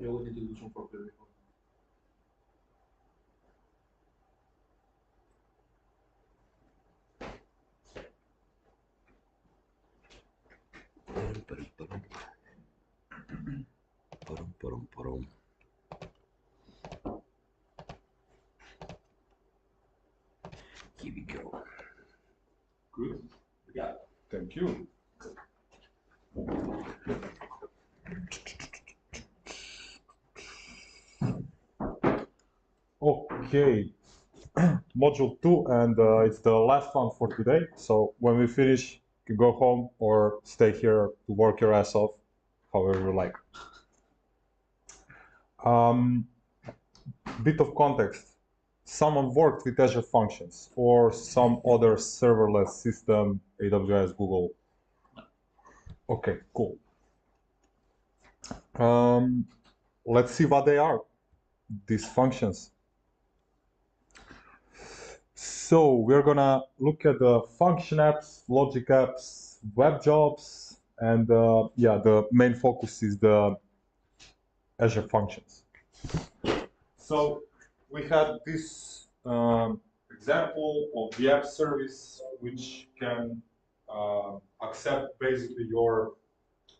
Speaker 8: You always need to do some proper recording.
Speaker 2: Here we go.
Speaker 3: Good.
Speaker 8: Yeah.
Speaker 3: Thank you. Okay. Module 2, and it's the last one for today. So when we finish, you can go home or stay here to work your ass off, however you like. Bit of context. Someone worked with Azure Functions or some other serverless system, AWS, Google. Okay, cool. Let's see what they are, these functions. So we're gonna look at the function apps, logic apps, web jobs, and yeah, the main focus is the Azure Functions. So we had this example of the app service, which can accept basically your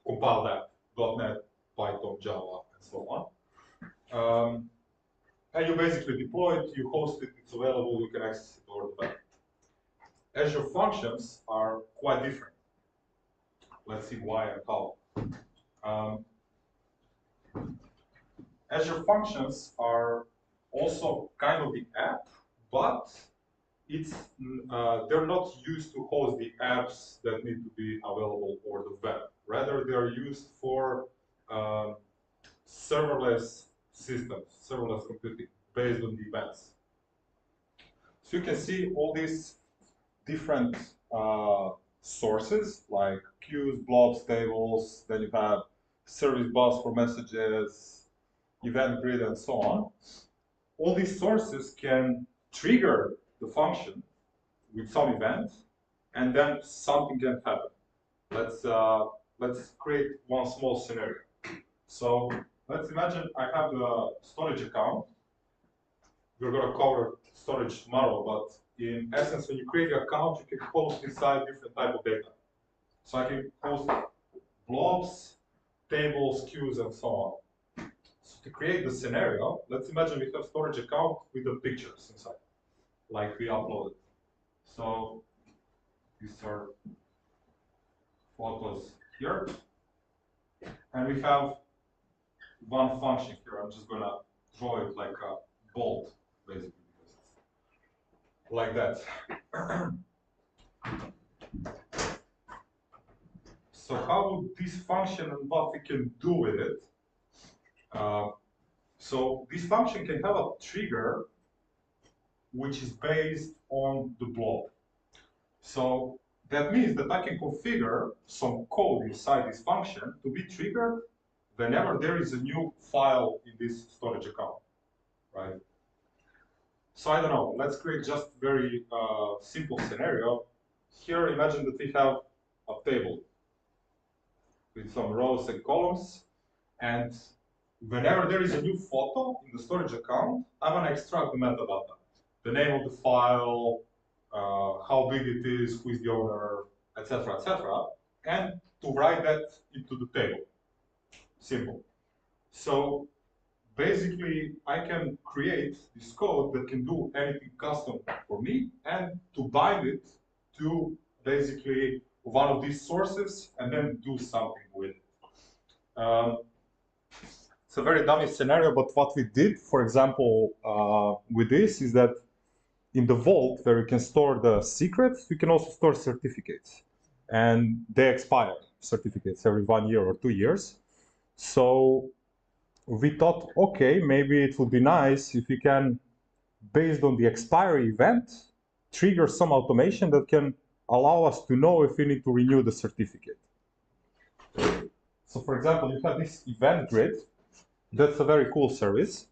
Speaker 3: compiled app, .NET, Python, Java, and so on. And you basically deploy it, you host it, it's available, you can access it over the web. Azure Functions are quite different. Let's see why and how. Azure Functions are also kind of the app, but it's they're not used to host the apps that need to be available over the web. Rather, they are used for serverless systems, serverless computing, based on the events. So you can see all these different sources, like queues, blobs, tables, then you have service bus for messages, event grid, and so on. All these sources can trigger the function with some event, and then something can happen. Let's create one small scenario. So let's imagine I have the storage account. We're going to cover storage tomorrow, but in essence, when you create an account, you can host inside different type of data. So I can host blobs, tables, queues, and so on. So to create the scenario, let's imagine we have storage account with the pictures inside, like we uploaded. So these are photos here, and we have one function here. I'm just gonna draw it like a bolt, basically, because it's like that. So how would this function and what we can do with it? So this function can have a trigger which is based on the blob. So that means that I can configure some code inside this function to be triggered whenever there is a new file in this storage account, right? So I don't know, let's create just very simple scenario. Here, imagine that we have a table. with some rows and columns. And whenever there is a new photo in the storage account, I want to extract the metadata. The name of the file, how big it is, who is the owner, etc., etc., and to write that into the table. Simple. So basically, I can create this code that can do anything custom for me and to bind it to basically one of these sources and then do something with it. It's a very dummy scenario, but what we did, for example, with this is that in the vault where you can store the secrets, you can also store certificates. And they expire, certificates, every 1 year or 2 years. So we thought, okay, maybe it would be nice if we can, based on the expiry event, trigger some automation that can allow us to know if we need to renew the certificate. So for example, you have this event grid. That's a very cool service.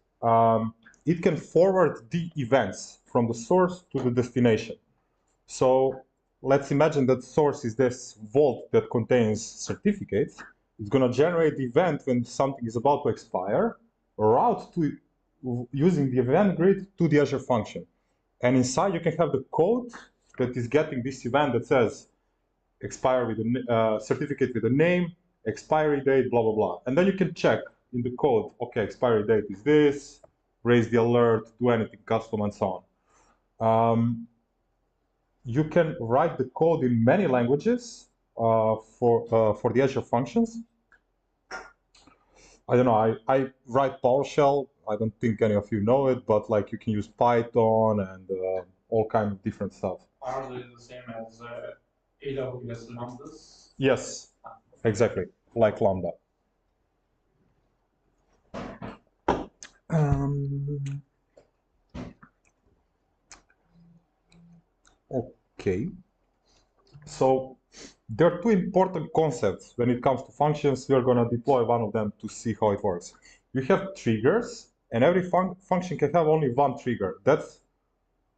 Speaker 3: It can forward the events from the source to the destination. So let's imagine that source is this vault that contains certificates. It's going to generate the event when something is about to expire, route to using the event grid to the Azure function. And inside you can have the code that is getting this event that says expire with a certificate with a name, expiry date, blah, blah, blah. And then you can check in the code, okay, expiry date is this, raise the alert, do anything custom, and so on. You can write the code in many languages for the Azure functions. I don't know, I write PowerShell. I don't think any of you know it, but like you can use Python and all kinds of different stuff.
Speaker 5: Are they the same as AWS Lambdas?
Speaker 1: Yes, exactly, like Lambda. Okay, so there are two important concepts when it comes to functions. We're going to deploy one of them to see how it works. You have triggers, and every function can have only one trigger. That's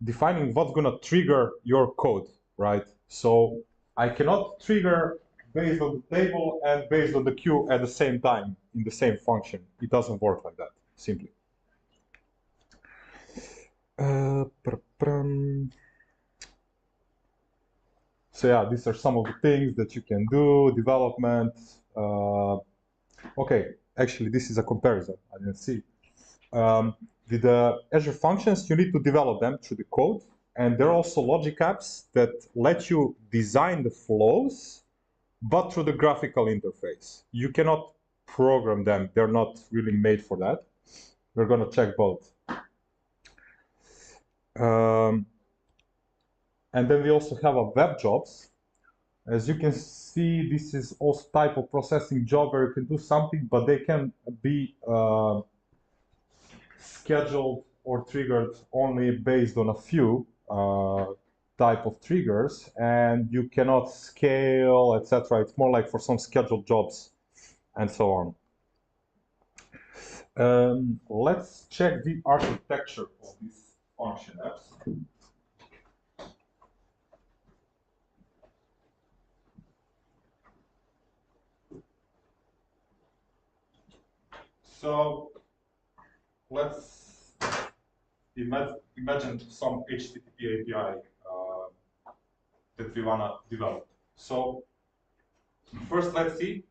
Speaker 1: defining what's going to trigger your code, right? So I cannot trigger based on the table and based on the queue at the same time in the same function. It doesn't work like that, simply. So yeah, these are some of the things that you can do, development. Okay, actually, this is a comparison. I didn't see. With the Azure functions, you need to develop them through the code. And there are also logic apps that let you design the flows, but through the graphical interface. You cannot program them. They're not really made for that. We're going to check both. And then we also have a web jobs. As you can see, this is also type of processing job where you can do something, but they can be scheduled or triggered only based on a few type of triggers, and you cannot scale, etc. It's more like for some scheduled jobs and so on. Let's check the architecture of these function apps. So let's imagine some HTTP API that we want to develop. So first, let's see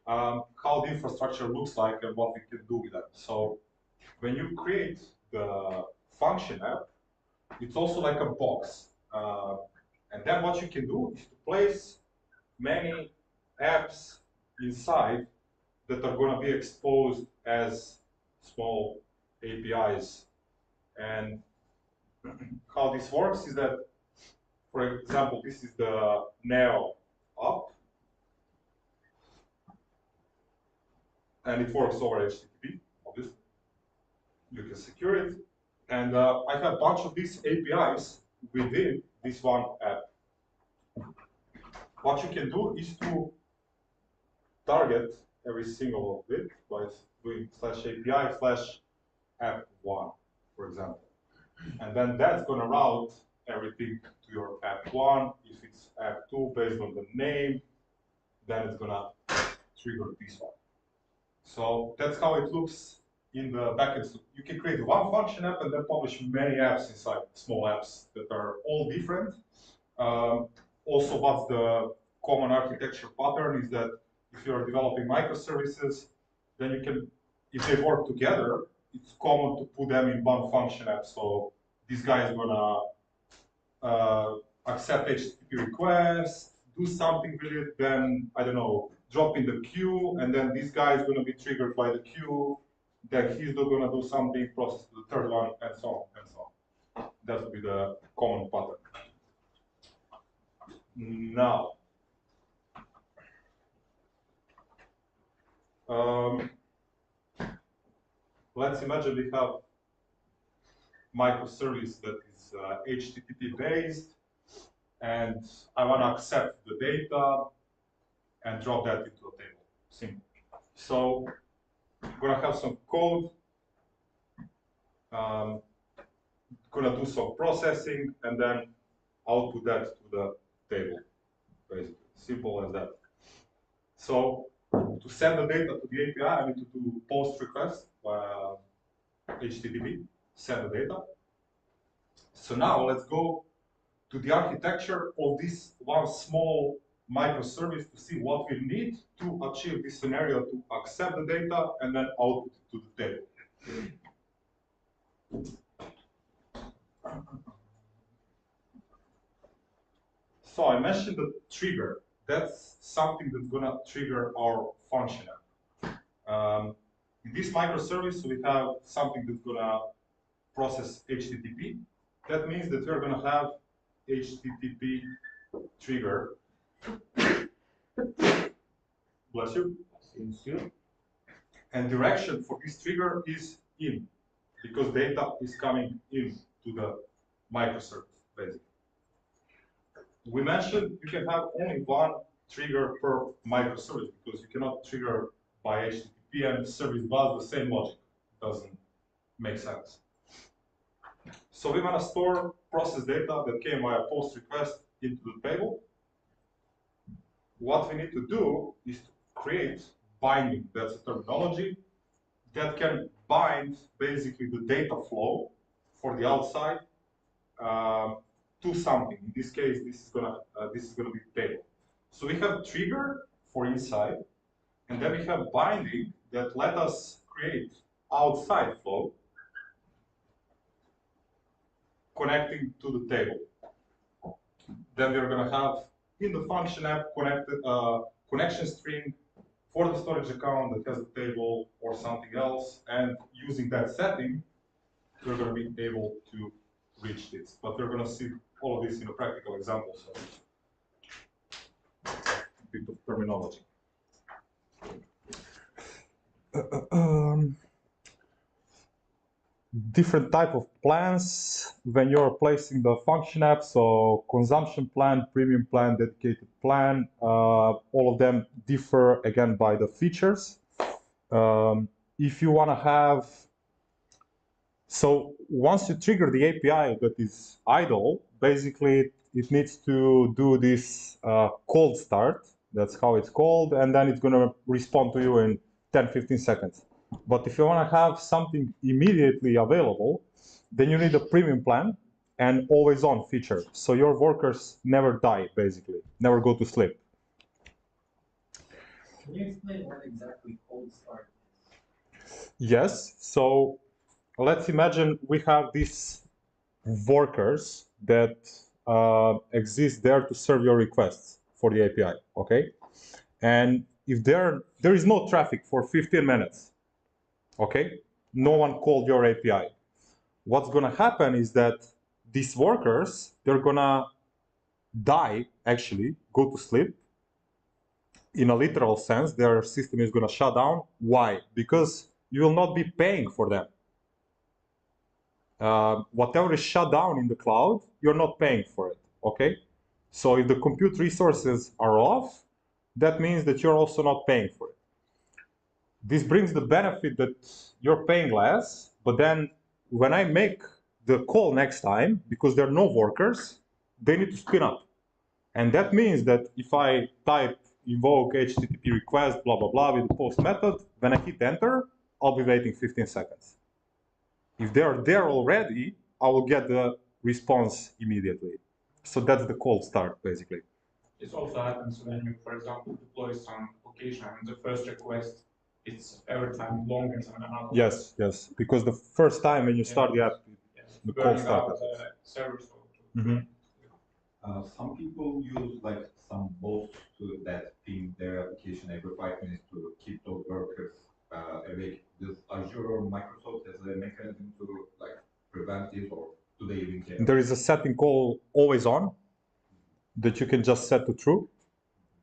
Speaker 1: how the infrastructure looks like and what we can do with that. So when you create the function app, it's also like a box. And then what you can do is to place many apps inside that are going to be exposed as small APIs. And how this works is that, for example, this is the Neo app, and it works over HTTP, obviously. You can secure it. And I have a bunch of these APIs within this one app. What you can do is to target every single of it by doing /API/app1, for example. And then that's going to route everything to your app1. If it's app2 based on the name, then it's going to
Speaker 3: trigger this one. So that's how it looks in the backend. So you can create one function app and then publish many apps inside, small apps that are all different. Also, what's the common architecture pattern is that if you are developing microservices, then you can, if they work together, it's common to put them in one function app. So this guy is gonna accept HTTP requests, do something with it, then, I don't know, drop in the queue, and then this guy is gonna be triggered by the queue, then he's gonna do something, process to the third one, and so on, and so on. That would be the common pattern. Now, let's imagine we have microservice that is HTTP based, and I want to accept the data and drop that into a table. Simple. So I'm gonna have some code, gonna do some processing, and then output that to the table. Basically, simple as that. So to send the data to the API, I need to do post request via HTTP, send the data. So now let's go to the architecture of this one small microservice to see what we need to achieve this scenario to accept the data and then output it to the table. So I mentioned the trigger. That's something that's gonna trigger our function app. In this microservice, we have something that's gonna process HTTP. That means that we're gonna have HTTP trigger. Bless you.
Speaker 4: Thank you.
Speaker 3: And direction for this trigger is in, because data is coming in to the microservice, basically. We mentioned you can have only one trigger per microservice because you cannot trigger by HTTP and service bus the same logic. It doesn't make sense. So we want to store process data that came via post request into the table. What we need to do is to create binding, that's a terminology, that can bind basically the data flow for the outside to something. In this case, this is gonna be the table. So we have trigger for inside, and then we have binding that let us create outside flow connecting to the table. Then we're gonna have in the function app connected connection string for the storage account that has a table or something else, and using that setting, we're going to be able to reach this. But we're going to see all of this in a practical example, so a bit of terminology. Different type of plans when you're placing the function app, so consumption plan, premium plan, dedicated plan, all of them differ again by the features. If you want to have, so once you trigger the API that is idle, basically it needs to do this cold start, that's how it's called, and then it's going to respond to you in 10-15 seconds. But if you want to have something immediately available, then you need a premium plan and always on feature. So your workers never die, basically, never go to sleep.
Speaker 9: Can you explain what exactly cold start is?
Speaker 3: Yes, so let's imagine we have these workers that exist there to serve your requests for the API, okay? And if there is no traffic for 15 minutes, okay, no one called your API. What's gonna happen is that these workers, they're gonna die, actually, go to sleep. In a literal sense, their system is gonna shut down. Why? Because you will not be paying for them. Whatever is shut down in the cloud, you're not paying for it, okay? So if the compute resources are off, that means that you're also not paying for it. This brings the benefit that you're paying less, but then when I make the call next time, because there are no workers, they need to spin up. And that means that if I type
Speaker 1: invoke HTTP request, blah, blah, blah, with the post method. When I hit enter, I'll be waiting 15 seconds. If they're there already, I will get the response immediately. So that's the cold start, basically.
Speaker 5: This also happens when you, for example, deploy some application and the first request it's every time longer than another.
Speaker 1: Yes, yes, because the first time when you start the app, the cold
Speaker 5: Burning
Speaker 1: start
Speaker 5: out
Speaker 1: happens.
Speaker 5: the servers.
Speaker 7: Some people use like some bots that ping their application every 5 minutes to keep those workers awake. Does Azure or Microsoft has a mechanism to like prevent this, or do they even care?
Speaker 1: There is a setting called always on that you can just set to true,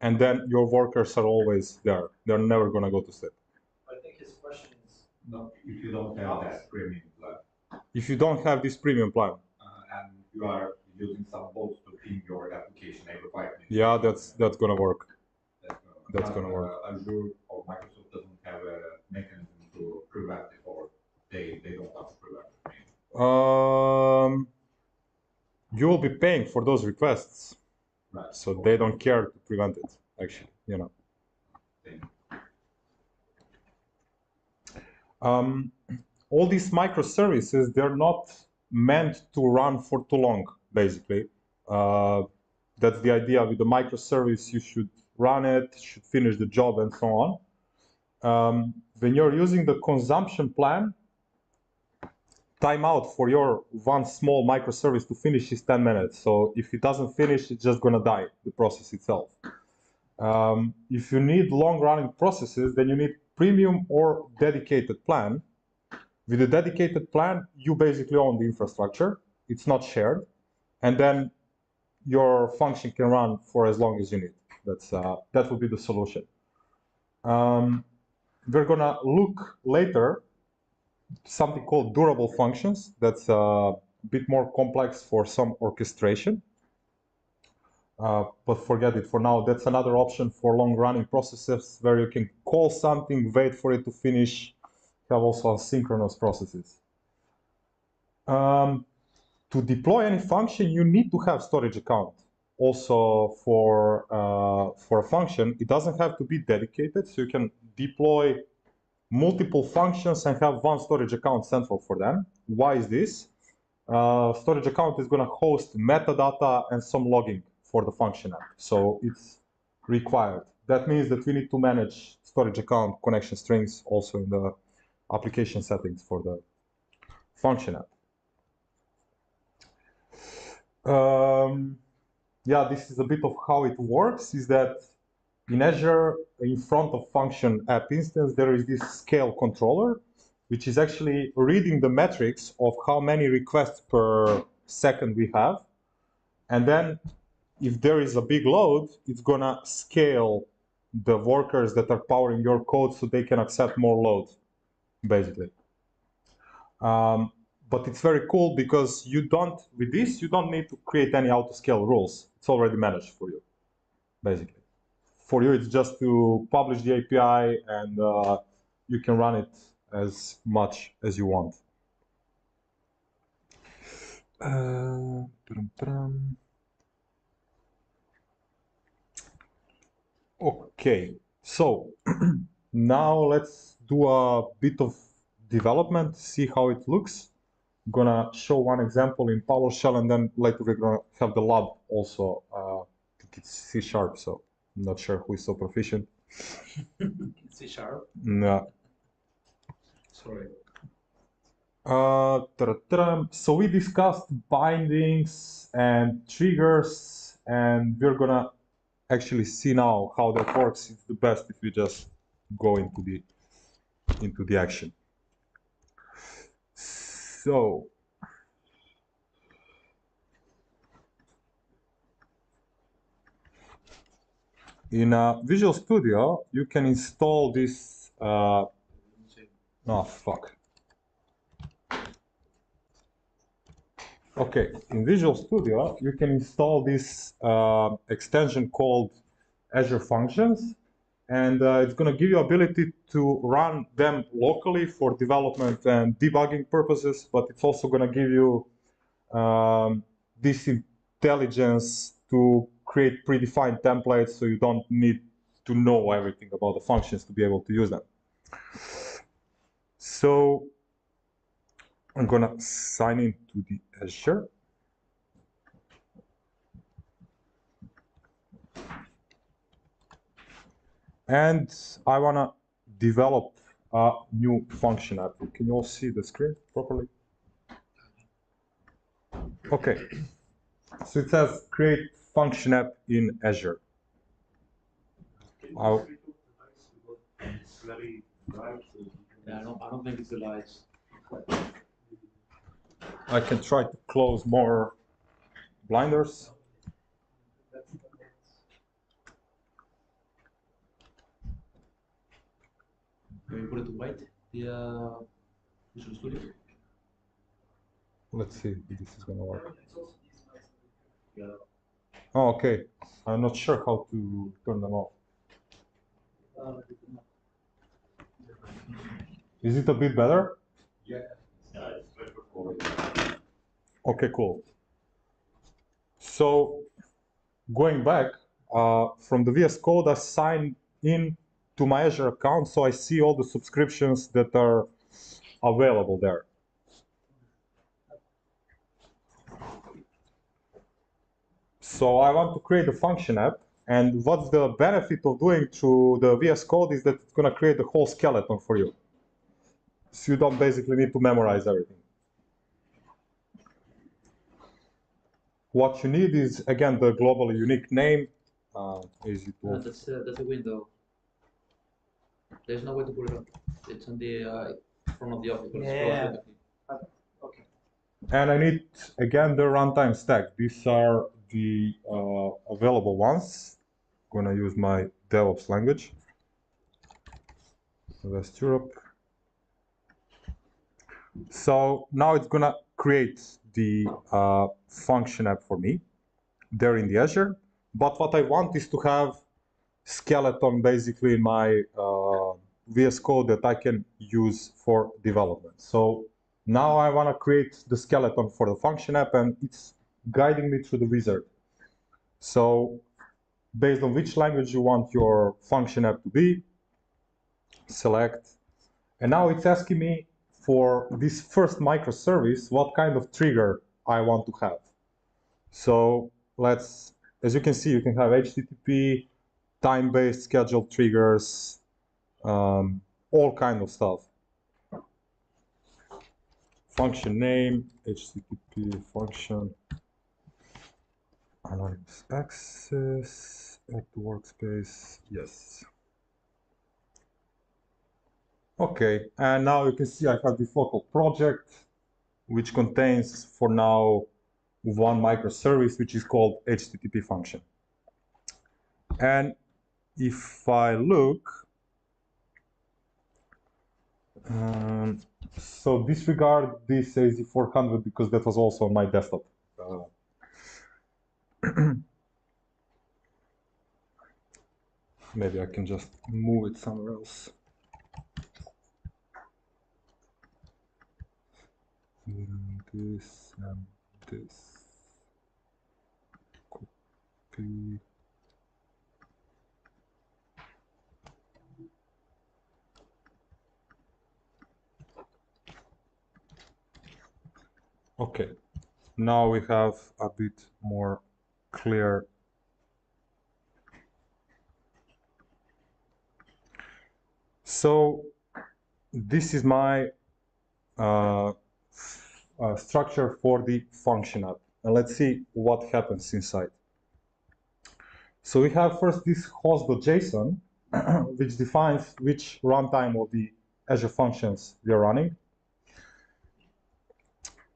Speaker 1: and then your workers are always there. They're never going to go to sleep.
Speaker 9: I think his question is,
Speaker 7: No, if you don't have that premium plan.
Speaker 1: If you don't have this premium plan,
Speaker 7: And you are using some bots to ping your application every 5 minutes.
Speaker 1: yeah, that's going to work. That's
Speaker 7: But,
Speaker 1: gonna work.
Speaker 7: Azure or Microsoft doesn't have a mechanism to prevent it, or they don't want to prevent it.
Speaker 1: You will be paying for those requests,
Speaker 7: Right.
Speaker 1: so they don't care to prevent it. Actually, you know. All these microservices, they're not meant to run for too long, basically. That's the idea. With the microservice, you should run it, should finish the job, and so on. When you're using the consumption plan, timeout for your one small microservice to finish is 10 minutes. So if it doesn't finish, it's just going to die, the process itself. If you need long-running processes, then you need premium or dedicated plan. With a dedicated plan, you basically own the infrastructure. It's not shared. And then your function can run for as long as you need. That would be the solution. We're going to look later something called durable functions. That's a bit more complex for some orchestration. But forget it for now. That's another option for long-running processes where you can call something, wait for it to finish, have also asynchronous processes. To deploy any function, you need to have storage account. Also for a function, it doesn't have to be dedicated, so you can deploy multiple functions and have one storage account central for them. Why is this? Storage account is going to host metadata and some logging for the function app. So it's required. That means that we need to manage storage account connection strings also in the application settings for the function app. Yeah, this is a bit of how it works, is that in Azure, in front of function app instance, there is this scale controller, which is actually reading the metrics of how many requests per second we have. And then if there is a big load, it's going to scale the workers that are powering your code so they can accept more load, basically. But it's very cool because with this, you don't need to create any auto-scale rules. It's already managed for you, basically. For you, it's just to publish the API and you can run it as much as you want. Okay, so now let's do a bit of development, see how it looks. I'm gonna show one example in PowerShell, and then later we're gonna have the lab also. I think it's C#, so I'm not sure who is so proficient.
Speaker 5: C#?
Speaker 1: No.
Speaker 5: Sorry.
Speaker 1: So we discussed bindings and triggers, and we're gonna actually see now how that works. It's the best if you just go into the action. So in Visual Studio, you can install this. Oh fuck. Okay, in Visual Studio, you can install this extension called Azure Functions, and it's going to give you ability to run them locally for development and debugging purposes, but it's also going to give you this intelligence to create predefined templates, so you don't need to know everything about the functions to be able to use them. So I'm gonna sign into the Azure. And I wanna develop a new function app. Can you all see the screen properly? Okay. So it says create function app in Azure.
Speaker 8: It's very bright.
Speaker 4: Yeah, I don't think it's the lights.
Speaker 1: I can try to close more blinders.
Speaker 4: Can we put it to white? The Visual Studio.
Speaker 1: Let's see if this is gonna work.
Speaker 4: Yeah.
Speaker 1: Oh, okay. I'm not sure how to turn them off. Is it a bit better?
Speaker 7: Yeah.
Speaker 1: Okay, cool. So going back from the VS Code, I signed in to my Azure account, so I see all the subscriptions that are available there. So I want to create a function app, and what's the benefit of doing through the VS Code is that it's going to create a whole skeleton for you. So you don't basically need to memorize everything. What you need is, again, the globally unique name.
Speaker 4: That's a window. There's no way to put it up. It's on the front of the object.
Speaker 8: Yeah. Okay.
Speaker 1: And I need, again, the runtime stack. These are the available ones. I'm going to use my DevOps language. West Europe. So now it's going to create the function app for me there in the Azure. But what I want is to have skeleton basically in my VS Code that I can use for development. So now I want to create the skeleton for the function app, and it's guiding me through the wizard. So based on which language you want your function app to be, select. And now it's asking me for this first microservice, what kind of trigger I want to have. So let's, as you can see, you can have HTTP, time-based scheduled triggers, all kind of stuff. Function name, HTTP function, anonymous access, add to workspace, yes. Okay, and now you can see I have this local project, which contains, for now, one microservice, which is called HTTP function. And if I look, so disregard this AZ400 because that was also on my desktop. Maybe I can just move it somewhere else. This and this. Copy. Okay, now we have a bit more clear. So this is my structure for the function app. And let's see what happens inside. So we have first this host.json, which defines which runtime of the Azure functions we are running.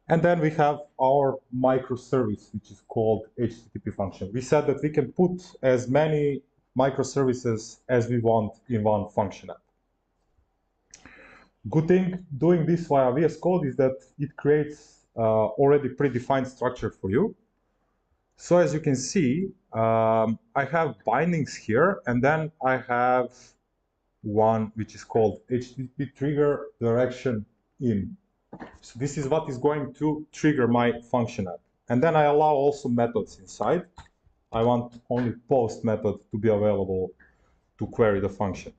Speaker 1: And then we have our microservice, which is called HTTP function. We said that we can put as many microservices as we want in one function app. Good thing doing this via VS Code is that it creates already predefined structure for you. So as you can see, I have bindings here, and then I have one which is called HTTP trigger direction in. So this is what is going to trigger my function app. And then I allow also methods inside. I want only post method to be available to query the function.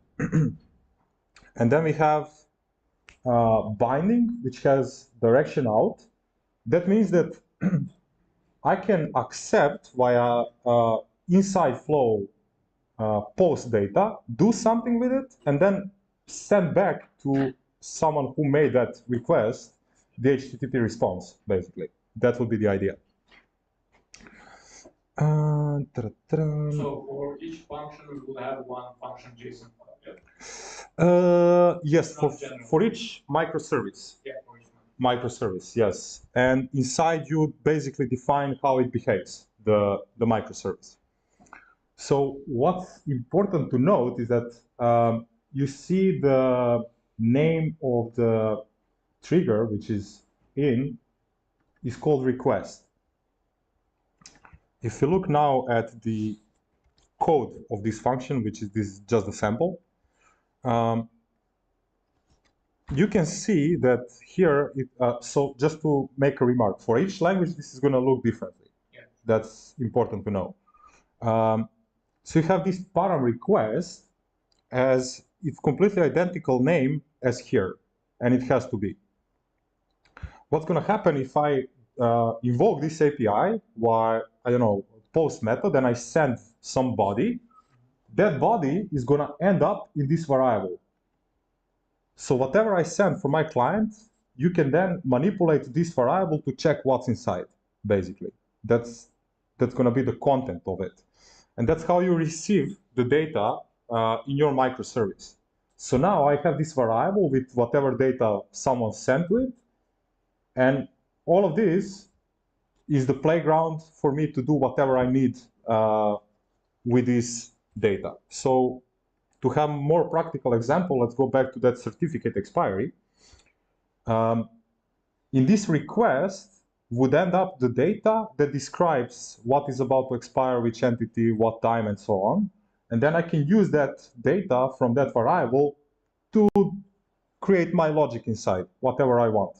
Speaker 1: And then we have binding, which has direction out. That means that I can accept via inside flow post data, do something with it, and then send back to someone who made that request the HTTP response, basically. That would be the idea.
Speaker 5: So for each function, we will have one function JSON file, yeah?
Speaker 1: Yes, for each microservice.
Speaker 5: Yeah, for each
Speaker 1: Microservice, yes. And inside you basically define how it behaves, the microservice. So what's important to note is that you see the name of the trigger, which is is called request. If you look now at the code of this function, which is just a sample, you can see that here, so just to make a remark, for each language, this is going to look differently.
Speaker 5: Yeah.
Speaker 1: That's important to know. So you have this param request as its completely identical name as here, and it has to be. What's going to happen if I invoke this API while, I don't know, post method, and I send some body, that body is going to end up in this variable. So whatever I send from my client, you can then manipulate this variable to check what's inside, basically. That's going to be the content of it. And that's how you receive the data in your microservice. So now I have this variable with whatever data someone sent to it. And all of this is the playground for me to do whatever I need with this data. So to have a more practical example, let's go back to that certificate expiry. In this request would end up the data that describes what is about to expire, which entity, what time, and so on. And then I can use that data from that variable to create my logic inside, whatever I want.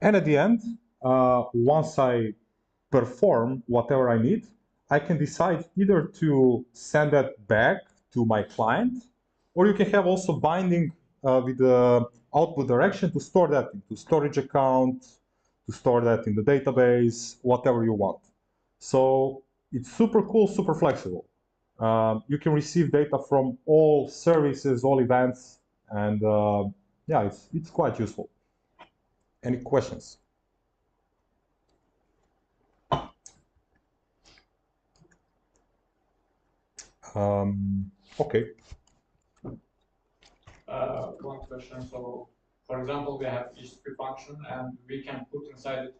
Speaker 1: And at the end, once I perform whatever I need, I can decide either to send that back to my client, or you can have also binding with the output direction to store that into storage account, to store that in the database, whatever you want. So it's super cool, super flexible. You can receive data from all services, all events, and yeah, it's quite useful. Any questions? Okay.
Speaker 5: One question. So, for example, we have HTTP function, and we can put inside it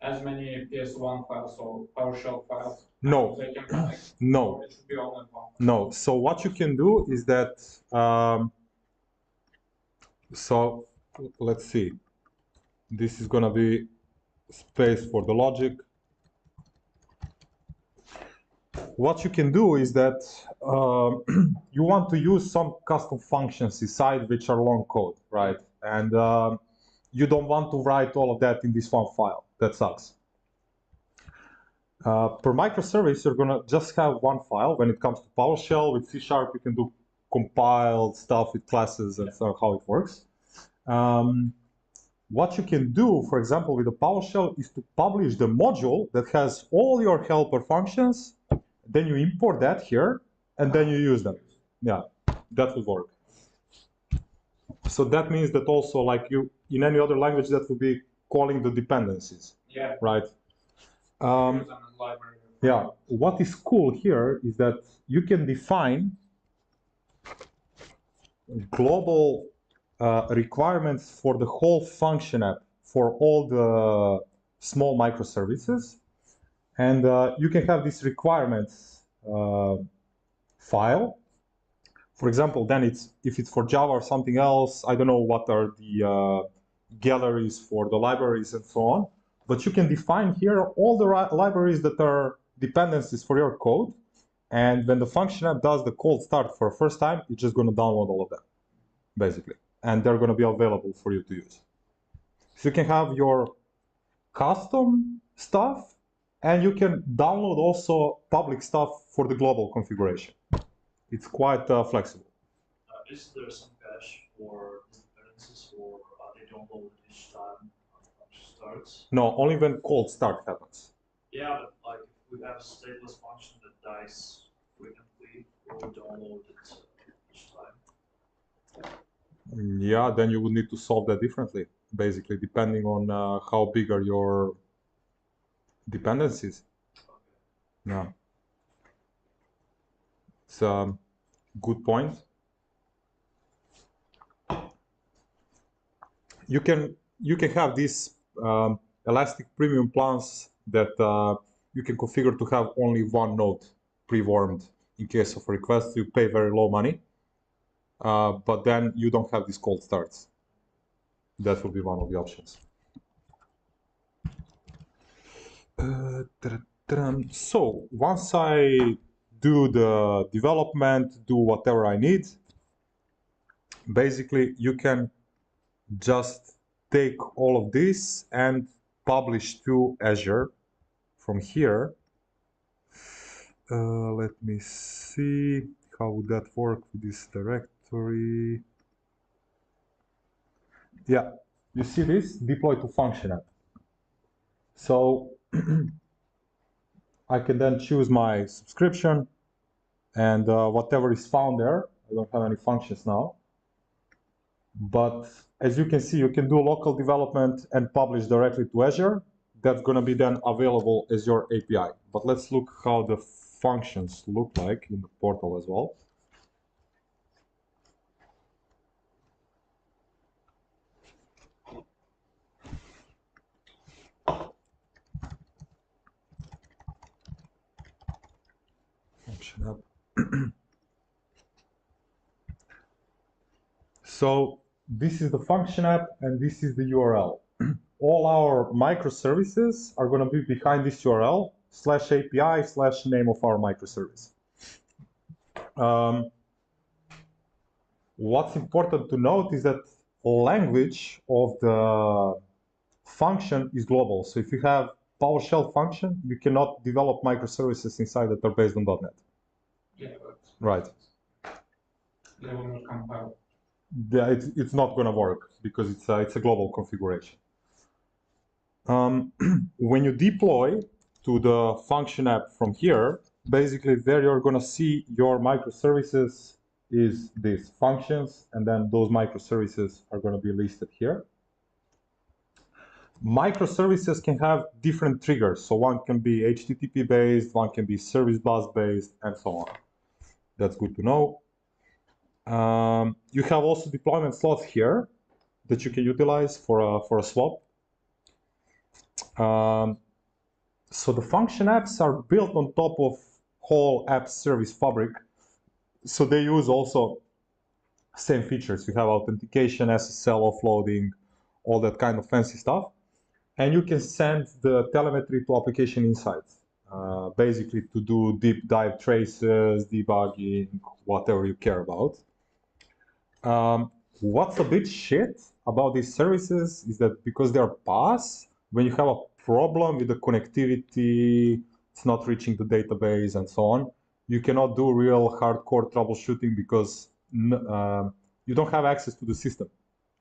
Speaker 5: as many PS1 files or PowerShell files.
Speaker 1: No.
Speaker 5: They can connect.
Speaker 1: No.
Speaker 5: It should be only one.
Speaker 1: No. So what you can do is that. So let's see. This is going to be space for the logic. What you can do is that you want to use some custom functions inside which are long code, right? And you don't want to write all of that in this one file. That sucks. Per microservice, you're going to just have one file. When it comes to PowerShell, with C#, you can do compiled stuff with classes and so how it works. What you can do, for example, with the PowerShell is to publish the module that has all your helper functions. Then you import that here, and then you use them. Yeah, that would work. So that means that also, like you, in any other language, that would be calling the dependencies. Yeah. Right. Yeah. What is cool here is that you can define global requirements for the whole function app for all the small microservices. And you can have this requirements file. For example, then if it's for Java or something else, I don't know what are the galleries for the libraries and so on. But you can define here all the libraries that are dependencies for your code. And when the function app does the cold start for the first time, it's just going to download all of them, basically. And they're going to be available for you to use. So you can have your custom stuff, and you can download also public stuff for the global configuration. It's quite flexible.
Speaker 8: Is there some cache for these dependencies, or are they downloaded each time function starts?
Speaker 1: No, only when cold start happens.
Speaker 8: Yeah, but like if we have a stateless function that dies frequently, we'll download it each time.
Speaker 1: Yeah, then you would need to solve that differently, basically, depending on how big are your dependencies.
Speaker 8: Okay.
Speaker 1: Yeah. It's a good point. You can have these elastic premium plans that you can configure to have only one node pre-warmed in case of a request. You pay very low money, but then you don't have these cold starts. That will be one of the options. So once I do the development, do whatever I need, basically you can just take all of this and publish to Azure from here. Let me see how would that work with this directory. Yeah, you see this deploy to function app. So I can then choose my subscription and whatever is found there. I don't have any functions now. But as you can see, you can do local development and publish directly to Azure. That's going to be then available as your API. But let's look how the functions look like in the portal as well. Function app. So this is the function app and this is the URL. All our microservices are going to be behind this URL /API/name of our microservice. What's important to note is that language of the function is global. So if you have PowerShell function, you cannot develop microservices inside that are based on .NET.
Speaker 5: Yeah, but
Speaker 1: Right.
Speaker 5: they will not compile.
Speaker 1: Yeah, it's not going to work because it's a global configuration. When you deploy to the function app from here, basically there you're going to see your microservices is these functions, and then those microservices are going to be listed here. Microservices can have different triggers. So one can be HTTP based, one can be service bus based, and so on. That's good to know. You have also deployment slots here that you can utilize for a swap. So the function apps are built on top of whole app service fabric. So they use also same features. You have authentication, SSL offloading, all that kind of fancy stuff. And you can send the telemetry to application insights, basically to do deep dive traces, debugging, whatever you care about. What's a bit shit about these services is that because they're PaaS, when you have a problem with the connectivity, it's not reaching the database and so on, you cannot do real hardcore troubleshooting because you don't have access to the system,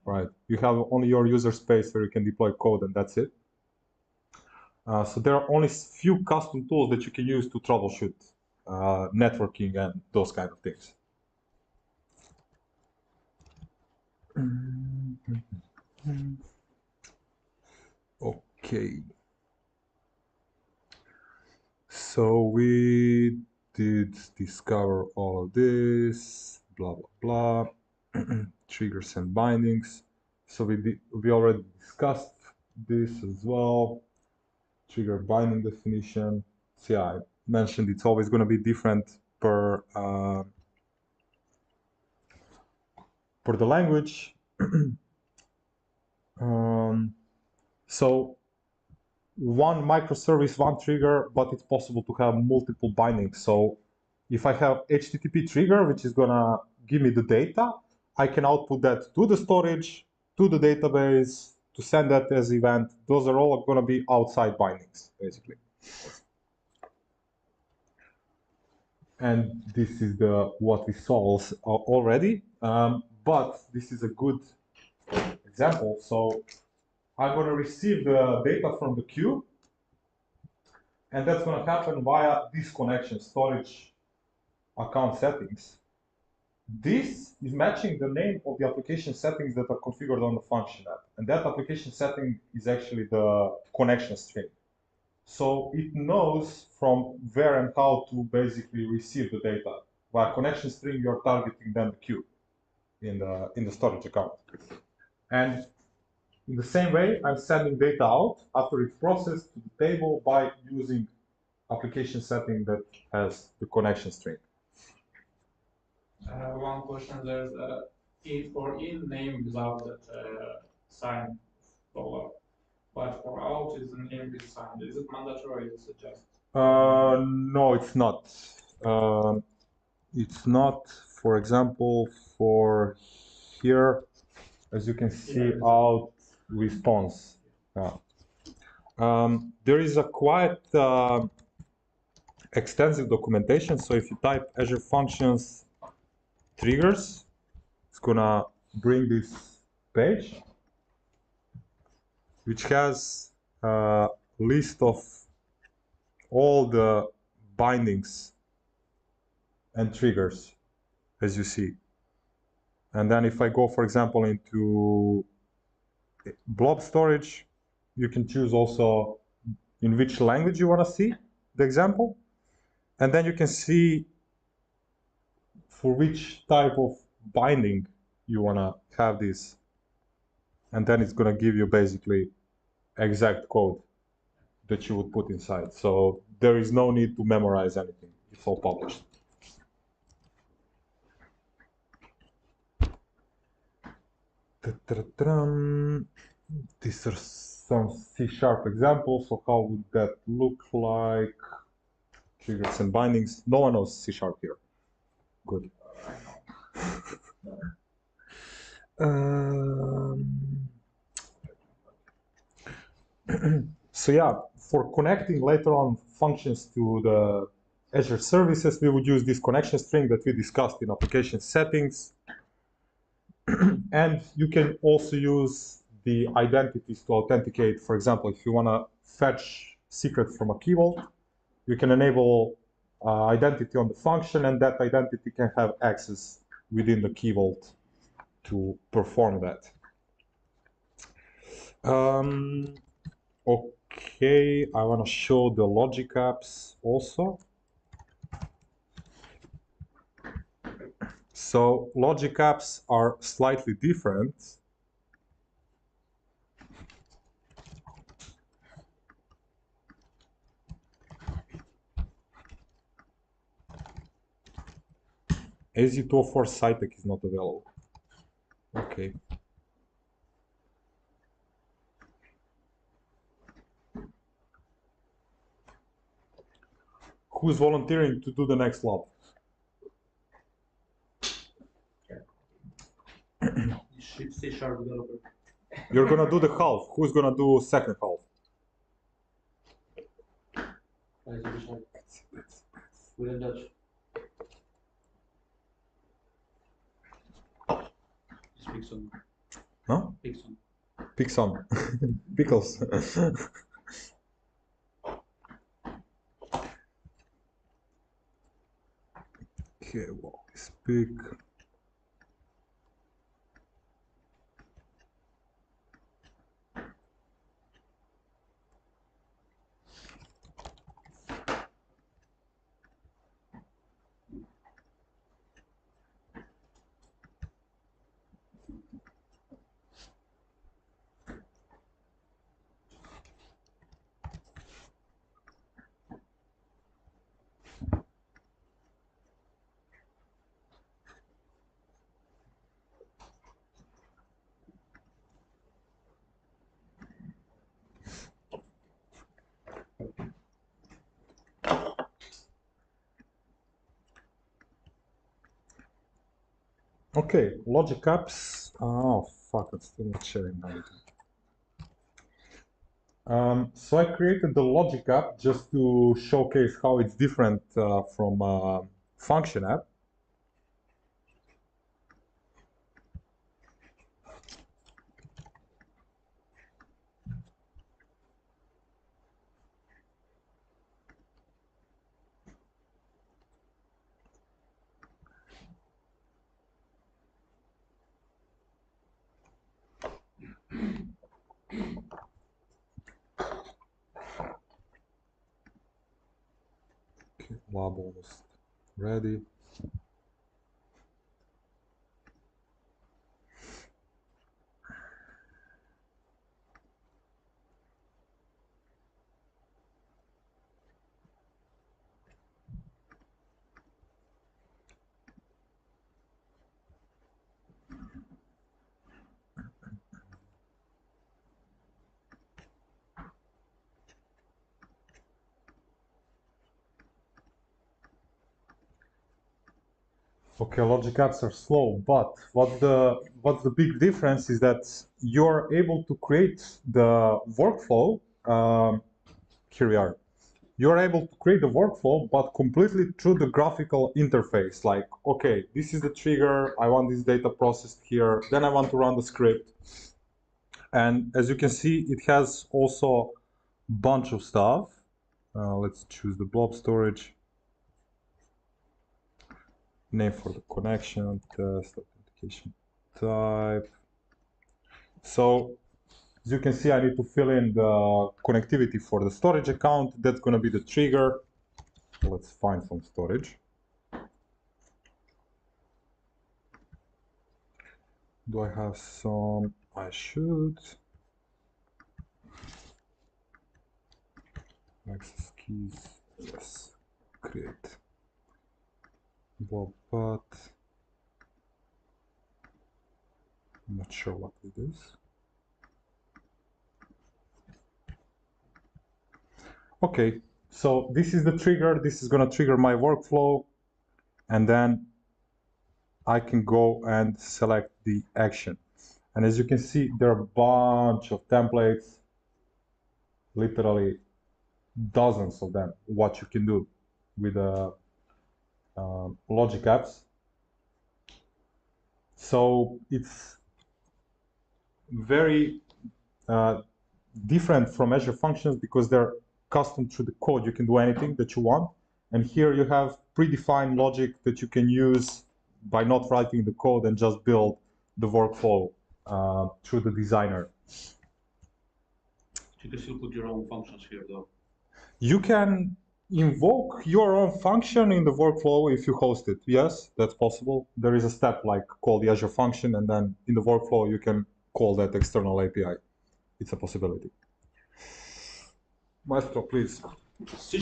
Speaker 1: right? You have only your user space where you can deploy code and that's it. So there are only few custom tools that you can use to troubleshoot networking and those kind of things. Okay. So we did discover all of this, blah, blah, blah, triggers and bindings. So we already discussed this as well. Trigger binding definition. So yeah, I mentioned it's always going to be different per the language. So one microservice, one trigger, but it's possible to have multiple bindings. So if I have HTTP trigger, which is gonna give me the data, I can output that to the storage, to the database, to send that as event. Those are all gonna be outside bindings, basically. and this is the what we saw already. But this is a good example. So I'm going to receive the data from the queue, and that's going to happen via this connection, storage account settings. This is matching the name of the application settings that are configured on the function app. And that application setting is actually the connection string. So it knows from where and how to basically receive the data. Via connection string, you're targeting then the queue in the storage account. And in the same way, I'm sending data out after it's processed to the table by using application setting that has the connection string.
Speaker 5: One question there's for in name without that sign dollar, but for out is the name with sign. Is it mandatory? Is it just?
Speaker 1: No, it's not. It's not. For example, for here, as you can see, out response. There is a quite extensive documentation. So if you type Azure Functions triggers, it's gonna bring this page, which has a list of all the bindings and triggers, as you see. And then if I go, for example, into blob storage, you can choose also in which language you want to see the example. And then you can see for which type of binding you want to have this. And then it's going to give you basically exact code that you would put inside. So there is no need to memorize anything. It's all published. These are some C# examples. So how would that look like? Triggers and bindings. No one knows C# here. Good. So yeah, for connecting later on functions to the Azure services, we would use this connection string that we discussed in application settings. And you can also use the identities to authenticate. For example, if you want to fetch secrets from a key vault, you can enable identity on the function, and that identity can have access within the key vault to perform that. Okay, I want to show the logic apps also. So logic apps are slightly different. AZ204 Sytac is not available. Okay. Who's volunteering to do the next lab?
Speaker 4: C# developer.
Speaker 1: You're gonna do the half. Who's gonna do second half?
Speaker 4: We're in Dutch. Speak some.
Speaker 1: Huh?
Speaker 4: Speak some.
Speaker 1: Pick some. Pickles. Okay, well, speak. Okay, logic apps. Oh, fuck, I'm still not sharing now. So I created the logic app just to showcase how it's different function app. Okay, lab almost ready. Okay, logic apps are slow, but what's the big difference is that you're able to create the workflow. Here we are. You're able to create the workflow, but completely through the graphical interface. Like, okay, this is the trigger. I want this data processed here. Then I want to run the script. And as you can see, it has also a bunch of stuff. Let's choose the blob storage. Name for the connection, test, authentication type. So as you can see, I need to fill in the connectivity for the storage account. That's going to be the trigger. Let's find some storage. Do I have some? I should. Access keys. Yes. Create. But I'm not sure what it is. Okay, so this is the trigger. This is going to trigger my workflow, and then I can go and select the action. And as you can see, there are a bunch of templates, literally dozens of them, what you can do with logic apps. So it's very different from Azure Functions because they're custom to the code. You can do anything that you want. And here you have predefined logic that you can use by not writing the code and just build the workflow through the designer.
Speaker 4: You can still put your own functions here, though.
Speaker 1: You can invoke your own function in the workflow if you host it. Yes, that's possible. There is a step like call the Azure function, and then in the workflow you can call that external API. It's a possibility. Maestro, please.
Speaker 4: C#.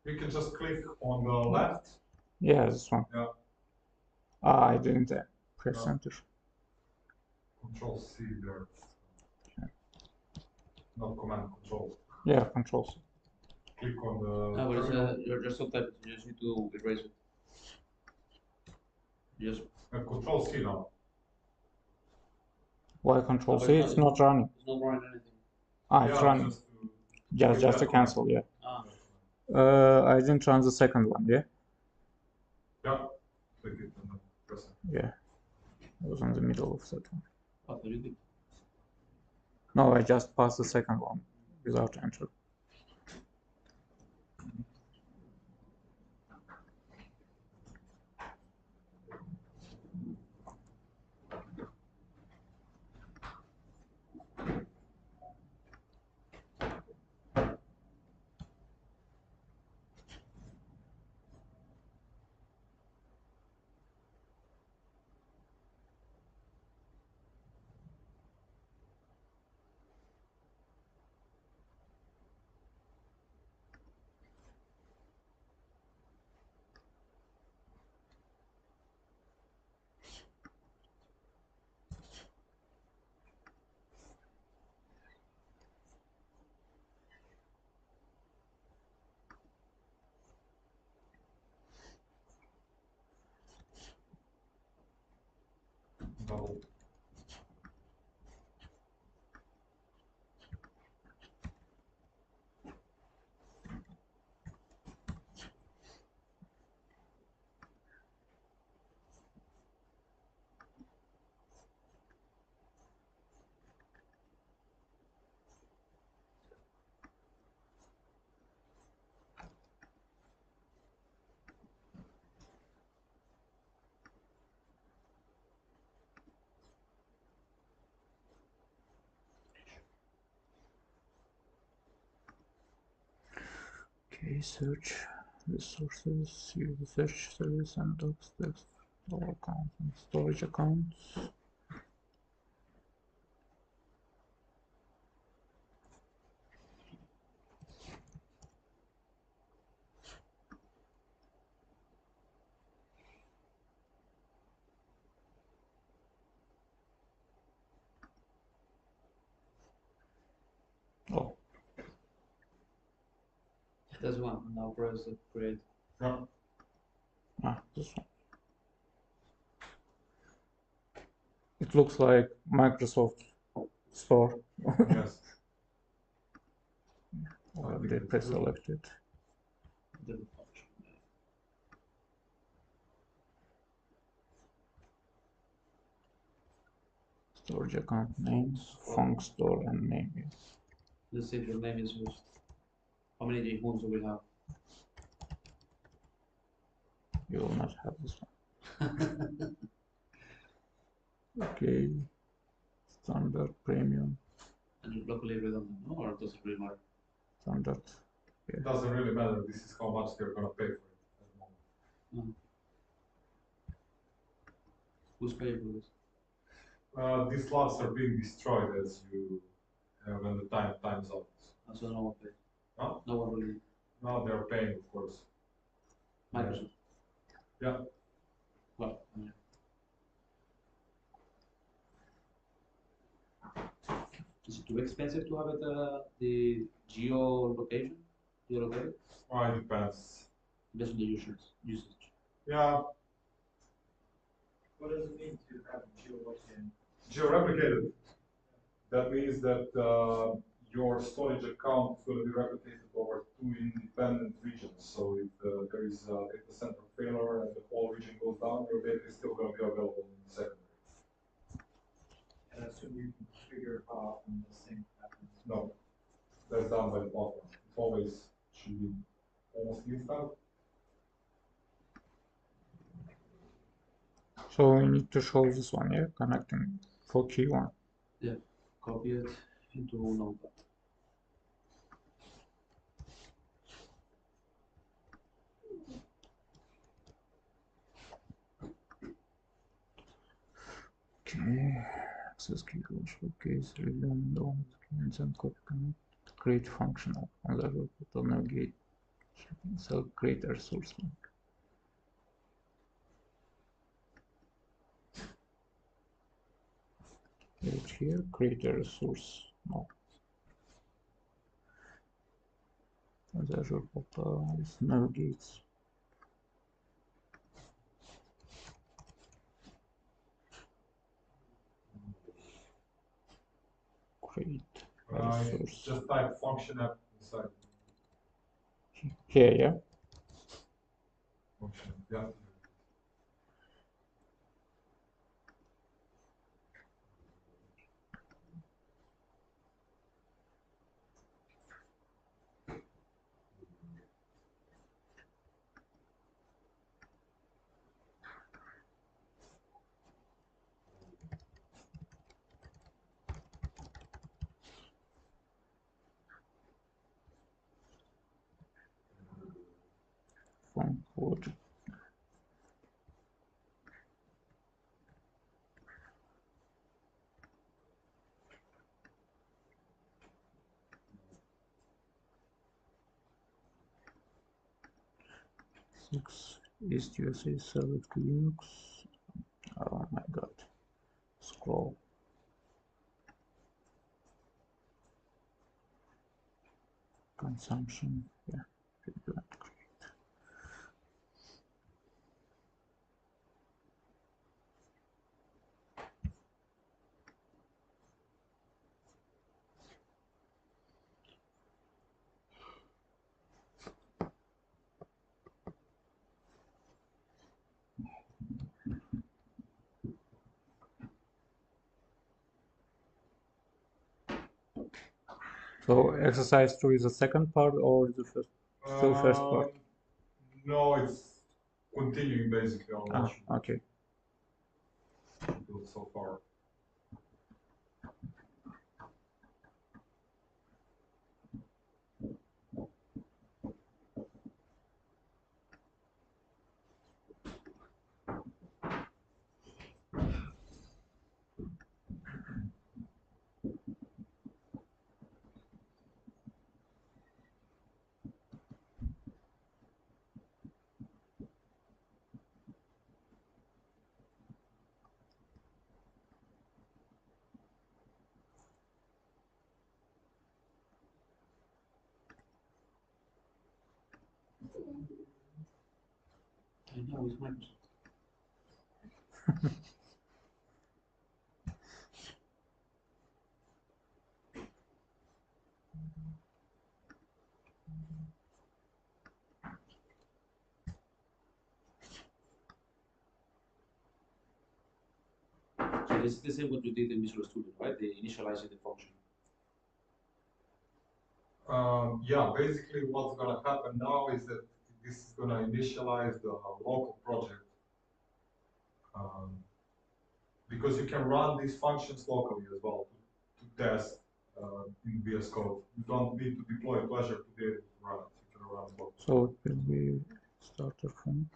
Speaker 1: We can just click on the left.
Speaker 5: Yeah, this one.
Speaker 1: Yeah.
Speaker 5: I didn't press enter.
Speaker 1: Control C there. Not command control.
Speaker 5: Yeah, control C.
Speaker 1: Click on the.
Speaker 4: No, but it's, you're just so typed. You just need to erase it. Just
Speaker 1: Control C now.
Speaker 5: Why control
Speaker 4: No,
Speaker 5: C?
Speaker 4: it's
Speaker 5: It's
Speaker 4: not-
Speaker 5: not running.
Speaker 4: it's not running anything.
Speaker 5: Ah, it's running. Just to cancel, yeah. I didn't run the second one, yeah?
Speaker 1: Yeah. Click it and then press it.
Speaker 5: Yeah. I was in the middle of that one.
Speaker 4: What do you do?
Speaker 5: No, I just passed the second one without enter.
Speaker 3: Double.
Speaker 4: Okay, search resources, use the search service and docs, text, all accounts and storage accounts. Oh,
Speaker 11: There's one. Now press the create.
Speaker 3: Yeah.
Speaker 4: this one. It looks like Microsoft Store.
Speaker 3: Yes.
Speaker 4: Already pre-selected.
Speaker 11: Double function.
Speaker 4: Storage account names, func store and name. Yes.
Speaker 11: Let's see if your name is used. How many homes do we have?
Speaker 4: You will not have this one. Okay. Standard, premium,
Speaker 11: And you locally redundant, no? Or does it really matter?
Speaker 4: standard.
Speaker 3: It doesn't really matter. This is how much they're gonna pay for it at the moment.
Speaker 11: Who's paying for this?
Speaker 3: These slots are being destroyed as you when the time's out.
Speaker 11: So no one pays.
Speaker 3: Huh?
Speaker 11: No one really.
Speaker 3: Now they're paying, of course.
Speaker 11: Microsoft.
Speaker 3: Yeah.
Speaker 11: Well, yeah. Is it too expensive to have it the geolocation? Geolocated?
Speaker 3: Well, it depends.
Speaker 11: Based on the usage.
Speaker 3: Yeah.
Speaker 8: What does it mean to have geolocation?
Speaker 3: Geo-replicated. That means that your storage account is going to be replicated over 2 independent regions. So if there is a data center failure and the whole region goes down, your data is still going to be available in the secondary.
Speaker 8: And I assume you can figure out when the same happens.
Speaker 3: No, that's done by the platform. It always should be almost instant.
Speaker 4: So we need to show this one, yeah, connecting for key one.
Speaker 11: Yeah. Copy it into Notepad.
Speaker 4: Okay, access key will showcase, review and all documents and copy connect, create functional on the Azure portal, navigate, so create a resource link. Click here, create a resource, no. On the Azure portal is navigates. Create a resource.
Speaker 3: Just type function app inside.
Speaker 4: Here, yeah.
Speaker 3: Function, yeah.
Speaker 4: From project. East USA select Linux. Oh my god. Scroll. Consumption. Yeah. So exercise 2 is the second part or the first? Still first part?
Speaker 3: No, it's continuing basically on what you
Speaker 4: Okay.
Speaker 3: built so far.
Speaker 11: I know it's Microsoft. So this is the same what you did in Visual Studio, right? The initializing the function.
Speaker 3: Yeah, basically what's gonna happen now is that this is gonna initialize the local project. Because you can run these functions locally as well to test in VS Code. You don't need to deploy Pleasure to be able to run it. You can run it locally.
Speaker 4: So it will be starter from.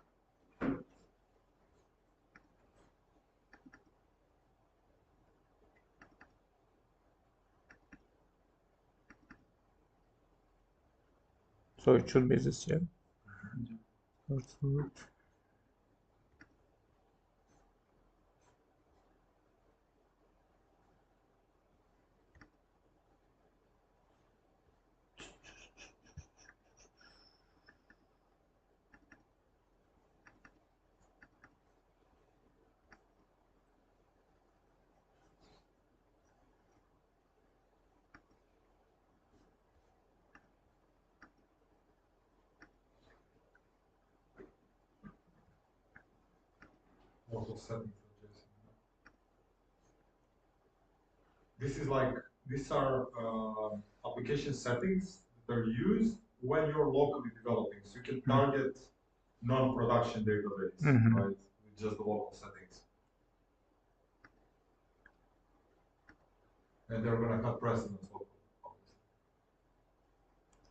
Speaker 4: So it should be this, yeah. That's good.
Speaker 3: Local settings of JSON. This is like, these are application settings that are used when you're locally developing. So you can target non-production database, right? With just the local settings. And they're gonna have precedence locally,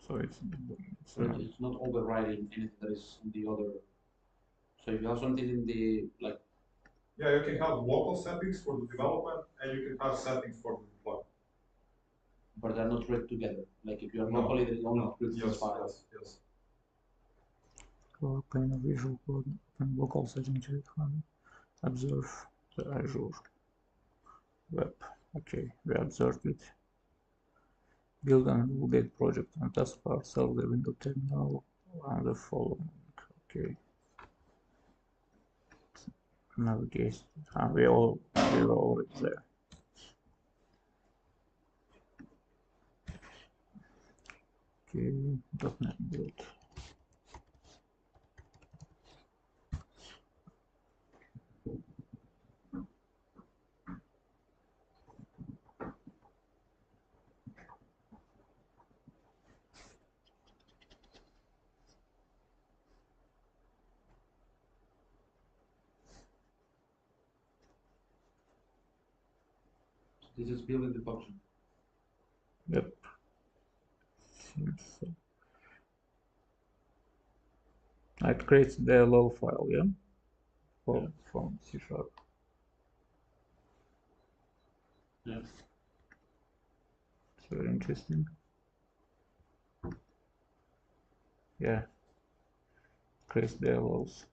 Speaker 3: obviously.
Speaker 4: So
Speaker 11: It's not overriding anything that is in the other. So if you have something in the like.
Speaker 3: Yeah, you can have local settings for the development, and you can have settings for the deployment.
Speaker 11: But they're not read together. Like if you are
Speaker 3: No,
Speaker 11: locally, then you only
Speaker 3: no,
Speaker 11: create this file.
Speaker 3: Yes.
Speaker 4: Open Visual Code, open local settings, observe the Azure web. Okay, we observed it. Build and validate project and task part, select the window terminal and the following. Okay. Navigate. We were already there. Okay, .NET build.
Speaker 11: This is building the function.
Speaker 4: Yep. Seems so. It creates the LL file, yeah? From C#.
Speaker 11: Yeah.
Speaker 4: It's very interesting. Yeah. Creates the LLs.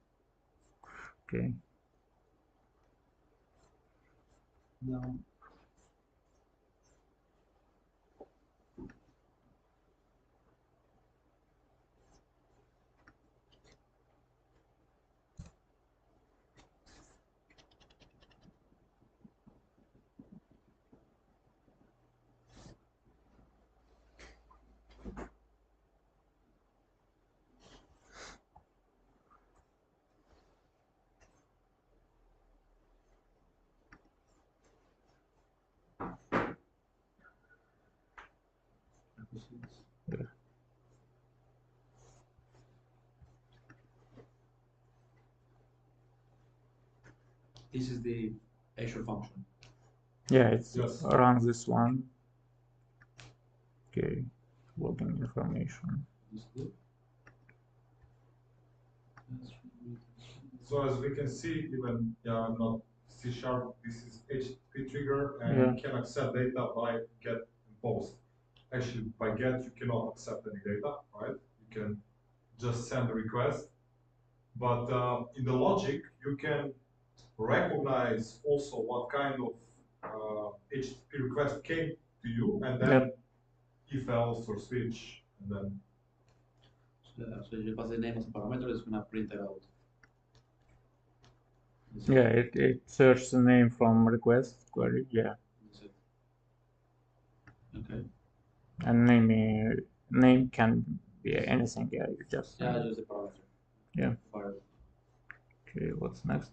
Speaker 4: Okay.
Speaker 11: Now.
Speaker 4: Yeah.
Speaker 11: This is the Azure function.
Speaker 4: Yeah, it's
Speaker 3: Yes.
Speaker 4: around this one. Okay, login information.
Speaker 11: This is good.
Speaker 3: So as we can see, even not C#, this is HTTP trigger, and
Speaker 4: Yeah.
Speaker 3: you can accept data by get and post. Actually, by get you cannot accept any data, right? You can just send a request, but in the logic you can recognize also what kind of HTTP request came to you, and then
Speaker 4: Yep.
Speaker 3: if else or switch, and then
Speaker 11: So you pass the name as a parameter, it's gonna print it out.
Speaker 4: Yeah, it searches the name from request query. Yeah.
Speaker 11: That's it. Okay.
Speaker 4: And name can be anything. Yeah, you just
Speaker 11: Just the parameter.
Speaker 4: Yeah.
Speaker 11: Variable.
Speaker 4: Okay, what's next?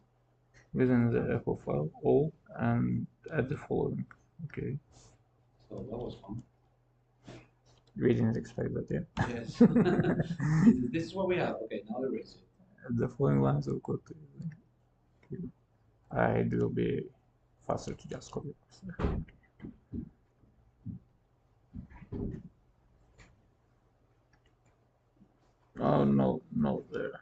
Speaker 4: Within the echo file, all and add the following. Okay,
Speaker 11: So that was fun.
Speaker 4: we didn't expect that. Yeah.
Speaker 11: Yes. This is what we have. Okay, now erase it.
Speaker 4: The following lines of code. Okay. It will be faster to just copy. Oh no, no there.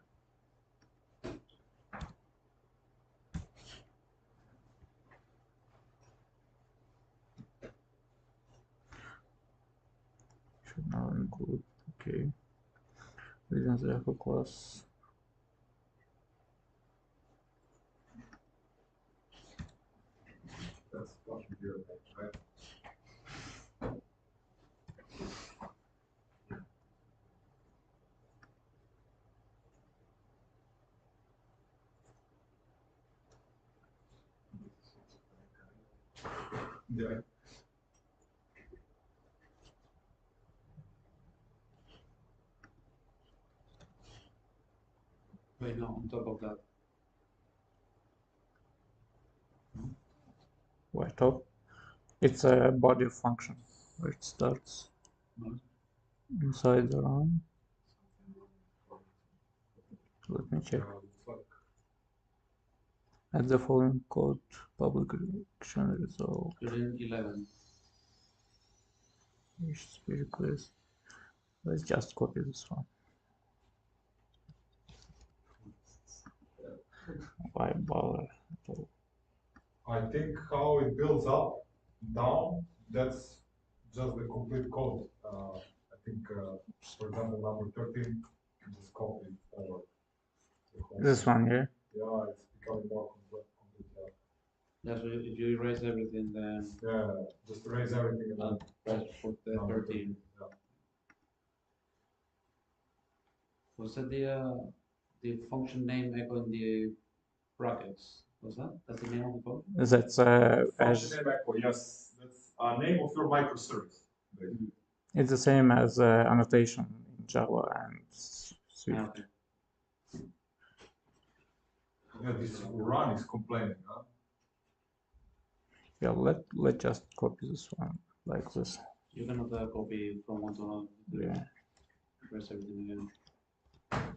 Speaker 4: Should now include. Okay. Within the echo class.
Speaker 3: that's what we do, right? Yeah.
Speaker 11: Wait, no, on top of that.
Speaker 4: Right top. It's a body function where it starts inside the run. Let me check. Add the following code public action result.
Speaker 11: You're in 11.
Speaker 4: HTTP request. Let's just copy this one. Why bother at all?
Speaker 3: I think how it builds up down, that's just the complete code. I think, for example, number 13, you can just copy over. the whole
Speaker 4: This
Speaker 3: thing.
Speaker 4: one, yeah.
Speaker 3: Yeah, it's becoming more complete.
Speaker 11: Yeah, so if you erase everything, then
Speaker 3: Yeah, just erase everything and then
Speaker 11: press put the
Speaker 3: number
Speaker 11: 13.
Speaker 3: Yeah.
Speaker 11: Was that the function name echo in the brackets? Was that's the name of the code?
Speaker 4: That's
Speaker 3: Function name echo, yes, that's name of your microservice. basically.
Speaker 4: it's the same as annotation in Java and Swift.
Speaker 11: Okay.
Speaker 3: Yeah, this run is complaining, huh?
Speaker 4: Yeah, let just copy this one like this.
Speaker 11: You cannot copy from one to another.
Speaker 4: Yeah.
Speaker 11: Press everything again.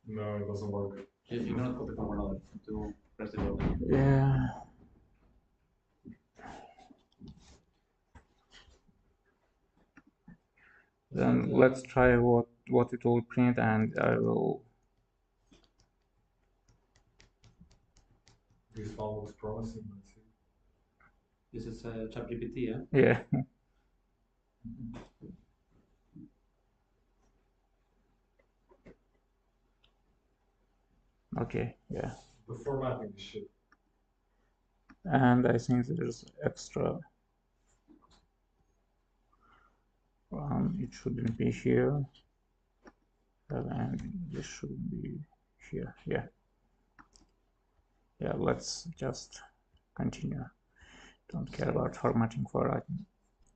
Speaker 3: No, it doesn't work.
Speaker 11: You cannot copy from another to press the button.
Speaker 4: Yeah. Then let's try what it will print, and I will.
Speaker 3: This one looks promising, let's see.
Speaker 11: This is ChatGPT, yeah?
Speaker 4: Yeah. Okay. Yeah.
Speaker 3: The formatting is shit.
Speaker 4: And I think there's extra. It shouldn't be here, and this shouldn't be here. Yeah. Yeah. Let's just continue. Don't care about formatting for writing.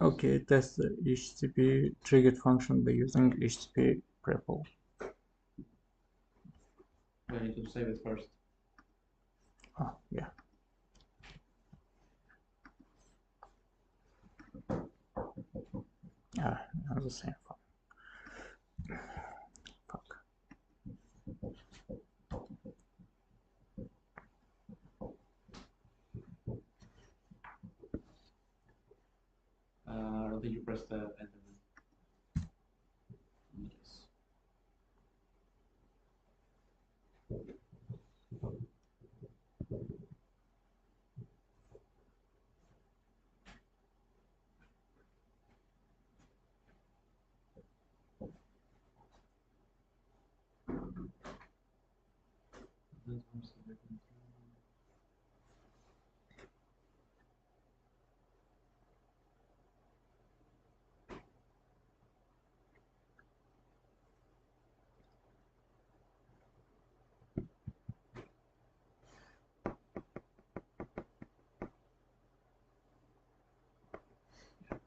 Speaker 4: Okay, test the HTTP triggered function by using HTTP prepl.
Speaker 11: I need to save it first.
Speaker 4: Oh, yeah.
Speaker 10: Yeah, it has the same font. Fuck.
Speaker 11: I don't think you pressed the enter. Yes.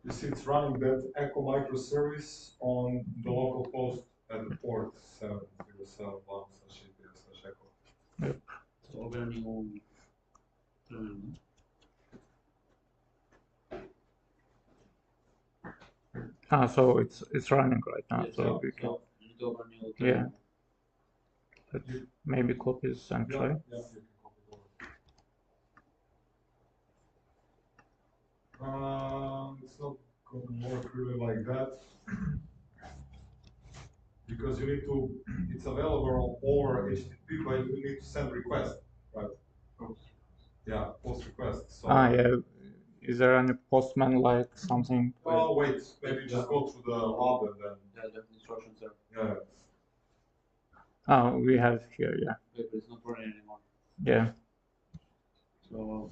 Speaker 3: You see, it's running that Echo microservice on the local host at the port 7071/API/Echo.
Speaker 10: Yep.
Speaker 11: So open a new terminal.
Speaker 10: So it's running right now.
Speaker 11: Yes,
Speaker 10: So we can,
Speaker 11: so you need to open a new
Speaker 10: yeah.
Speaker 11: terminal.
Speaker 10: Let's maybe copy this and try.
Speaker 3: Yeah, you can copy it over. It's not going to work really like that. Because you need to, it's available over HTTP, but you need to send request, right? Yeah, post request. So,
Speaker 10: Yeah. Is there any postman like something?
Speaker 3: oh, wait, maybe just go through the hub and then.
Speaker 11: Yeah, the instructions there.
Speaker 3: Yeah.
Speaker 10: Oh, we have here, yeah.
Speaker 11: Wait, but it's not running anymore.
Speaker 10: Yeah.
Speaker 11: So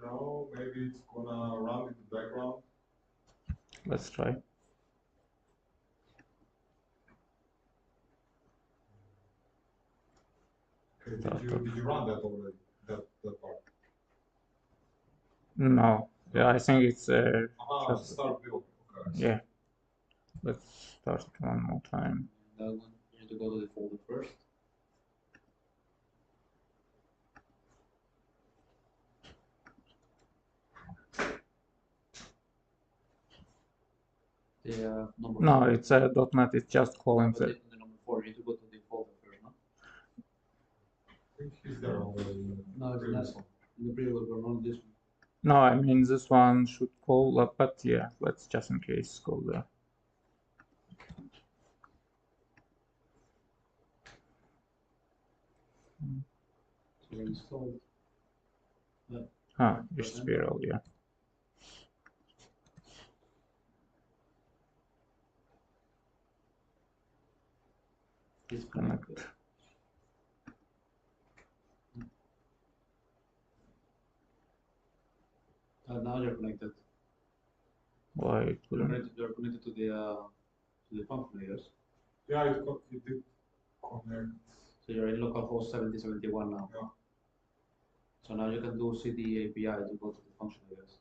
Speaker 3: No, maybe it's gonna run in the background.
Speaker 10: Let's try.
Speaker 3: Okay, did you run that already? That part?
Speaker 10: No. Yeah, I think it's just
Speaker 3: start build. Okay.
Speaker 10: yeah. Let's start it one more time.
Speaker 11: that one, you need to go to the folder first. The number
Speaker 10: No,
Speaker 11: four.
Speaker 10: it's .NET. It's just calling
Speaker 11: But
Speaker 10: the.
Speaker 11: the number 4, you need to go to the folder first, no?
Speaker 3: I think he's there already.
Speaker 11: No, it's not. In the previous one, not this one.
Speaker 10: No, I mean this one should call, but yeah, let's just in case go there.
Speaker 11: So installed.
Speaker 10: It's Spiral, yeah.
Speaker 11: Disconnected. Now you're connected.
Speaker 10: Why it
Speaker 11: You're
Speaker 10: couldn't?
Speaker 11: connected to the function, I guess.
Speaker 3: Yeah, it did connect.
Speaker 11: So you're in localhost 7071 now.
Speaker 3: Yeah.
Speaker 11: So now you can do CD API to go to the function, I guess.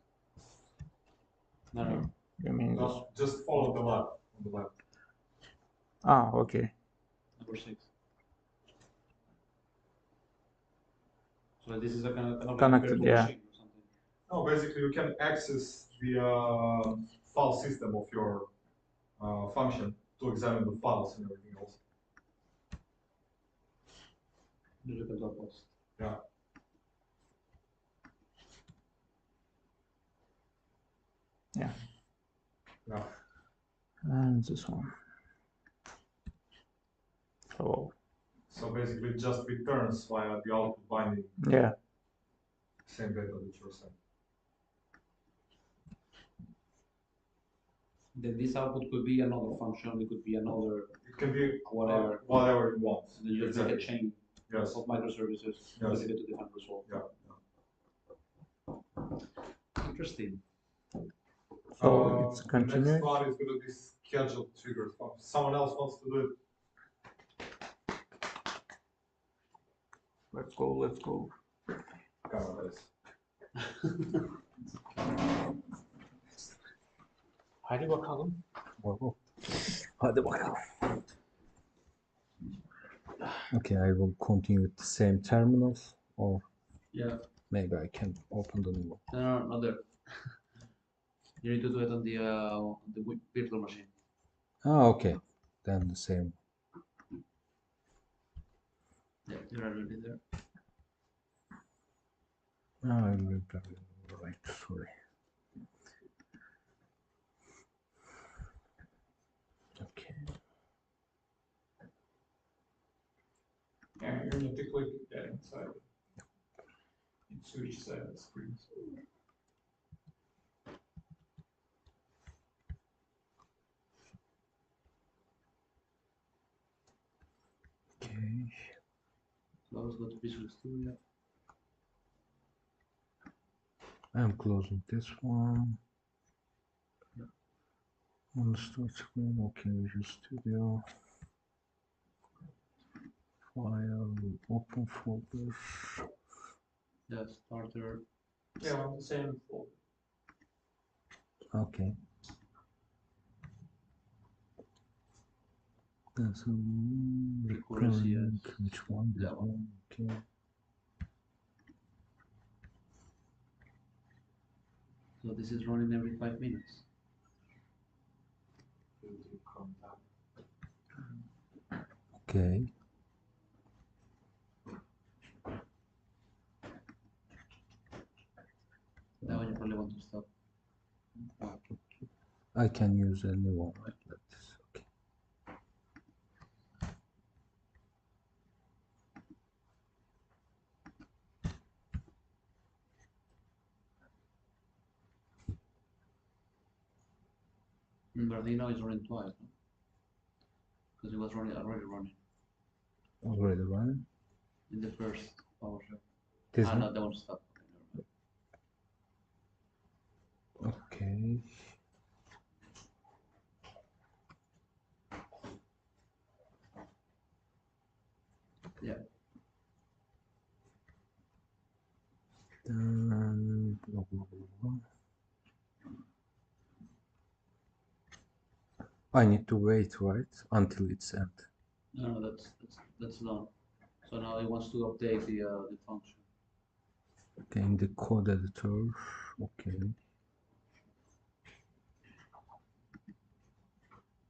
Speaker 11: No.
Speaker 10: You mean this?
Speaker 3: No, just follow the map on the left.
Speaker 10: Okay.
Speaker 11: Number 6. So this is a kind of
Speaker 10: Connected,
Speaker 11: virtual
Speaker 10: yeah.
Speaker 11: machine or something.
Speaker 3: No, basically you can access the file system of your function to examine the files and everything else.
Speaker 11: You can do post.
Speaker 3: Yeah.
Speaker 10: Yeah.
Speaker 3: Yeah.
Speaker 10: And this one. Oh.
Speaker 3: So basically it just returns via the output binding.
Speaker 10: Yeah.
Speaker 3: Same data that you're sending.
Speaker 11: Then this output could be another function, it could be another.
Speaker 3: It can be
Speaker 11: whatever.
Speaker 3: Whatever you want.
Speaker 11: So then you just make a chain
Speaker 3: Yes.
Speaker 11: of microservices
Speaker 3: Yes.
Speaker 11: to get to different results.
Speaker 3: Yeah.
Speaker 11: Interesting.
Speaker 10: So it's
Speaker 3: The
Speaker 10: continuous.
Speaker 3: next one is going to be scheduled triggered function. Someone else wants to do it.
Speaker 10: Let's go. Let's go.
Speaker 11: Hadi bakalım.
Speaker 1: Hadi bakalım. Okay, I will continue with the same terminals, or
Speaker 11: Yeah.
Speaker 1: maybe I can open the new one.
Speaker 11: No, not there. You need to do it on the virtual machine.
Speaker 12: Ah, okay. Then the same.
Speaker 11: Yeah, you're already there.
Speaker 12: Ah, I'm right. Sorry. Okay.
Speaker 5: Yeah, you need to click that inside. And switch screens.
Speaker 12: Okay.
Speaker 11: So let's go to Visual Studio.
Speaker 12: I'm closing this one. On the start screen, okay, Visual Studio. File, open folders.
Speaker 11: Yeah, starter.
Speaker 5: Yeah, on the same folder.
Speaker 12: Okay. That's a
Speaker 11: Accuracy,
Speaker 12: recurring.
Speaker 11: yes.
Speaker 12: Which one? This
Speaker 11: That one.
Speaker 12: one. Okay.
Speaker 11: So this is running every 5 minutes.
Speaker 12: Okay.
Speaker 11: That one you probably want to stop.
Speaker 12: I can use a new one, right? Like this. Okay.
Speaker 11: Bernardino is running twice, no? Because it was already running
Speaker 12: Already running.
Speaker 11: in the first PowerShell.
Speaker 12: This
Speaker 11: No,
Speaker 12: one.
Speaker 11: that one stopped.
Speaker 12: Okay.
Speaker 11: Yeah.
Speaker 12: Then blah, blah, blah, blah. I need to wait, right, until it's end.
Speaker 11: No, that's done. So now it wants to update the function.
Speaker 12: Okay, in the code editor. Okay.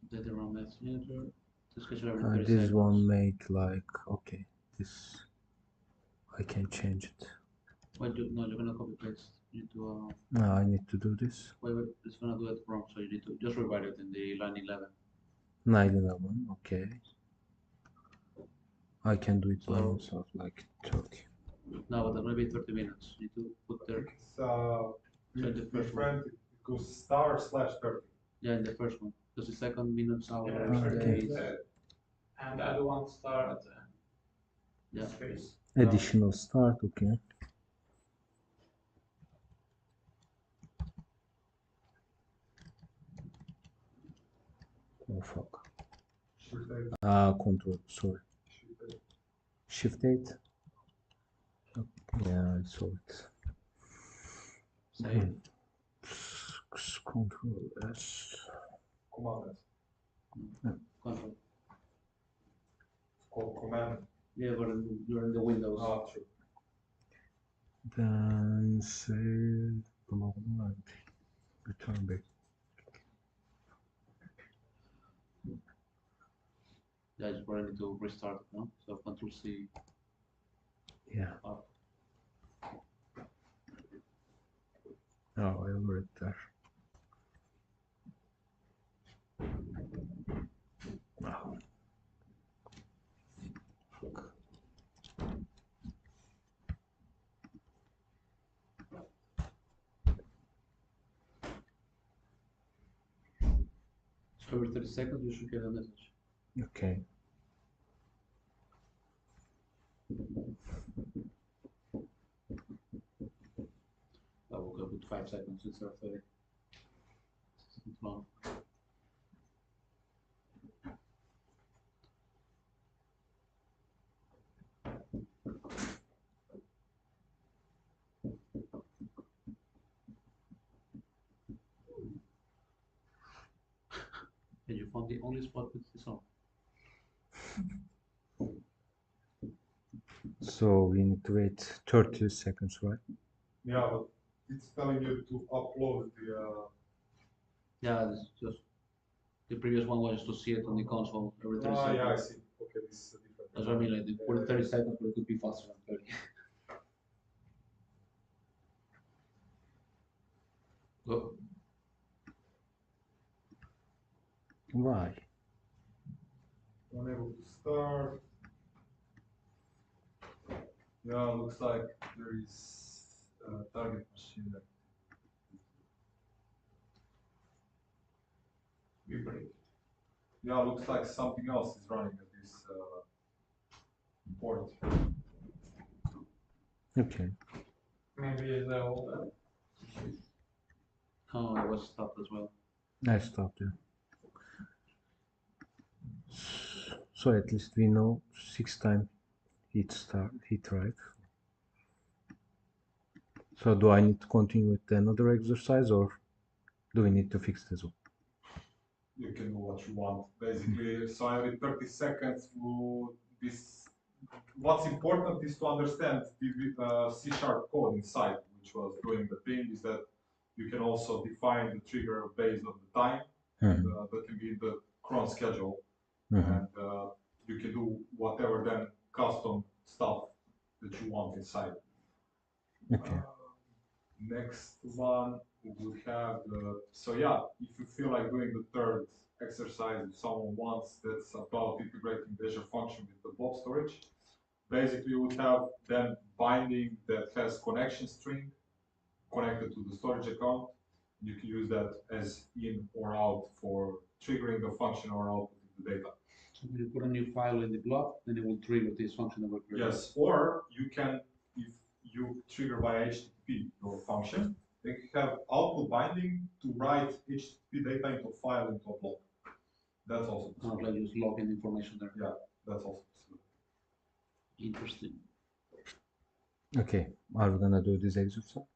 Speaker 11: Update the run manager. To schedule every 30
Speaker 12: This
Speaker 11: seconds.
Speaker 12: one make like okay. This I can change it.
Speaker 11: Wait, no, you're gonna copy paste. You need to.
Speaker 12: No, I need to do this.
Speaker 11: Wait, it's gonna do it wrong. So you need to just rewrite it in the line 11.
Speaker 12: 911. Okay. I can do it by
Speaker 11: So-
Speaker 12: myself, like 30.
Speaker 11: No, but that's gonna be 30 minutes. You need to put there.
Speaker 3: It's
Speaker 11: So the first one.
Speaker 3: different. It goes */30.
Speaker 11: Yeah, in the first one. Because the second minutes, hours,
Speaker 12: Okay.
Speaker 11: days.
Speaker 5: And the other one start at
Speaker 11: Yeah.
Speaker 5: space.
Speaker 12: Additional start. Okay. Oh fuck. Control. Sorry. Shift 8. Yeah, I saw it.
Speaker 11: Save.
Speaker 12: Control S.
Speaker 3: Command S.
Speaker 11: Control.
Speaker 3: It's called command.
Speaker 11: Yeah, but you're in the Windows.
Speaker 3: Ah, true.
Speaker 12: Then save. Blah, blah, and return back.
Speaker 11: Yeah, you probably need to restart it, no? So Control C.
Speaker 12: Yeah.
Speaker 11: Up.
Speaker 12: Oh, I already there. Oh. Fuck.
Speaker 11: So every 30 seconds, you should get a message.
Speaker 12: Okay.
Speaker 11: That will go with 5 seconds instead of 30. It's long. And you found the only spot with this on.
Speaker 12: So we need to wait 30 seconds, right?
Speaker 3: Yeah, but it's telling you to upload
Speaker 11: Yeah, this is just the previous one was to see it on the console every 30 seconds.
Speaker 3: Yeah, I see. Okay, this is a different.
Speaker 11: That's what I mean, like they put it 30 seconds, but it could be faster than 30. Go.
Speaker 12: Why?
Speaker 3: Unable to start. Yeah, looks like there is a target machine that we break. Yeah, looks like something else is running at this port.
Speaker 12: Okay.
Speaker 5: Maybe the
Speaker 11: Oh, it was stopped as well.
Speaker 12: I stopped it. So at least we know 6 times he tried. So do I need to continue with another exercise or do we need to fix this one?
Speaker 3: You can do what you want, basically. So every 30 seconds, what's important is to understand the C# code inside, which was doing the thing, is that you can also define the trigger based on the time, and that can be the cron schedule, and you can do whatever then custom stuff that you want inside.
Speaker 12: Okay.
Speaker 3: Next one we would have so yeah, if you feel like doing the third exercise, if someone wants, that's about integrating the Azure function with the blob storage. Basically, you would have then binding that has connection string connected to the storage account. You can use that as in or out for triggering the function or outputting the data.
Speaker 11: So when you put a new file in the blob, then it will trigger this function that we're creating.
Speaker 3: Yes, or you can, if you trigger via HTTP your function, they have output binding to write HTTP data into a file into a blob. That's also possible.
Speaker 11: Like just logging information there.
Speaker 3: Yeah, that's also possible.
Speaker 11: Interesting.
Speaker 12: Okay, are we gonna do this exercise?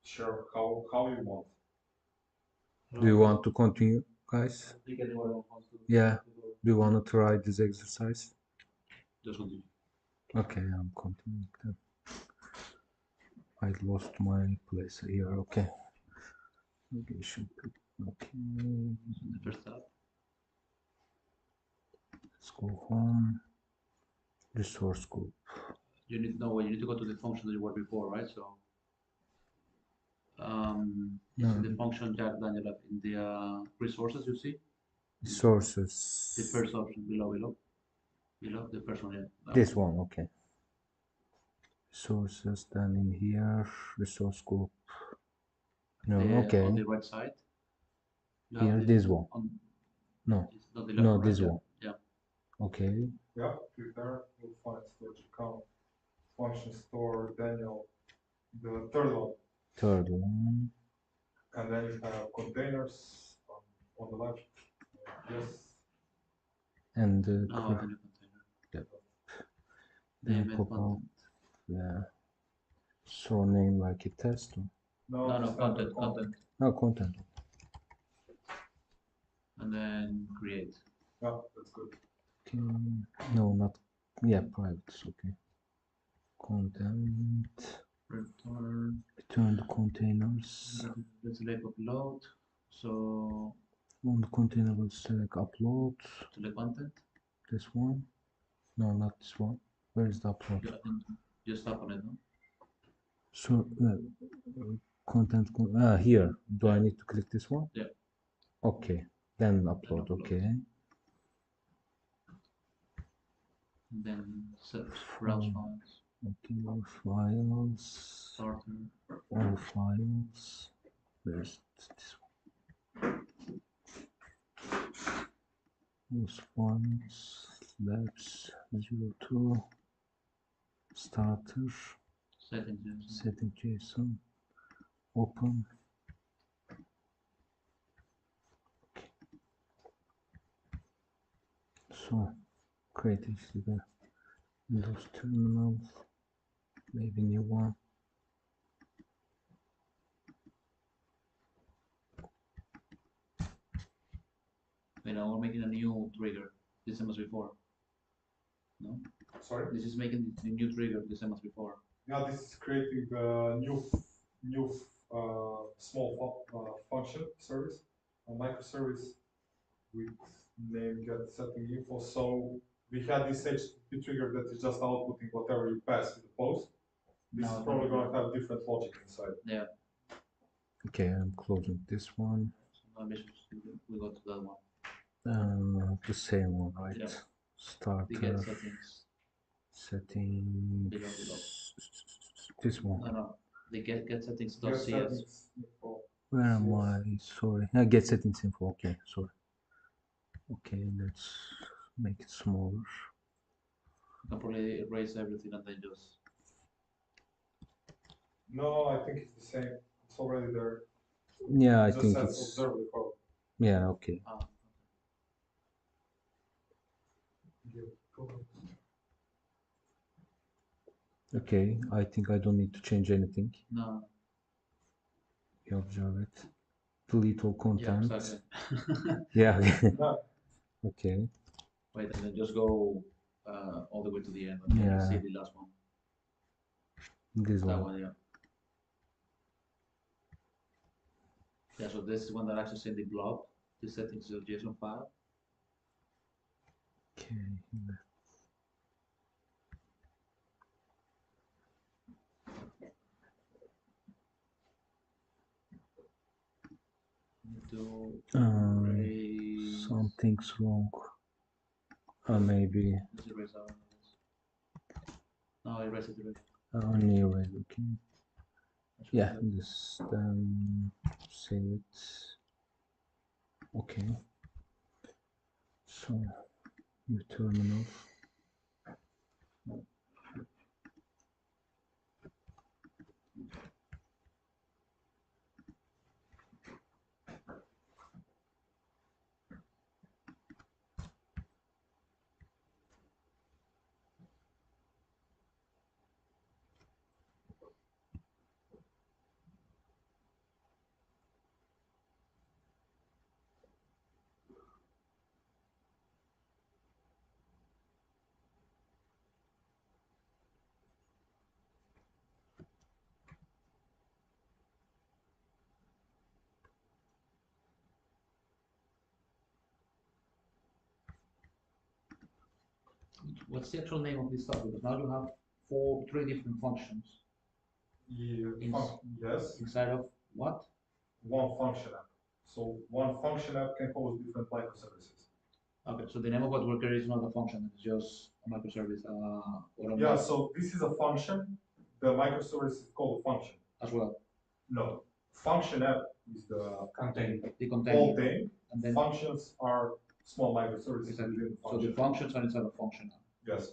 Speaker 3: Sure, how you want.
Speaker 12: Do you want to continue, guys?
Speaker 11: I think anyone else wants to.
Speaker 12: Yeah. Do you want to try this exercise?
Speaker 11: Just continue.
Speaker 12: Okay, I'm continuing then. I lost my place here. Okay. Okay.
Speaker 11: The first tab.
Speaker 12: Let's go home. Resource group.
Speaker 11: You need to go to the function that you were before, right? So the function Jack Daniel in the resources you see?
Speaker 12: Resources.
Speaker 11: The first option below the first one, yeah.
Speaker 12: This one, okay. Resources, then in here, resource group. No, okay.
Speaker 11: On the right side.
Speaker 12: Here, this one. No, no, this one.
Speaker 11: Yeah.
Speaker 12: Okay.
Speaker 3: Yeah, prepare, we'll find storage account, function store, Daniel, the third one.
Speaker 12: Third one.
Speaker 3: And then you have containers on the left. Yes.
Speaker 12: And
Speaker 11: the new container.
Speaker 12: Yep.
Speaker 11: Name
Speaker 12: Then
Speaker 11: and content.
Speaker 12: Yeah. So name like a test.
Speaker 11: No, content.
Speaker 12: No, content.
Speaker 11: And then create.
Speaker 3: Yeah, that's good.
Speaker 12: Okay. No, not. Yeah, private. Okay. Content. Return the containers.
Speaker 11: Let's select upload. So
Speaker 12: On the container, we'll select upload.
Speaker 11: To the content.
Speaker 12: This one. No, not this one. Where is the upload?
Speaker 11: Just tap on it, no?
Speaker 12: So content. Here. Do I need to click this one?
Speaker 11: Yeah.
Speaker 12: Okay. Then upload. Okay.
Speaker 11: And then search browse files.
Speaker 12: Okay, all files.
Speaker 11: Starter.
Speaker 12: All files. Where's this one? Those ones. Labs 02. Starter. Setting JSON. Open. Okay. So create actually the Windows terminal. Maybe new one.
Speaker 11: Okay, now we're making a new trigger, the same as before. No?
Speaker 3: Sorry?
Speaker 11: This is making the new trigger, the same as before.
Speaker 3: Yeah, this is creating a new small function service. And microservice with name get setting info. So we had this HTTP trigger that is just outputting whatever you pass in the post. This
Speaker 11: No,
Speaker 3: is probably going to have different logic inside.
Speaker 11: Yeah.
Speaker 12: Okay, I'm closing this one.
Speaker 11: So maybe we go to that one.
Speaker 12: The same one, right?
Speaker 11: Yeah.
Speaker 12: Starter
Speaker 11: The get settings.
Speaker 12: settings.
Speaker 11: Below.
Speaker 12: This one.
Speaker 11: No. The get settings
Speaker 3: Get
Speaker 11: .cs.
Speaker 3: settings info.
Speaker 12: Where am I? Sorry. Get settings info. Okay, sorry. Okay, let's make it smaller.
Speaker 11: You can probably erase everything and then just.
Speaker 3: No, I think it's the same. It's already there.
Speaker 12: Yeah, I
Speaker 3: Just
Speaker 12: think
Speaker 3: says
Speaker 12: it's.
Speaker 3: observe the code.
Speaker 12: Yeah, okay. Okay, I think I don't need to change anything.
Speaker 11: No.
Speaker 12: You observe it. Delete all content.
Speaker 11: Yeah, exactly.
Speaker 12: Yeah. Okay.
Speaker 11: Wait, and then just go all the way to the end and
Speaker 12: Yeah.
Speaker 11: see the last one.
Speaker 12: This
Speaker 11: That
Speaker 12: one.
Speaker 11: one, yeah. Yeah, so this is one that actually send the blob, the settings of JSON file.
Speaker 12: Okay.
Speaker 11: Do
Speaker 12: Something's wrong. Maybe.
Speaker 11: Let's erase that one. No, erase it.
Speaker 12: Only erase. Okay. Yeah. This then save it. Okay. So new terminal.
Speaker 11: What's the actual name of this stuff? Because now you have three different functions.
Speaker 3: Yes.
Speaker 11: Inside of what?
Speaker 3: One function app. So one function app can host different microservices.
Speaker 11: Okay, so the name of what we're creating is not a function, it's just a microservice.
Speaker 3: Yeah, so this is a function. The microservice is called a function.
Speaker 11: As well.
Speaker 3: No. Function app is the
Speaker 11: container.
Speaker 3: whole thing.
Speaker 11: And then
Speaker 3: functions are small microservices.
Speaker 11: Exactly.
Speaker 3: Within the
Speaker 11: So
Speaker 3: function.
Speaker 11: the functions are inside a function.
Speaker 3: Yes.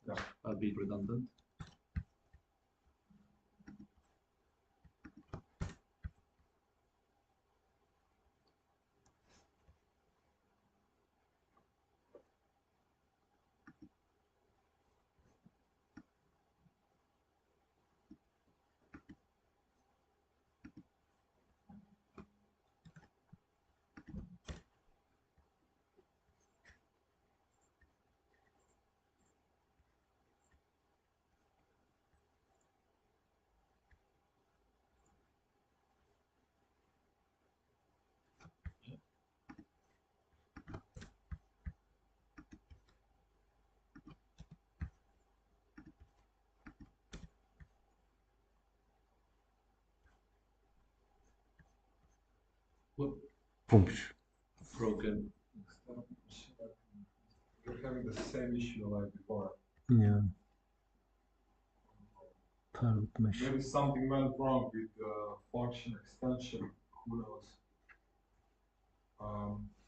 Speaker 3: Yeah.
Speaker 11: That'll be redundant.
Speaker 12: Oops.
Speaker 11: Broken.
Speaker 3: You're having the same issue like before.
Speaker 12: Yeah. Private mesh.
Speaker 3: Maybe something went wrong with the function extension. Who knows?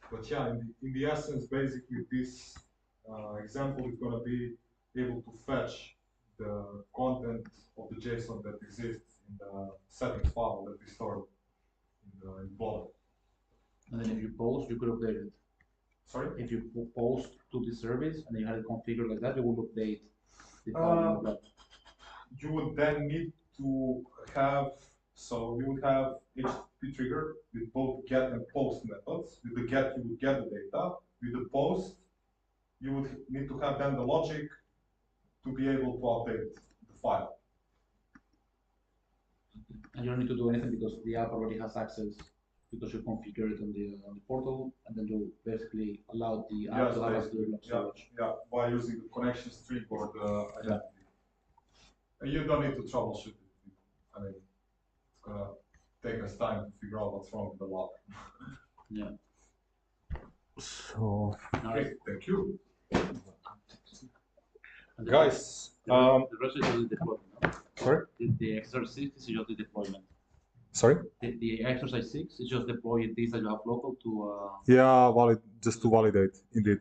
Speaker 3: But yeah, in the essence, basically, this example is going to be able to fetch the content of the JSON that exists in the settings file that we stored in the blob.
Speaker 11: And then if you post, you could update it.
Speaker 3: Sorry?
Speaker 11: If you post to the service and you had it configured like that, you would update the file.
Speaker 3: You would then need to have, so you would have HTTP trigger with both get and post methods. With the get, you would get the data. With the post, you would need to have then the logic to be able to update the file.
Speaker 11: And you don't need to do anything because the app already has access because you configure it on the portal, and then you basically allow the app
Speaker 6: Yes,
Speaker 11: to have a
Speaker 6: basically,
Speaker 11: block storage.
Speaker 6: yeah, by using the connection string or the identity. And you don't need to troubleshoot it. I mean, it's gonna take us time to figure out what's wrong with the lock.
Speaker 11: Yeah.
Speaker 12: So
Speaker 6: Okay, thank you.
Speaker 11: And
Speaker 1: Guys,
Speaker 11: the rest is just the deployment. No?
Speaker 1: sorry?
Speaker 11: The exercise 6 is just the deployment.
Speaker 1: Sorry?
Speaker 11: The exercise 6 is just deploying things that you have local to.
Speaker 1: Yeah, just to validate, indeed.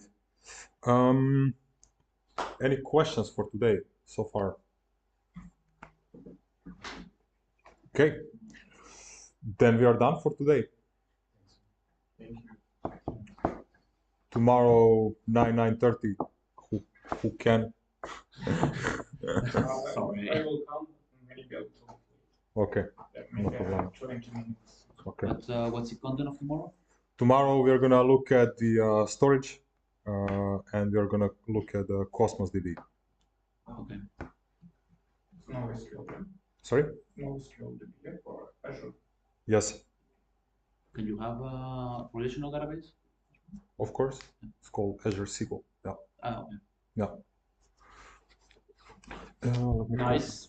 Speaker 1: Any questions for today so far? Okay, then we are done for today.
Speaker 6: Thank you.
Speaker 1: Tomorrow 9:30. Who can?
Speaker 11: Sorry.
Speaker 5: I will come maybe up to
Speaker 1: Okay.
Speaker 5: maybe
Speaker 1: No problem.
Speaker 5: 20 minutes.
Speaker 1: Okay.
Speaker 11: What's the content of tomorrow?
Speaker 1: Tomorrow we are gonna look at the storage, and we are gonna look at the Cosmos DB.
Speaker 11: Okay.
Speaker 5: No SQL,
Speaker 1: Sorry?
Speaker 5: no SQL DB or Azure.
Speaker 1: Yes,
Speaker 11: Can you have a relational database?
Speaker 1: of course. It's called Azure SQL. Yeah.
Speaker 11: Okay.
Speaker 1: Yeah.
Speaker 11: Nice.